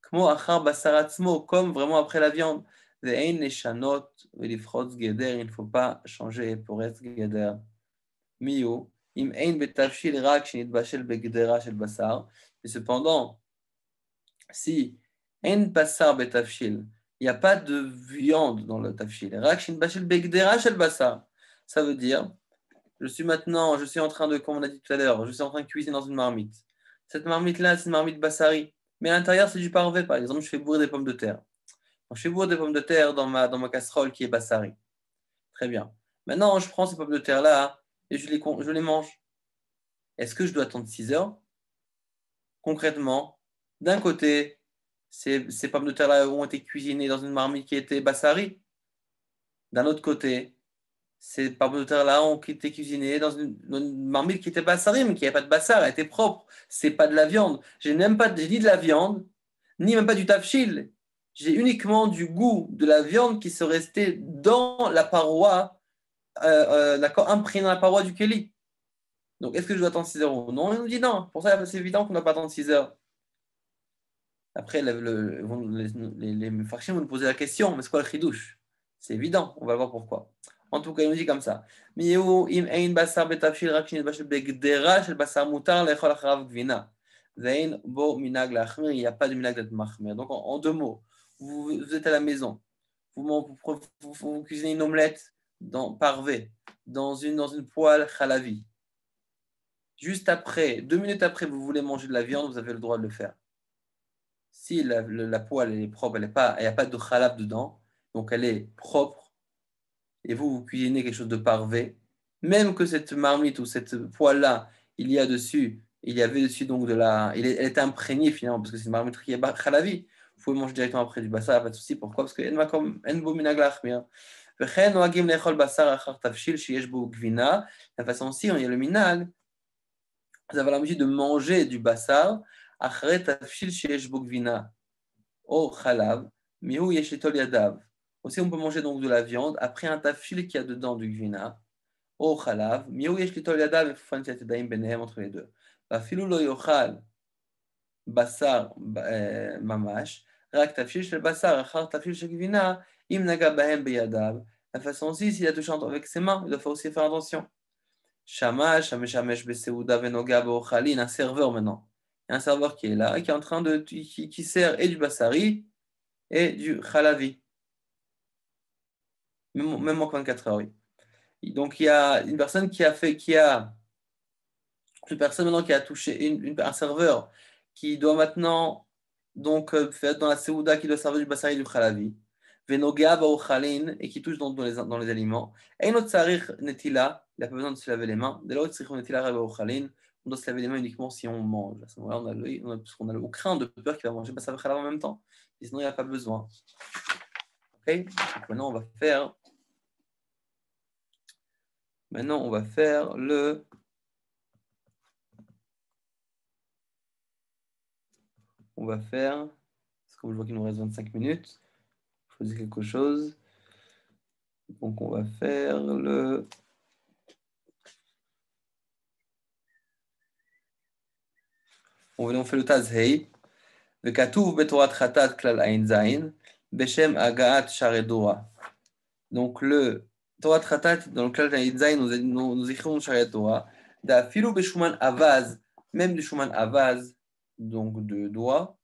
comme vraiment après la viande. Il ne faut pas changer pour être geder. Miu, im ein betafshil rak shenit bashel begdera shel basar. Et cependant, si ein basar betafshil, il n'y a pas de viande dans le tafshil. Ça veut dire, je suis en train de, comme on a dit tout à l'heure, je suis en train de cuisiner dans une marmite. Cette marmite-là, c'est une marmite bassari. Mais à l'intérieur, c'est du parvé. Par exemple, je fais bourrer des pommes de terre. Donc, je fais bourrer des pommes de terre dans ma casserole qui est bassari. Très bien. Maintenant, je prends ces pommes de terre-là et je les mange. Est-ce que je dois attendre 6 heures? Concrètement, d'un côté, ces pommes de terre-là ont été cuisinées dans une marmite qui était bassari. D'un autre côté, ces pommes de terre-là ont été cuisinées dans une marmite qui était bassari, mais qui n'avait pas de bassar, elle était propre. C'est pas de la viande. J'ai ni de la viande, ni même pas du tafshil. J'ai uniquement du goût de la viande qui se restait dans la paroi, d'accord, imprimé dans la paroi du keli. Donc, est-ce que je dois attendre 6 heures ou non? Il nous dit non. Pour ça, c'est évident qu'on ne doit pas attendre 6 heures. Après, les Mefarshim vont nous poser la question, mais c'est quoi le chidouche? C'est évident, on va voir pourquoi. En tout cas, il nous dit comme ça. Il n'y a pas de minag d'être machmer. Donc, en 2 mots, vous êtes à la maison, vous cuisinez une omelette parvée dans une poêle chalavi. Juste après, 2 minutes après, vous voulez manger de la viande, vous avez le droit de le faire. Si la poêle elle est propre, il n'y a pas de khalab dedans, donc elle est propre, et vous cuisinez quelque chose de parvé, même que cette marmite ou cette poêle-là, il y avait dessus donc elle est imprégnée finalement, parce que c'est une marmite qui est khalavi, vous pouvez manger directement après du bassar, pas de souci. Pourquoi? Parce que la façon aussi, il y a le minag, vous avez l'habitude de manger du bassar, אחרי תבשיל שיש בו גבינה או חלב, מיהו יש ליטול ידיו. Aussi, on peut manger donc de la viande après un tafshil qui a dedans du gvina, ou chalav, miou yesh litol yadav, il faut faire une tête d'aim benehem entre les deux. Afilou lo yochal basar mamash, rak tafshil shel basar, achar tafshil shel gvina, im naga bahem beyadav. La façon aussi, s'il a touché avec ses mains, il doit aussi faire attention. Shamash, shameshamesh beseuda venoga beochalin, un serveur maintenant. Un serveur qui est là et qui est en train qui sert et du bassari et du khalavi. Même en 24 heures, oui. Donc, il y a une personne une personne maintenant qui a touché un serveur qui doit maintenant donc faire dans la Seouda, qui doit servir du Basari du Khalavi, Venoga Baouchalin, et qui touche dans les aliments. Et notre Sarich Netila, il n'a pas besoin de se laver les mains. Dès lors, Sarich Netila Baouchalin, on doit se laver les mains uniquement si on mange. À ce moment-là, parce qu'on a le craint de peur qu'il va manger Basari Khalav en même temps. Et sinon, il n'y a pas besoin. Ok. Donc, maintenant, on va faire le. On va faire, parce que je vois qu'il nous reste 25 minutes, choisir quelque chose. Donc on va faire le. On fait le Tazhei. Le Katuv Betorat Khatat Klal Ain Zain, Beshem Agaat Sharedora. Donc le Torah Khatat, dans le Klal Ain Zain, nous écrivons Sharedora. Da Filou Beshuman Avaz, même du Shuman Avaz, donc de doigt.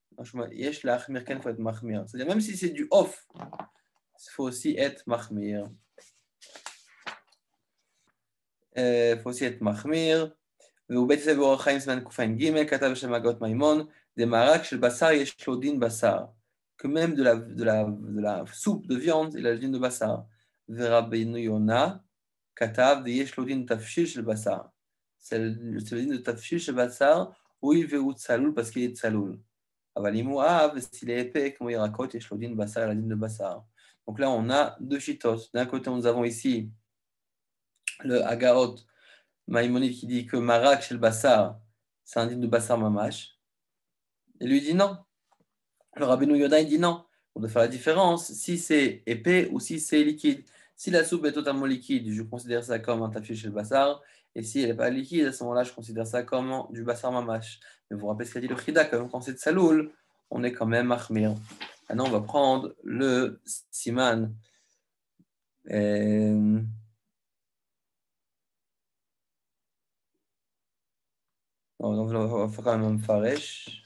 Yesh la Achmir Ken, il faut être Mahmir. C'est-à-dire, même si c'est du off, il faut aussi être Mahmir. Il faut aussi être Mahmir. ובית יוסף באורח חיים סימן ק"ג כתב בשם הגאות מימון דמרק של בשר יש לו דין בשר, que même de la soupe de viande il a le din de בשר. ורבנו יונה כתב ויש לו דין תבשיל של בשר, c'est le din de תבשיל של בשר, הואיל והוא צלול parce qu'il est צלול, אבל אם הוא אהב s'il est épais כמו ירקות יש לו דין בשר, il a le din de בשר. Donc là on a deux chitos. D'un côté nous avons ici le Agaot Maïmonide qui dit que Marak chez le Bassar, c'est un din de Bassar Mamash. Et lui dit non. Le Rabbeinu Yoda il dit non. On doit faire la différence si c'est épais ou si c'est liquide. Si la soupe est totalement liquide, je considère ça comme un tafil chez le Bassar. Et si elle n'est pas liquide, à ce moment-là, je considère ça comme du Bassar Mamash. Mais vous vous rappelez ce qu'a dit le Chida, quand c'est de Saloul, on est quand même Mahmir. Maintenant, on va prendre le Siman. On va faire quand même un faresh.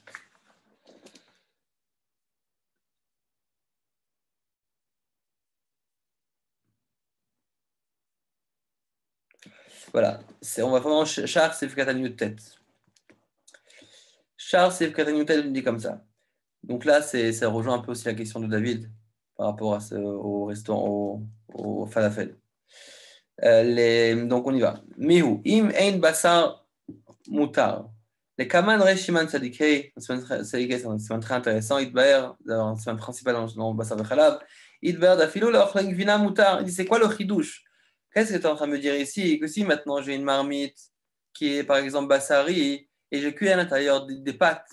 Voilà, on va vraiment Char Sif Kataniut tête. Char Sif Kataniut tête, il dit comme ça. Donc là, ça rejoint un peu aussi la question de David par rapport au restaurant, au falafel. Donc on y va. Mihu, im ein basar mutar. Les Kaman Reshiman Sadikei, c'est un très intéressant. Idbaer, c'est un principal dans Basar Vechalab. Idbaer d'Afilou, le Gvina Mutar. Il dit c'est quoi le chidouche? Qu'est-ce que tu es en train de me dire ici? Que si maintenant j'ai une marmite qui est par exemple Bassari et je cuis à l'intérieur des pâtes,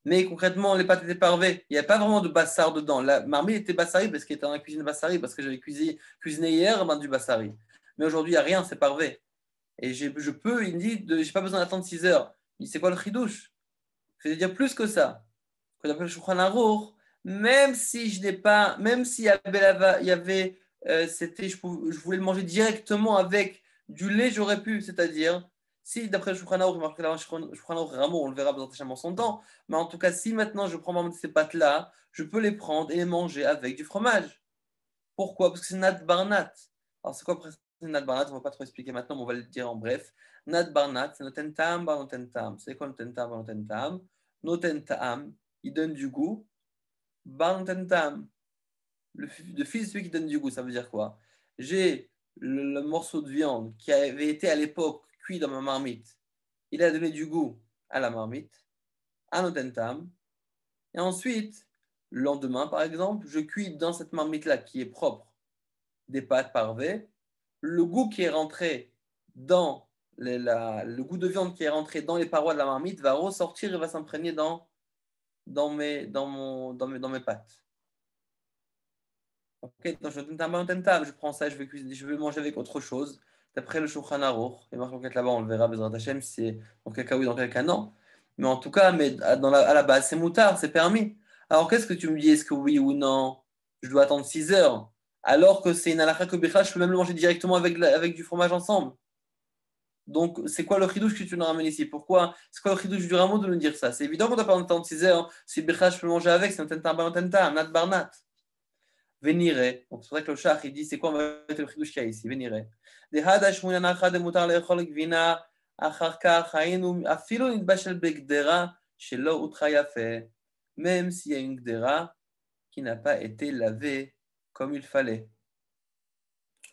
mais concrètement les pâtes étaient parvées, il n'y a pas vraiment de Bassar dedans. La marmite était Bassari parce qu'elle était dans la cuisine Bassari, parce que j'avais cuisiné hier du Bassari. Mais aujourd'hui il n'y a rien, c'est parvé. Et il me dit, je n'ai pas besoin d'attendre 6 heures. Il dit, c'est quoi le chidouche? Je vais dire plus que ça. Quand j'appelle le Shulchan Aruch, même si il y avait je voulais le manger directement avec du lait, j'aurais pu. C'est-à-dire, si d'après le Shulchan Aruch, on le verra dans son temps, mais en tout cas, si maintenant je prends ces pâtes-là, je peux les prendre et les manger avec du fromage. Pourquoi? Parce que c'est Nat Barnat. Alors, c'est quoi Nat Barnat? On ne va pas trop expliquer maintenant, mais on va le dire en bref. Nat Barnat, c'est Noten Tam, Bar Noten Tam. C'est quoi Noten Tam, Bar Noten Tam? Noten Tam, il donne du goût. Bar Noten Tam, le fils de celui qui donne du goût, ça veut dire quoi? J'ai le morceau de viande qui avait été à l'époque cuit dans ma marmite. Il a donné du goût à la marmite, à Noten Tam. Et ensuite, le lendemain, par exemple, je cuis dans cette marmite-là qui est propre des pâtes parvées. Le goût qui est rentré dans le goût de viande qui est rentré dans les parois de la marmite va ressortir et va s'imprégner dans mes pâtes. Ok, donc je prends ça, je vais manger avec autre chose. D'après le Shulchan Aruch, et là-bas on le verra, Bezrat Hashem, si c'est dans quel cas oui, dans quel cas non. Mais en tout cas, à la base, c'est moutard, c'est permis. Alors qu'est-ce que tu me dis? Est-ce que oui ou non, je dois attendre 6 heures? Alors que c'est une halakha que Bichla, je peux même le manger directement avec du fromage ensemble. Donc, c'est quoi le chidouche que tu nous ramènes ici? Pourquoi? C'est quoi le chidouche du rameau de nous dire ça? C'est évident qu'on doit pas attendre 6 heures. Si Bichla, je peux le manger avec, c'est un tentam, nat barnat. Venire. Donc c'est pour ça que le Shach, il dit, c'est quoi on va mettre le Chidush qu'il y a ici? Venire. Dehada shmunan achad mutar le'echol gvina achar kach haynu afilo nitbashel begdera shelo utra yafe. Même s'il y a une gdera qui n'a pas été lavée comme il fallait.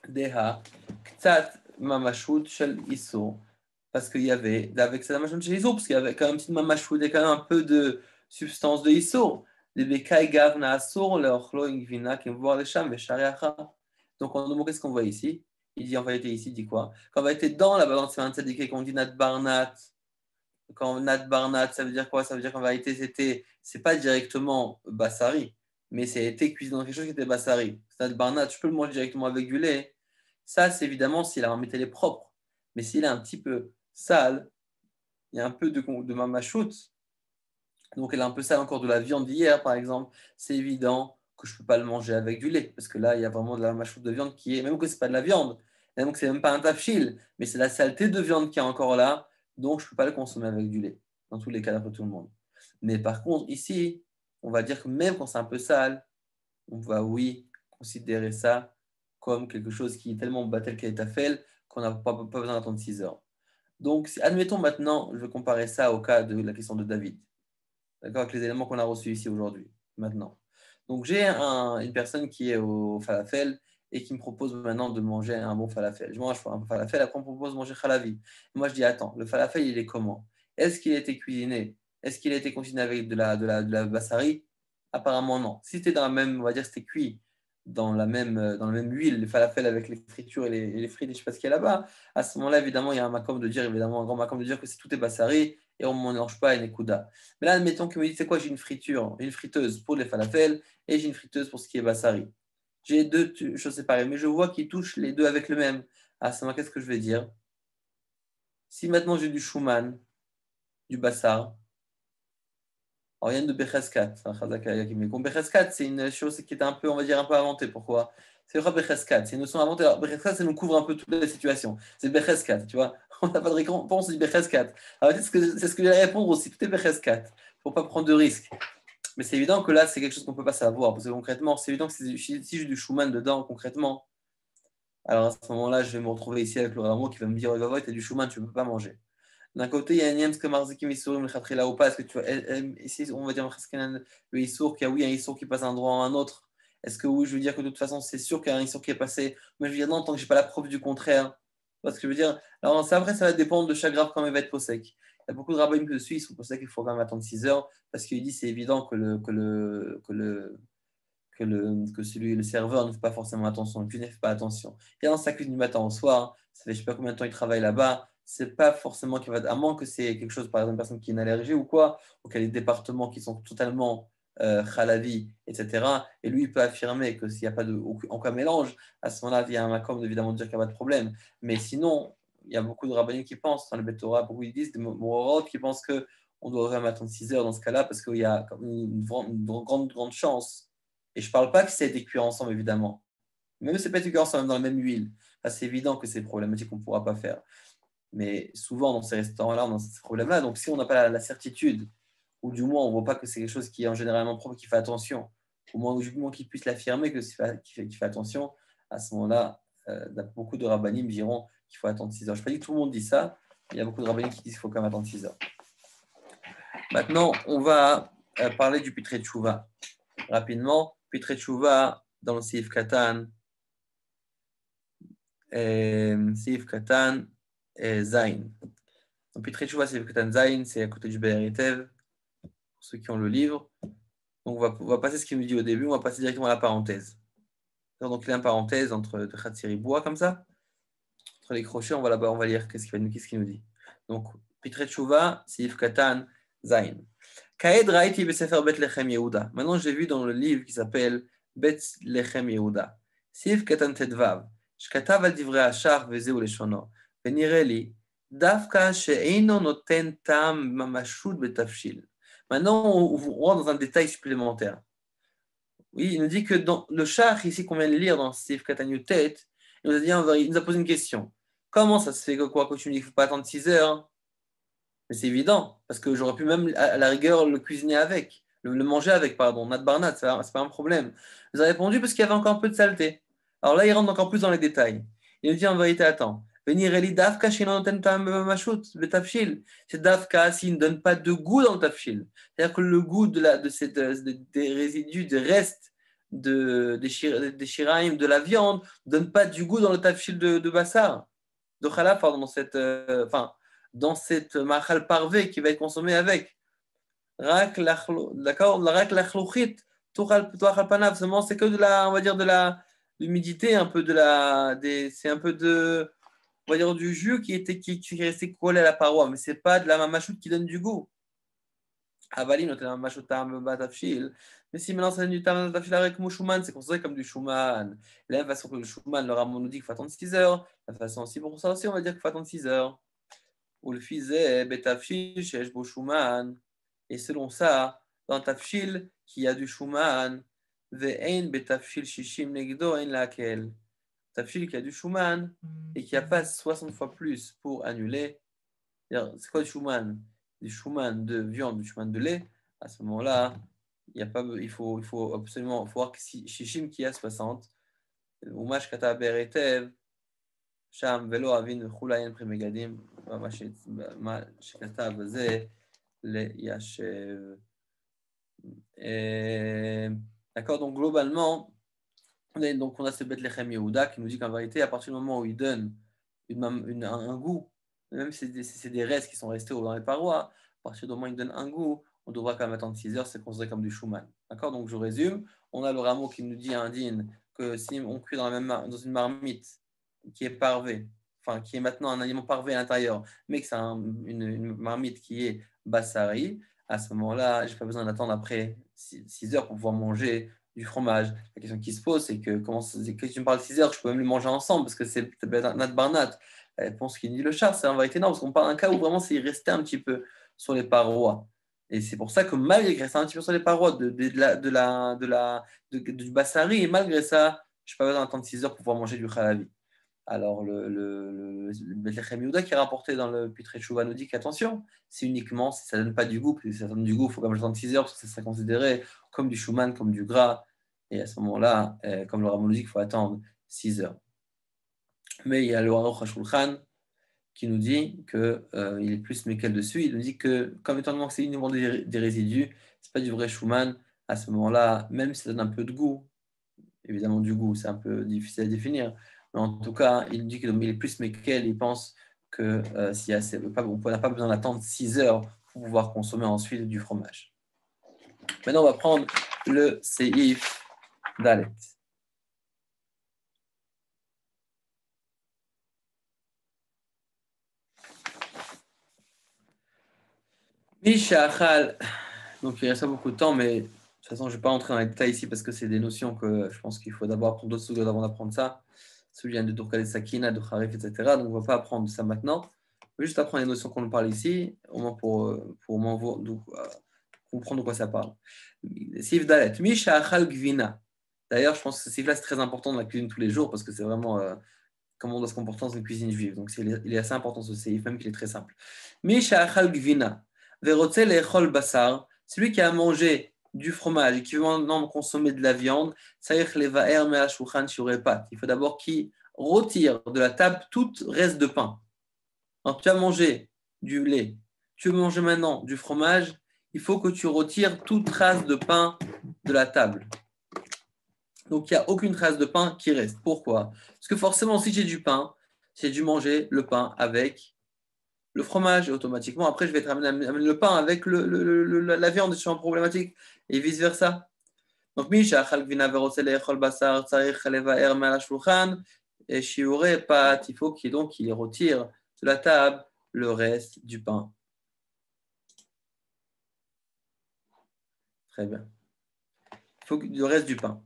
Deha ktsat mamashut shel isur. Parce qu'il y avait, avec cette mamashut shel isur, parce qu'il y avait quand même une petite mamashut, il y a quand même un peu de substance de isur. Les bekai gavna asur, le ochlo ingvina qui voir les sham, veshariacha. Donc, qu'est-ce qu'on voit ici? Il dit en vérité ici, il dit quoi? Quand on va être dans la balance tzadiké, qu'on dit nat barnat, quand nat barnat, ça veut dire quoi? Ça veut dire qu'en vérité, c'est pas directement bassari, mais c'est été cuisiné dans quelque chose qui était bassari. Nat barnat, je peux le manger directement avec du lait. Ça, c'est évidemment si la marmite elle est propre. Mais s'il est un petit peu sale, il y a un peu de mamachout, donc elle est un peu sale encore de la viande d'hier, par exemple, c'est évident que je ne peux pas le manger avec du lait, parce que là, il y a vraiment de la mamachout de viande qui est, même que ce n'est pas de la viande, même que ce n'est même pas un tafchil, mais c'est la saleté de viande qui est encore là, donc je ne peux pas le consommer avec du lait, dans tous les cas, d'après tout le monde. Mais par contre, ici, on va dire que même quand c'est un peu sale, on va, oui, considérer ça comme quelque chose qui est tellement battel qu'elle est à fait qu'on n'a pas besoin d'attendre 6 heures. Donc, admettons maintenant, je vais comparer ça au cas de la question de David. D'accord, avec les éléments qu'on a reçus ici aujourd'hui, maintenant. Donc, j'ai une personne qui est au falafel et qui me propose maintenant de manger un bon falafel. Je mange un falafel, après on me propose de manger khalavi. Moi, je dis, attends, le falafel, il est comment? Est-ce qu'il a été cuisiné? Est-ce qu'il a été cuisiné avec de la bassari? Apparemment, non. Si c'était dans la même, on va dire, c'était cuit dans la même huile, le falafel avec les fritures et les frites, je ne sais pas ce qu'il y a là-bas, à ce moment-là, évidemment, il y a un makom de dire, évidemment, un grand makom de dire que tout est bassari et on ne mélange pas à une écouda. Mais là, admettons qu'il me dit, c'est quoi, j'ai une friteuse pour les falafels et j'ai une friteuse pour ce qui est bassari. J'ai deux choses séparées, mais je vois qu'ils touchent les deux avec le même. À ce moment, qu'est-ce que je vais dire? Si maintenant j'ai du chouman, du bassar, alors, il y a de Becheskat. Mais Becheskat, c'est une chose qui est un peu, on va dire, un peu inventée. Pourquoi? C'est vrai Becheskat, c'est une notion inventée. Alors, Becheskat, ça nous couvre un peu toute la situation. C'est Becheskat, tu vois. On n'a pas de réponse, on dit Becheskat. Alors, c'est ce que j'allais répondre aussi. Tout est Becheskat. Pour ne pas prendre de risques. Mais c'est évident que là, c'est quelque chose qu'on ne peut pas savoir. Parce que concrètement, c'est évident que si j'ai du Schumann dedans, concrètement, alors à ce moment-là, je vais me retrouver ici avec le Ramo qui va me dire, tu as du Schumann, tu ne peux pas manger. D'un côté, il y a un Yems comme Marzikim Issourim le ou pas. Est-ce que tu vois, ici, on va dire le Issour, qu'il y a oui, un Issour qui passe d'un endroit à un autre. Est-ce que oui, je veux dire que de toute façon, c'est sûr qu'il y a un Issour qui est passé. Mais je veux dire, non, tant que je n'ai pas la preuve du contraire. Parce que je veux dire, alors ça, après, ça va dépendre de chaque grave quand il va être possèque. Il y a beaucoup de rabbins que dessus, ils sont possèques, il faut quand même attendre 6 heures. Parce qu'il dit, c'est évident que le serveur ne fait pas forcément attention, le cuisinier ne fait pas attention. Il y a dans sa cuisine du matin au soir, ça fait je ne sais pas combien de temps il travaille là-bas, c'est pas forcément qu'il va, à moins que c'est quelque chose, par exemple, une personne qui a une allergie ou quoi, ou qu'il y a des départements qui sont totalement khalavi, etc. Et lui, il peut affirmer que s'il n'y a pas aucun mélange, à ce moment-là, il y a un makom évidemment de dire qu'il n'y a pas de problème. Mais sinon, il y a beaucoup de rabbins qui pensent, dans le Bet Torah, beaucoup ils disent, des moraux qui pensent qu'on doit vraiment attendre 6 heures dans ce cas-là, parce qu'il y a une grande chance. Et je ne parle pas que ça a été cuit ensemble, évidemment. Même si ce n'est pas été cuit ensemble dans la même huile, là, c'est évident que c'est problématique qu'on ne pourra pas faire. Mais souvent, dans ces restaurants-là, on a ces problèmes-là. Donc, si on n'a pas la certitude, ou du moins, on ne voit pas que c'est quelque chose qui est en généralement propre, qui fait attention, au moins qu'il puisse l'affirmer, qu'il fait attention, à ce moment-là, beaucoup de rabbinim diront qu'il faut attendre 6 heures. Je ne sais pas que tout le monde dit ça, mais il y a beaucoup de rabbinim qui disent qu'il faut quand même attendre 6 heures. Maintenant, on va parler du Pitrei Teshuvah. Rapidement, Pitrei Teshuvah dans le Seif Katan, Zain. Donc, Pitrei Teshuvah, Seif Katan Zain, c'est à côté du Be'er pour ceux qui ont le livre. Donc, on va passer ce qu'il nous dit au début, on va passer directement à la parenthèse. Donc, il y a une parenthèse entre Khatsiri bois, comme ça. Entre les crochets, on va lire qu'est-ce qu'il nous dit. Donc, Pitrei Teshuvah, Seif Katan Zain. Maintenant, j'ai vu dans le livre qui s'appelle Bet Lechem Yehuda. Sif Katan Tedvav. Shkatav al divrei hashar vezeu leshono. Venire li. Davka she'eino noten tam mamashut betafshil. Maintenant, on rentre dans un détail supplémentaire. Oui, il nous dit que dans le char ici qu'on vient de lire dans Sif Katan Yutet, il nous a posé une question. Comment ça se fait que tu me dis qu'il ne faut pas attendre 6 heures? Mais c'est évident, parce que j'aurais pu même, à la rigueur, le cuisiner avec. le manger avec, pardon, Nat Barnat, c'est pas un problème. Vous avez répondu parce qu'il y avait encore un peu de saleté. Alors là, il rentre encore plus dans les détails. Il nous dit en vérité, attends, venir Eli Dafka, le tafshil. C'est Dafka s'il ne donne pas de goût dans le tafshil. C'est-à-dire que le goût des résidus, des restes des shiraim, de la viande, ne donne pas du goût dans le tafshil de Bassar, de Khalaf, pardon, dans cette machal parvé qui va être consommé avec. D'accord, seulement c'est que de la, on va dire de la l'humidité, un peu c'est un peu de, on va dire du jus qui est resté collé à la paroi, mais c'est pas de la mamachoute qui donne du goût. Avalim, la mamachoute batafshil. Mais si maintenant ça donne du batafshil avec mouchouman, c'est considéré comme du chouman. De la même façon que le chouman, le Ramon nous dit qu'il faut attendre 6 heures. De la façon aussi pour ça aussi, on va dire qu'il faut attendre 6 heures. Ou le fizé, betafshil, shesh bo chouman. Et selon ça, dans tafshil, qui a du shuman, ve'ein betafshil shishim negdo en laquelle. Tafshil qui a du shuman et qui a pas 60 fois plus pour annuler. C'est quoi du shuman? Du shuman de viande, du shuman de lait. À ce moment-là, il faut absolument voir que shishim qui a 60. Umash kata beretev, sham velo avin v'chulayen premegadim, ma shekata baze. Les Yashev. D'accord, donc globalement, on a ce Bethlehem Yehuda qui nous dit qu'en vérité, à partir du moment où il donne un goût, même si c'est des restes qui sont restés dans les parois, à partir du moment où il donne un goût, on devra quand même attendre 6 heures, c'est considéré comme du Shuman. D'accord, donc je résume, on a le rameau qui nous dit à Indine que si on cuit dans une marmite qui est parvée, enfin qui est maintenant un aliment parvé à l'intérieur, mais que c'est une marmite qui est bassari, à ce moment-là, je n'ai pas besoin d'attendre après 6 heures pour pouvoir manger du fromage. La question qui se pose, c'est que quand tu me parles de 6 heures, je peux même le manger ensemble parce que c'est Nat Barnat. La réponse qui dit le char, c'est en vérité non, parce qu'on parle d'un cas où vraiment c'est resté un petit peu sur les parois. Et c'est pour ça que malgré qu'il reste un petit peu sur les parois du bassari, et malgré ça, je n'ai pas besoin d'attendre 6 heures pour pouvoir manger du khalavi. Alors, le Bethlehem Yehuda qui est rapporté dans le Pitré Chouva nous dit qu'attention, c'est uniquement si ça ne donne pas du goût, puis si ça donne du goût, il faut quand même attendre 6 heures parce que ça serait considéré comme du Schumann, comme du gras. Et à ce moment-là, comme le Ramon nous dit qu'il faut attendre 6 heures. Mais il y a le Aruch HaShulchan qui nous dit qu'il est plus méquel dessus. Il nous dit que, comme étant donné que c'est uniquement des résidus, ce n'est pas du vrai Schumann. À ce moment-là, même si ça donne un peu de goût, évidemment du goût, c'est un peu difficile à définir. Mais en tout cas, il dit qu'il est plus méquel, il pense que on n'a pas besoin d'attendre 6 heures pour pouvoir consommer ensuite du fromage. Maintenant, on va prendre le Seif Dalet. Mishachal. Donc, il reste pas beaucoup de temps, mais de toute façon, je ne vais pas entrer dans les détails ici parce que c'est des notions que je pense qu'il faut d'abord apprendre d'autres secondes avant d'apprendre ça. Celui de Durkal Sakina, de Kharif, etc. Donc, on ne va pas apprendre ça maintenant. On va juste apprendre les notions qu'on nous parle ici, au moins pour comprendre de quoi ça parle. Sif Dalet. Misha Achal Gvina. D'ailleurs, je pense que ce sif-là, c'est très important dans la cuisine tous les jours parce que c'est vraiment comment on doit se comporter dans une cuisine juive. Donc, il est assez important ce sif, même qu'il est très simple. Misha Achal Gvina. Verotze Lechol Basar. Celui qui a mangé du fromage et qui veut maintenant consommer de la viande, il faut d'abord qu'il retire de la table tout reste de pain. Alors, tu as mangé du lait, tu veux manger maintenant du fromage, il faut que tu retires toute trace de pain de la table. Donc, il n'y a aucune trace de pain qui reste. Pourquoi? Parce que forcément, si j'ai du pain, j'ai dû manger le pain avec le fromage, et automatiquement, après, je vais amener le pain avec la viande, c'est un problématique, et vice-versa. Donc, il faut qu'il retire de la table le reste du pain. Très bien. Il faut le reste du pain.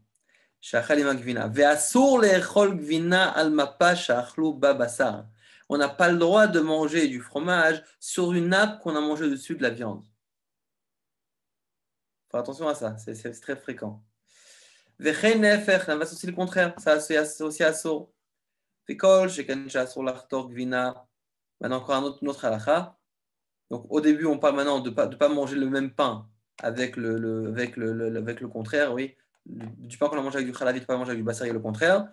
On n'a pas le droit de manger du fromage sur une nappe qu'on a mangé dessus de la viande. Faut attention à ça, c'est très fréquent. C'est aussi le contraire, ça c'est aussi assour. Maintenant encore un autre halakha. Donc au début on parle maintenant de pas manger le même pain avec le contraire, oui. Du pain qu'on a mangé avec du khalavi, de ne pas manger avec du bassari, le contraire.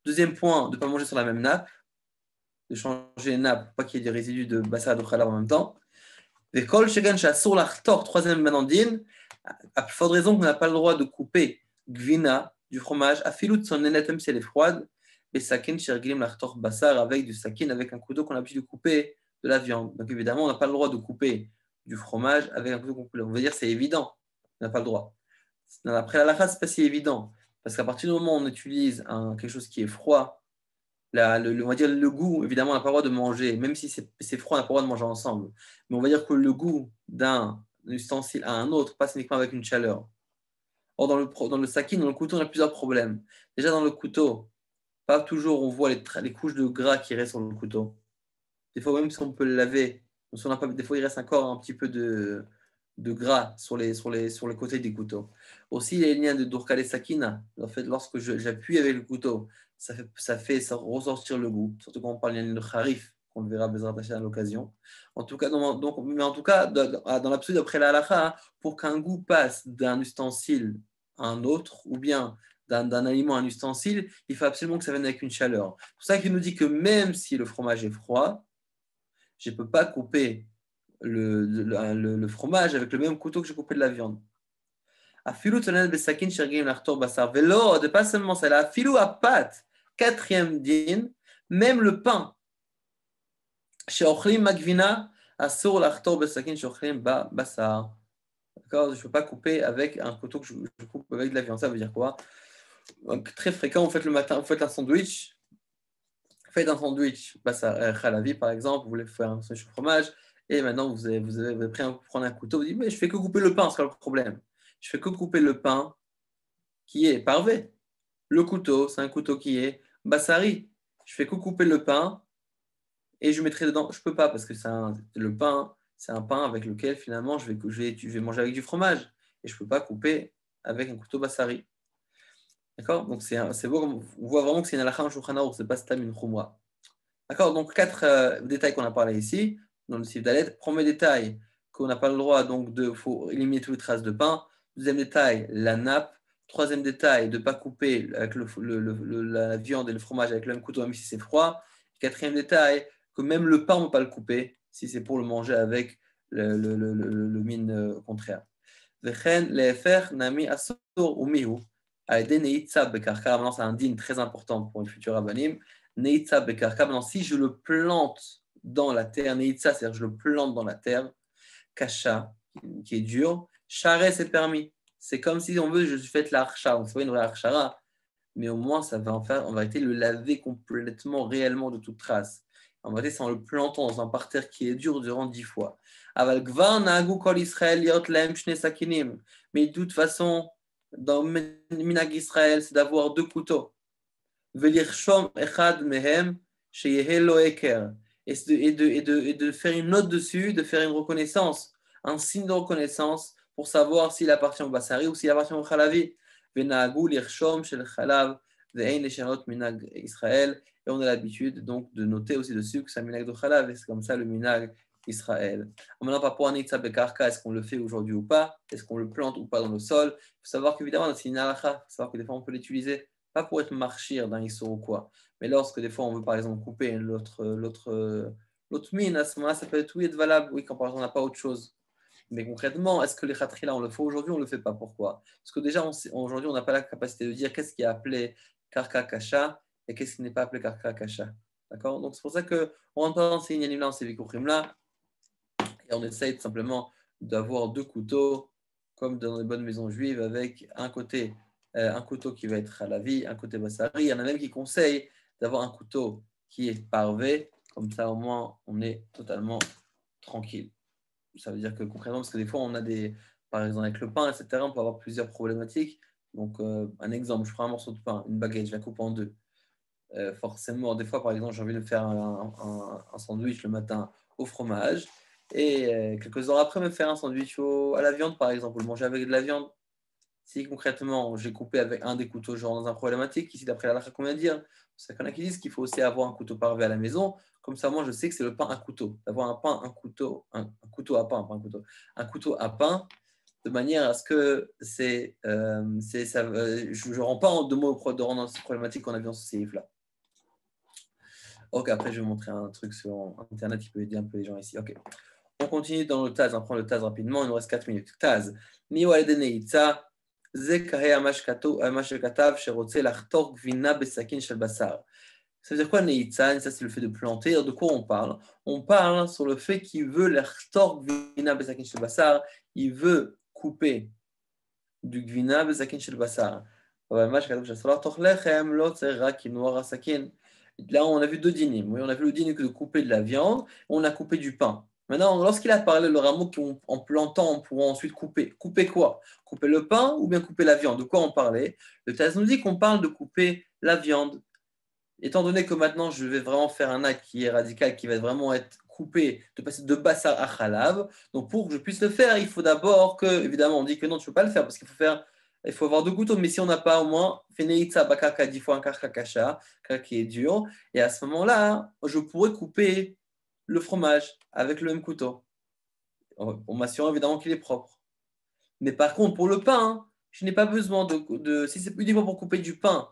Deuxième point, de ne pas manger sur la même nappe, de changer les nappes pour pas qu'il y ait des résidus de bassari et de khalav en même temps. Et kol shegan shasur lachtor, troisième manandine, à plus forte raison qu'on n'a pas le droit de couper gvina, du fromage, à filout son nénet, même si elle est froide, et sakin shergilim lachtor bassar, avec du sakin, avec un couteau qu'on a l'habitude de couper de la viande. Donc évidemment, on n'a pas le droit de couper du fromage avec un couteau qu'on coupe. On va dire c'est évident, on n'a pas le droit. Après la halakha, ce n'est pas si évident, parce qu'à partir du moment où on utilise quelque chose qui est froid, on va dire le goût, évidemment, on n'a pas le droit de manger, même si c'est froid, on n'a pas le droit de manger ensemble. Mais on va dire que le goût d'un ustensile à un autre passe uniquement avec une chaleur. Or, dans le sakin, dans le couteau, on a plusieurs problèmes. Déjà, dans le couteau, pas toujours on voit les couches de gras qui restent sur le couteau. Des fois, même si on peut le laver, des fois, il reste encore un petit peu de gras sur les côtés des couteaux. Aussi, les liens de Durkal et Sakina, en fait, lorsque j'appuie avec le couteau, ça fait ressortir le goût, surtout quand on parle de Kharif, qu'on le verra à l'occasion. En tout cas, dans l'absolu, d'après la halakha, pour qu'un goût passe d'un ustensile à un autre, ou bien d'un aliment à un ustensile, il faut absolument que ça vienne avec une chaleur. C'est pour ça qu'il nous dit que même si le fromage est froid, je ne peux pas couper le fromage avec le même couteau que j'ai coupé de la viande. Afilou tonel besakin shergim l'artor basar. Velo, de pas seulement ça, là, afilou à pâte. Quatrième din, même le pain. Chez Ochlim Magvina, asur l'artor besakin shochlim basar. D'accord, je ne peux pas couper avec un couteau que je coupe avec de la viande. Ça veut dire quoi? Donc, très fréquent, vous faites le matin, vous faites un sandwich. Faites un sandwich, khalavi par exemple, vous voulez faire un sandwich au fromage, et maintenant vous avez pris prendre un couteau, vous dites, mais je fais que couper le pain, c'est quoi le problème? Je fais que couper le pain qui est parvé. Le couteau, c'est un couteau qui est bassari. Je fais que couper le pain et je mettrai dedans. Je ne peux pas parce que le pain, c'est un pain avec lequel finalement je vais manger avec du fromage. Et je ne peux pas couper avec un couteau bassari. D'accord? Donc c'est beau, on voit vraiment que c'est une halakha en Shulchan Aruch, c'est pas stam une khumra. D'accord? Donc 4 détails qu'on a parlé ici, dans le sif Dalet. Premier détail, qu'on n'a pas le droit, donc faut éliminer toutes les traces de pain. Deuxième détail, la nappe. Troisième détail, de ne pas couper avec la viande et le fromage avec le même couteau, même si c'est froid. Quatrième détail, que même le pain, on ne peut pas le couper si c'est pour le manger avec le mine contraire. Vechen lefer nami asur umihu. Maintenant, c'est un din très important pour une future abanim. Neitza bekarka. Maintenant, si je le plante dans la terre, neitza, c'est-à-dire que je le plante dans la terre, kasha, qui est dur, charret, c'est permis. C'est comme si on veut, je fais l'archa, on fait une vraie archara, mais au moins, ça va en faire, en vérité, le laver complètement, réellement de toute trace. En vérité, c'est en le plantant dans un parterre qui est dur durant 10 fois. Aval gvar nagu kol Israël yot lahem shne sakinim. Mais de toute façon, dans Minag Israël, c'est d'avoir 2 couteaux. Velirshom echad mehem sheyehe lo eker. Et de faire une note dessus, de faire une reconnaissance, un signe de reconnaissance pour savoir s'il appartient au Bassari ou s'il appartient au Khalavi. Venagu lirshom shel Khalav ve'ein leshanot Minag Israël. Et on a l'habitude donc de noter aussi dessus que c'est un Minag de Khalav, et c'est comme ça le Minag Israël. Maintenant, par rapport à Neitza Bekarka, est-ce qu'on le fait aujourd'hui ou pas? Est-ce qu'on le plante ou pas dans le sol? Il faut savoir qu'évidemment, c'est une halakha. Il faut savoir que des fois, on peut l'utiliser, pas pour être marchir d'un Issour ou quoi, mais lorsque des fois, on veut par exemple couper l'autre mine, à ce moment-là, ça peut être oui, être valable, oui, quand par exemple, on n'a pas autre chose. Mais concrètement, est-ce que les khatrila, on le fait aujourd'hui, on ne le fait pas? Pourquoi? Parce que déjà, aujourd'hui, on n'a pas la capacité de dire qu'est-ce qui est appelé karka kasha et qu'est-ce qui n'est pas appelé karka kasha. D'accord? Donc, c'est pour ça qu'on ne rentre pas dans ces inanimes-là, dans ces vikurim-là. Et on essaye simplement d'avoir 2 couteaux, comme dans les bonnes maisons juives, avec un côté, un couteau qui va être à la vie, un côté bassari. Il y en a même qui conseillent d'avoir un couteau qui est parvé, comme ça au moins on est totalement tranquille. Ça veut dire que concrètement, parce que des fois on a par exemple avec le pain, etc., on peut avoir plusieurs problématiques. Donc un exemple, je prends un morceau de pain, une baguette, je la coupe en 2. Forcément, des fois par exemple, j'ai envie de faire un sandwich le matin au fromage. Et quelques heures après, me faire un sandwich à la viande, par exemple, ou le manger avec de la viande. Si concrètement, j'ai coupé avec un des couteaux, genre dans un problématique, ici d'après la halakha qu'on vient de dire, c'est qu'il y en a qui disent qu'il faut aussi avoir un couteau parvé à la maison. Comme ça, moi, je sais que c'est le pain à couteau. D'avoir un couteau à pain, pas un couteau. Un couteau à pain, de manière à ce que je ne rends pas de mots de rendre cette problématique qu'on a vu dans ce CIF-là. Ok, après, je vais vous montrer un truc sur Internet qui peut aider un peu les gens ici. Ok. On continue dans le Taz, on prend le Taz rapidement, il nous reste 4 minutes. Taz. Ça veut dire quoi, Neitza? Ça, c'est le fait de planter. De quoi on parle? On parle sur le fait qu'il veut l'achtor gvina besakin shel basar. Il veut couper du gvina besakin shel basar. Là, on a vu deux dynimes. Oui, on a vu le dynim de couper de la viande, on a coupé du pain. Maintenant, lorsqu'il a parlé le rameau qu'en plantant, on pourra ensuite couper. Couper quoi? Couper le pain ou bien couper la viande? De quoi on parlait? Le Taz nous dit qu'on parle de couper la viande. Étant donné que maintenant, je vais vraiment faire un acte qui est radical, qui va vraiment être coupé, de passer de bassar à khalav. Donc, pour que je puisse le faire, il faut d'abord que, évidemment, on dit que non, tu ne peux pas le faire parce qu'il faut avoir deux couteaux. Mais si on n'a pas au moins, feneitza bakaka 10 fois un karkakasha, qui est dur. Et à ce moment-là, je pourrais couper le fromage avec le même couteau. En m'assurant évidemment qu'il est propre. Mais par contre, pour le pain, je n'ai pas besoin si c'est uniquement pour couper du pain,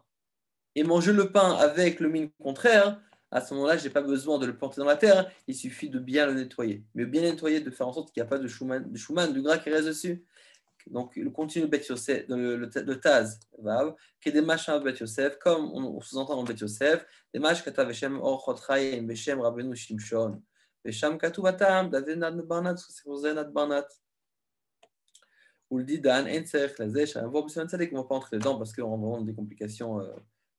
et manger le pain avec le mine contraire, à ce moment-là, je n'ai pas besoin de le planter dans la terre, il suffit de bien le nettoyer. Mais bien nettoyer, de faire en sorte qu'il n'y a pas de chouman, du gras qui reste dessus. Donc, il continue le Taz, qui est des machins Bet Yosef, comme on sous-entend dans Bet Yosef, des machins katav Veshem Or Chotraï, Beshem Rabbeinu Shimshon, Beshem Katuvatam, Davenad Barnat, c'est pour Zenad Barnat. Ou le dit Dan, Enserch, Lazesh, on voit on ne va pas entrer dedans parce qu'on va avoir des complications.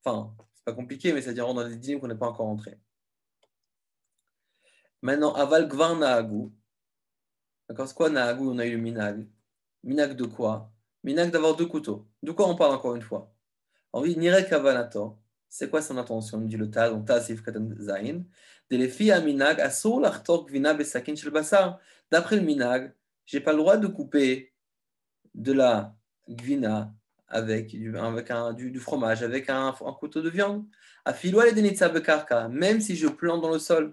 Enfin, c'est pas compliqué, mais c'est-à-dire on a des dynimes qu'on n'est pas encore entré. Maintenant, aval gvar naagu. D'accord, c'est quoi naagu? On a eu le minag. Minag de quoi? Minag d'avoir deux couteaux. De quoi on parle encore une fois? Alors oui, nirek avanato. C'est quoi son intention? On dit le Taz, on Taz sif katan zayin. De les filles à minag, asur l'achtor gvina besakin shel basar. D'après le minag, j'ai pas le droit de couper de la gvina avec du fromage, avec un couteau de viande. Même si je plante dans le sol.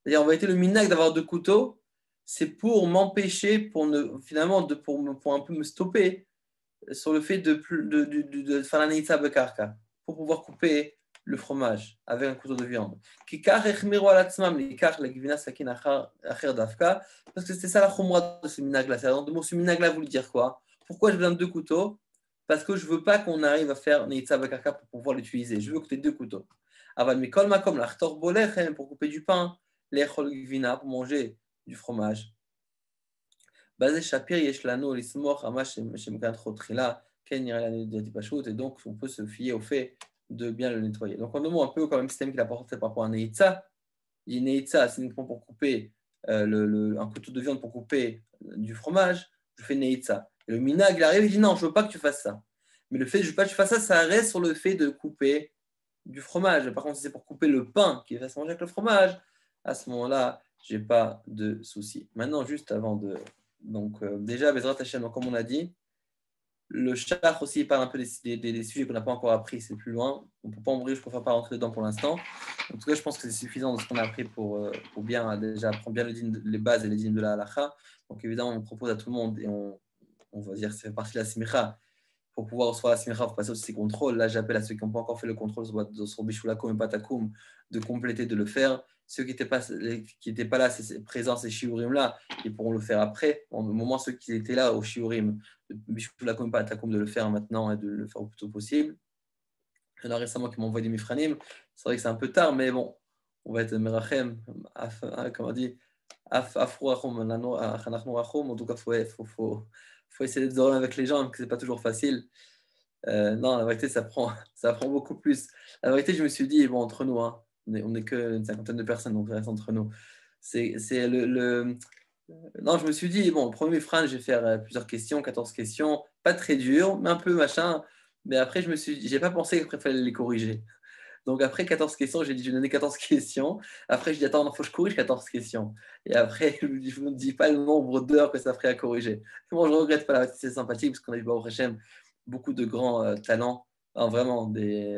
C'est-à-dire, en vérité, le minag d'avoir deux couteaux, c'est pour m'empêcher, pour un peu me stopper sur le fait de faire la netza bekarka, pour pouvoir couper le fromage avec un couteau de viande. Parce que c'est ça la chumra de ce minag-là. Ce minag-là voulait dire quoi? Pourquoi je besoin de deux couteaux? Parce que je ne veux pas qu'on arrive à faire netza bekarka pour pouvoir l'utiliser. Je veux que tu aies deux couteaux. Aval mikol makom l'achtor bolechem pour couper du pain, l'echol gvina pour manger du fromage. Basé Shapir Yeshlano l'ismor amash shemkan chotrila ken yirelanu datipashut, et donc on peut se fier au fait de bien le nettoyer. Donc en deux mots, un peu comme le système qu'il a apporté par rapport à Neitza. Il Neitza, c'est uniquement pour couper un couteau de viande pour couper du fromage. Je fais Neitza. Et le minag il arrive, il dit non, je veux pas que tu fasses ça. Mais le fait que je veux pas que tu fasses ça, ça reste sur le fait de couper du fromage. Par contre, si c'est pour couper le pain qui va se manger avec le fromage, à ce moment-là, j'ai pas de souci. Maintenant, juste avant de donc, déjà, Bezrat Hashem, comme on a dit, le char aussi il parle un peu des sujets qu'on n'a pas encore appris, c'est plus loin. On ne peut pas ouvrir, je ne préfère pas rentrer dedans pour l'instant. En tout cas, je pense que c'est suffisant de ce qu'on a appris pour bien déjà apprendre bien les bases et les dîmes de la halakha. Donc, évidemment, on propose à tout le monde et on va dire que ça fait partie de la simicha. Pour pouvoir recevoir la simicha, il faut passer aussi ces contrôles. Là, j'appelle à ceux qui n'ont pas encore fait le contrôle sur Bishulakum et Patakum de compléter, de le faire. Ceux qui n'étaient pas là, présents ces shiurim-là, ils pourront le faire après. Au moment ceux qui étaient là au shiurim, Bishulakum et Patakum, de le faire maintenant et de le faire au plus tôt possible. Il y en a récemment qui m'ont envoyé des mifranim. C'est vrai que c'est un peu tard, mais bon, on va être merachem, comme on dit, afrou en tout cas, faut essayer d'être zoré avec les gens, que c'est pas toujours facile. Non, la vérité, ça prend beaucoup plus. La vérité, je me suis dit, bon, entre nous, hein, on est qu'une cinquantaine de personnes, donc ça reste entre nous. Non, je me suis dit, bon, le premier frein, je vais faire plusieurs questions, 14 questions, pas très dur, mais un peu machin. Mais après, j'ai pas pensé qu'après, il fallait les corriger. Donc après 14 questions, j'ai dit, je vais donner 14 questions. Après, je dis, attends, il faut que je corrige 14 questions. Et après, je ne me dis pas le nombre d'heures que ça ferait à corriger. Moi, je ne regrette pas, c'est sympathique, parce qu'on a vu au Hachem beaucoup de grands talents. Alors, vraiment,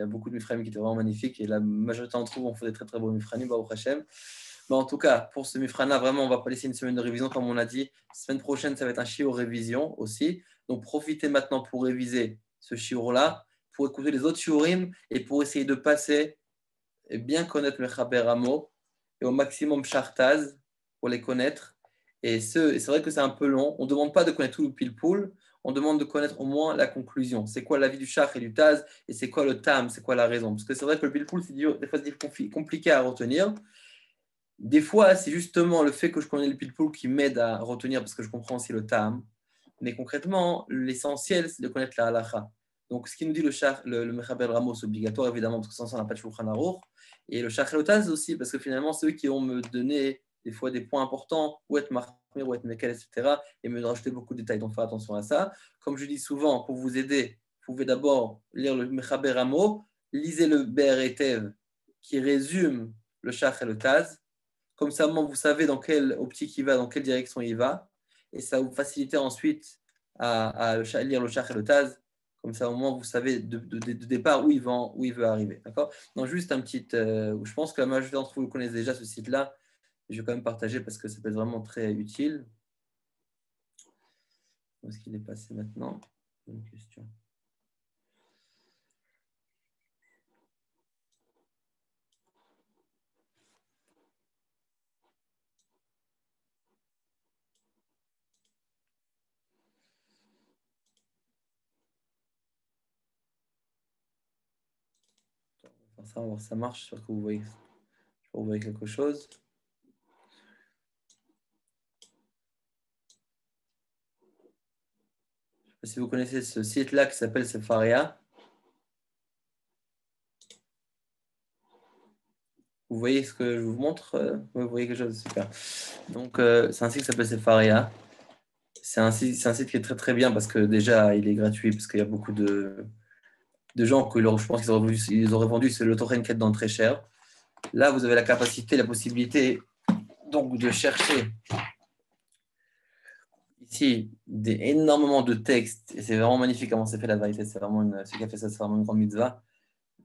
beaucoup de Mifranim qui étaient vraiment magnifiques. Et la majorité d'entre eux ont fait des très très beaux Mifranim, au Hachem. Mais en tout cas, pour ce Mifrana, vraiment, on va pas laisser une semaine de révision, comme on a dit. La semaine prochaine, ça va être un shiur révision aussi. Donc, profitez maintenant pour réviser ce shiur-là, pour écouter les autres shiurim et pour essayer de passer et bien connaître Mechaber Amo et au maximum Shartaz pour les connaître. Et c'est vrai que c'est un peu long. On ne demande pas de connaître tout le pile-poule, on demande de connaître au moins la conclusion. C'est quoi l'avis du Shach et du Taz et c'est quoi le Tam, c'est quoi la raison. Parce que c'est vrai que le pile-poule, des fois, c'est compliqué à retenir. Des fois, c'est justement le fait que je connais le pile-poule qui m'aide à retenir parce que je comprends aussi le Tam. Mais concrètement, l'essentiel, c'est de connaître la halacha. Donc, ce qui nous dit le Mechaber Ramos, c'est obligatoire évidemment, parce que sans ça, on n'a pas de Shulchan Aruch. Et le Shach et le Taz aussi, parce que finalement, c'est eux qui vont me donner des fois des points importants, où être Mahmir, où être Mekel, etc. Et me rajouter beaucoup de détails. Donc, faire attention à ça. Comme je dis souvent, pour vous aider, vous pouvez d'abord lire le Mechaber Ramos, lisez le Be'er Etev, qui résume le Shach et le Taz. Comme ça, vous savez dans quelle optique il va, dans quelle direction il va. Et ça va vous faciliter ensuite à lire le Shach et le Taz. Comme ça, au moins, vous savez de départ où il veut arriver. D'accord? Donc, juste un petit. Je pense que la majorité d'entre vous connaissent déjà ce site-là. Je vais quand même partager parce que ça peut être vraiment très utile. Où est-ce qu'il est passé maintenant? Bonne question. On va faire ça, on va voir si ça marche. J'espère que vous voyez quelque chose. Je ne sais pas si vous connaissez ce site-là qui s'appelle Sefaria. Vous voyez ce que je vous montre? Vous voyez quelque chose? Super. Donc, c'est un site qui s'appelle Sefaria. C'est un site qui est très très bien parce que déjà, il est gratuit, parce qu'il y a beaucoup de gens que je pense qu'ils auraient vendu c'est le torrent qui est dans très cher. Là, vous avez la capacité, la possibilité donc de chercher ici énormément de textes. Et c'est vraiment magnifique comment c'est fait la vérité. C'est vraiment ce qui a fait ça, c'est vraiment une grande mitzvah.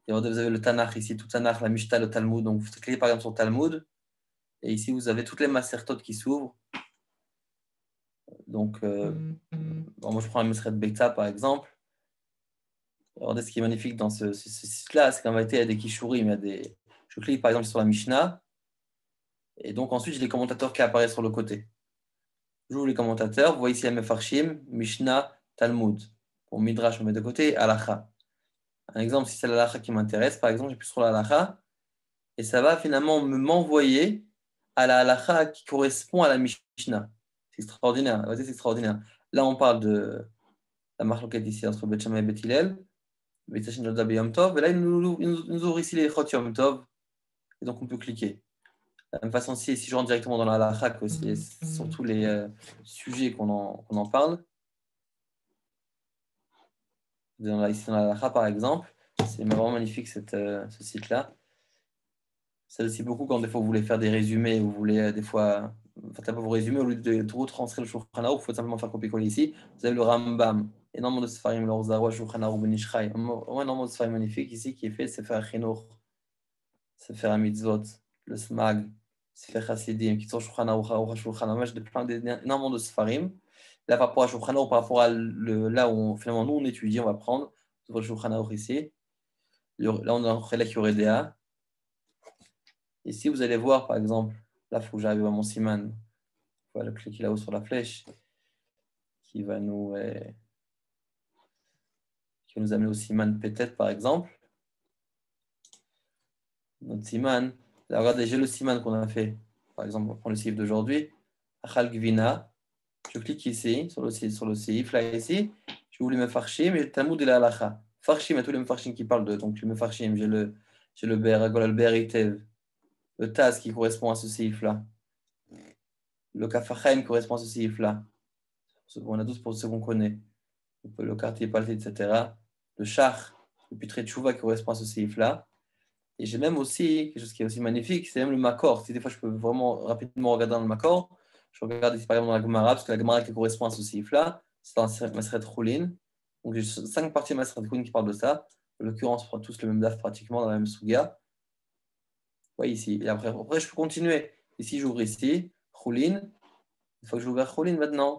Et vous avez le Tanakh ici, tout Tanakh, la Mishnah, le Talmud. Donc, vous cliquez par exemple sur le Talmud. Et ici, vous avez toutes les Masertot qui s'ouvrent. Donc, moi, je prends la Maseret Bekta, par exemple. Regardez ce qui est magnifique dans ce site-là, c'est qu'en vérité, il y a des kishurim, je clique par exemple sur la Mishnah, et donc ensuite, j'ai les commentateurs qui apparaissent sur le côté. J'ouvre les commentateurs, vous voyez ici, il y a Mefarshim, Mishnah, Talmud. Pour Midrash, on met de côté, Halacha. Un exemple, si c'est l'Halacha qui m'intéresse, par exemple, j'appuie sur l'Halacha, et ça va finalement m'envoyer à la Halacha qui correspond à la Mishnah. C'est extraordinaire, c'est extraordinaire. Là, on parle de la marloquette ici entre Bet Shammai et Bet Hillel. Et là, il nous ouvre ici les Chot Yom Tov. Et donc, on peut cliquer. De la même façon, si je rentre directement dans la halakha, aussi, sur tous les sujets qu'on en parle. Ici, dans la halakha, par exemple, c'est vraiment magnifique ce site-là. Ça aussi beaucoup quand des fois vous voulez faire des résumés, vous voulez des fois, faites vos résumés, au lieu de retranscrire le Shulchan Aruch, il faut simplement faire copier-coller ici. Vous avez le Rambam, énormément de Sefarim, le Rozawa, Shulchan Aruch, Ben Ish Chai, énormément de Sefarim magnifiques ici qui est fait, Sefer Chinuch, Sefer Mitzvot, le Smag, Sefer Hasidim, qui sont Shulchan Aruch, Aruch Shulchan Aruch, énormément de Sefarim. Là, par rapport à Shulchan Aruch, par rapport à là où finalement nous on étudie, on va prendre le Shulchan Aruch ici. Là, on a un Chelek Yoredea. Ici, vous allez voir, par exemple, là, il faut que j'arrive à mon siman. On va le cliquer là-haut sur la flèche qui va nous amener au siman peut-être, par exemple. Notre siman. Là, regardez, j'ai le siman qu'on a fait. Par exemple, on prend le sif d'aujourd'hui. Achal Gvina. Je clique ici, sur le sif, là, ici. Je voulais me farshim, et le Talmud et la halacha. Farshim, à tous les mefarshim qui parlent de. Donc, le mefarshim, j'ai le Ber, le Ber Itev. Le Taz qui correspond à ce sif-là. Le Kafachaim correspond à ce sif-là. On a tous pour ceux qu'on connaît. Le quartier palais, etc. Le Shach, le Pitré Tchouva qui correspond à ce sif-là. Et j'ai même aussi, quelque chose qui est aussi magnifique, c'est même le Makor. Si des fois je peux vraiment rapidement regarder dans le Makor, je regarde ici par exemple dans la Gemara, parce que la Gemara qui correspond à ce sif-là, c'est dans la Maseret Choulin. Donc j'ai 5 parties de Maseret Choulin qui parlent de ça. En l'occurrence, on prend tous le même daf pratiquement dans la même Sugia. Oui, ici. Et après, je peux continuer. Et si j'ouvre ici, Choulin, une fois que j'ouvre Choulin maintenant,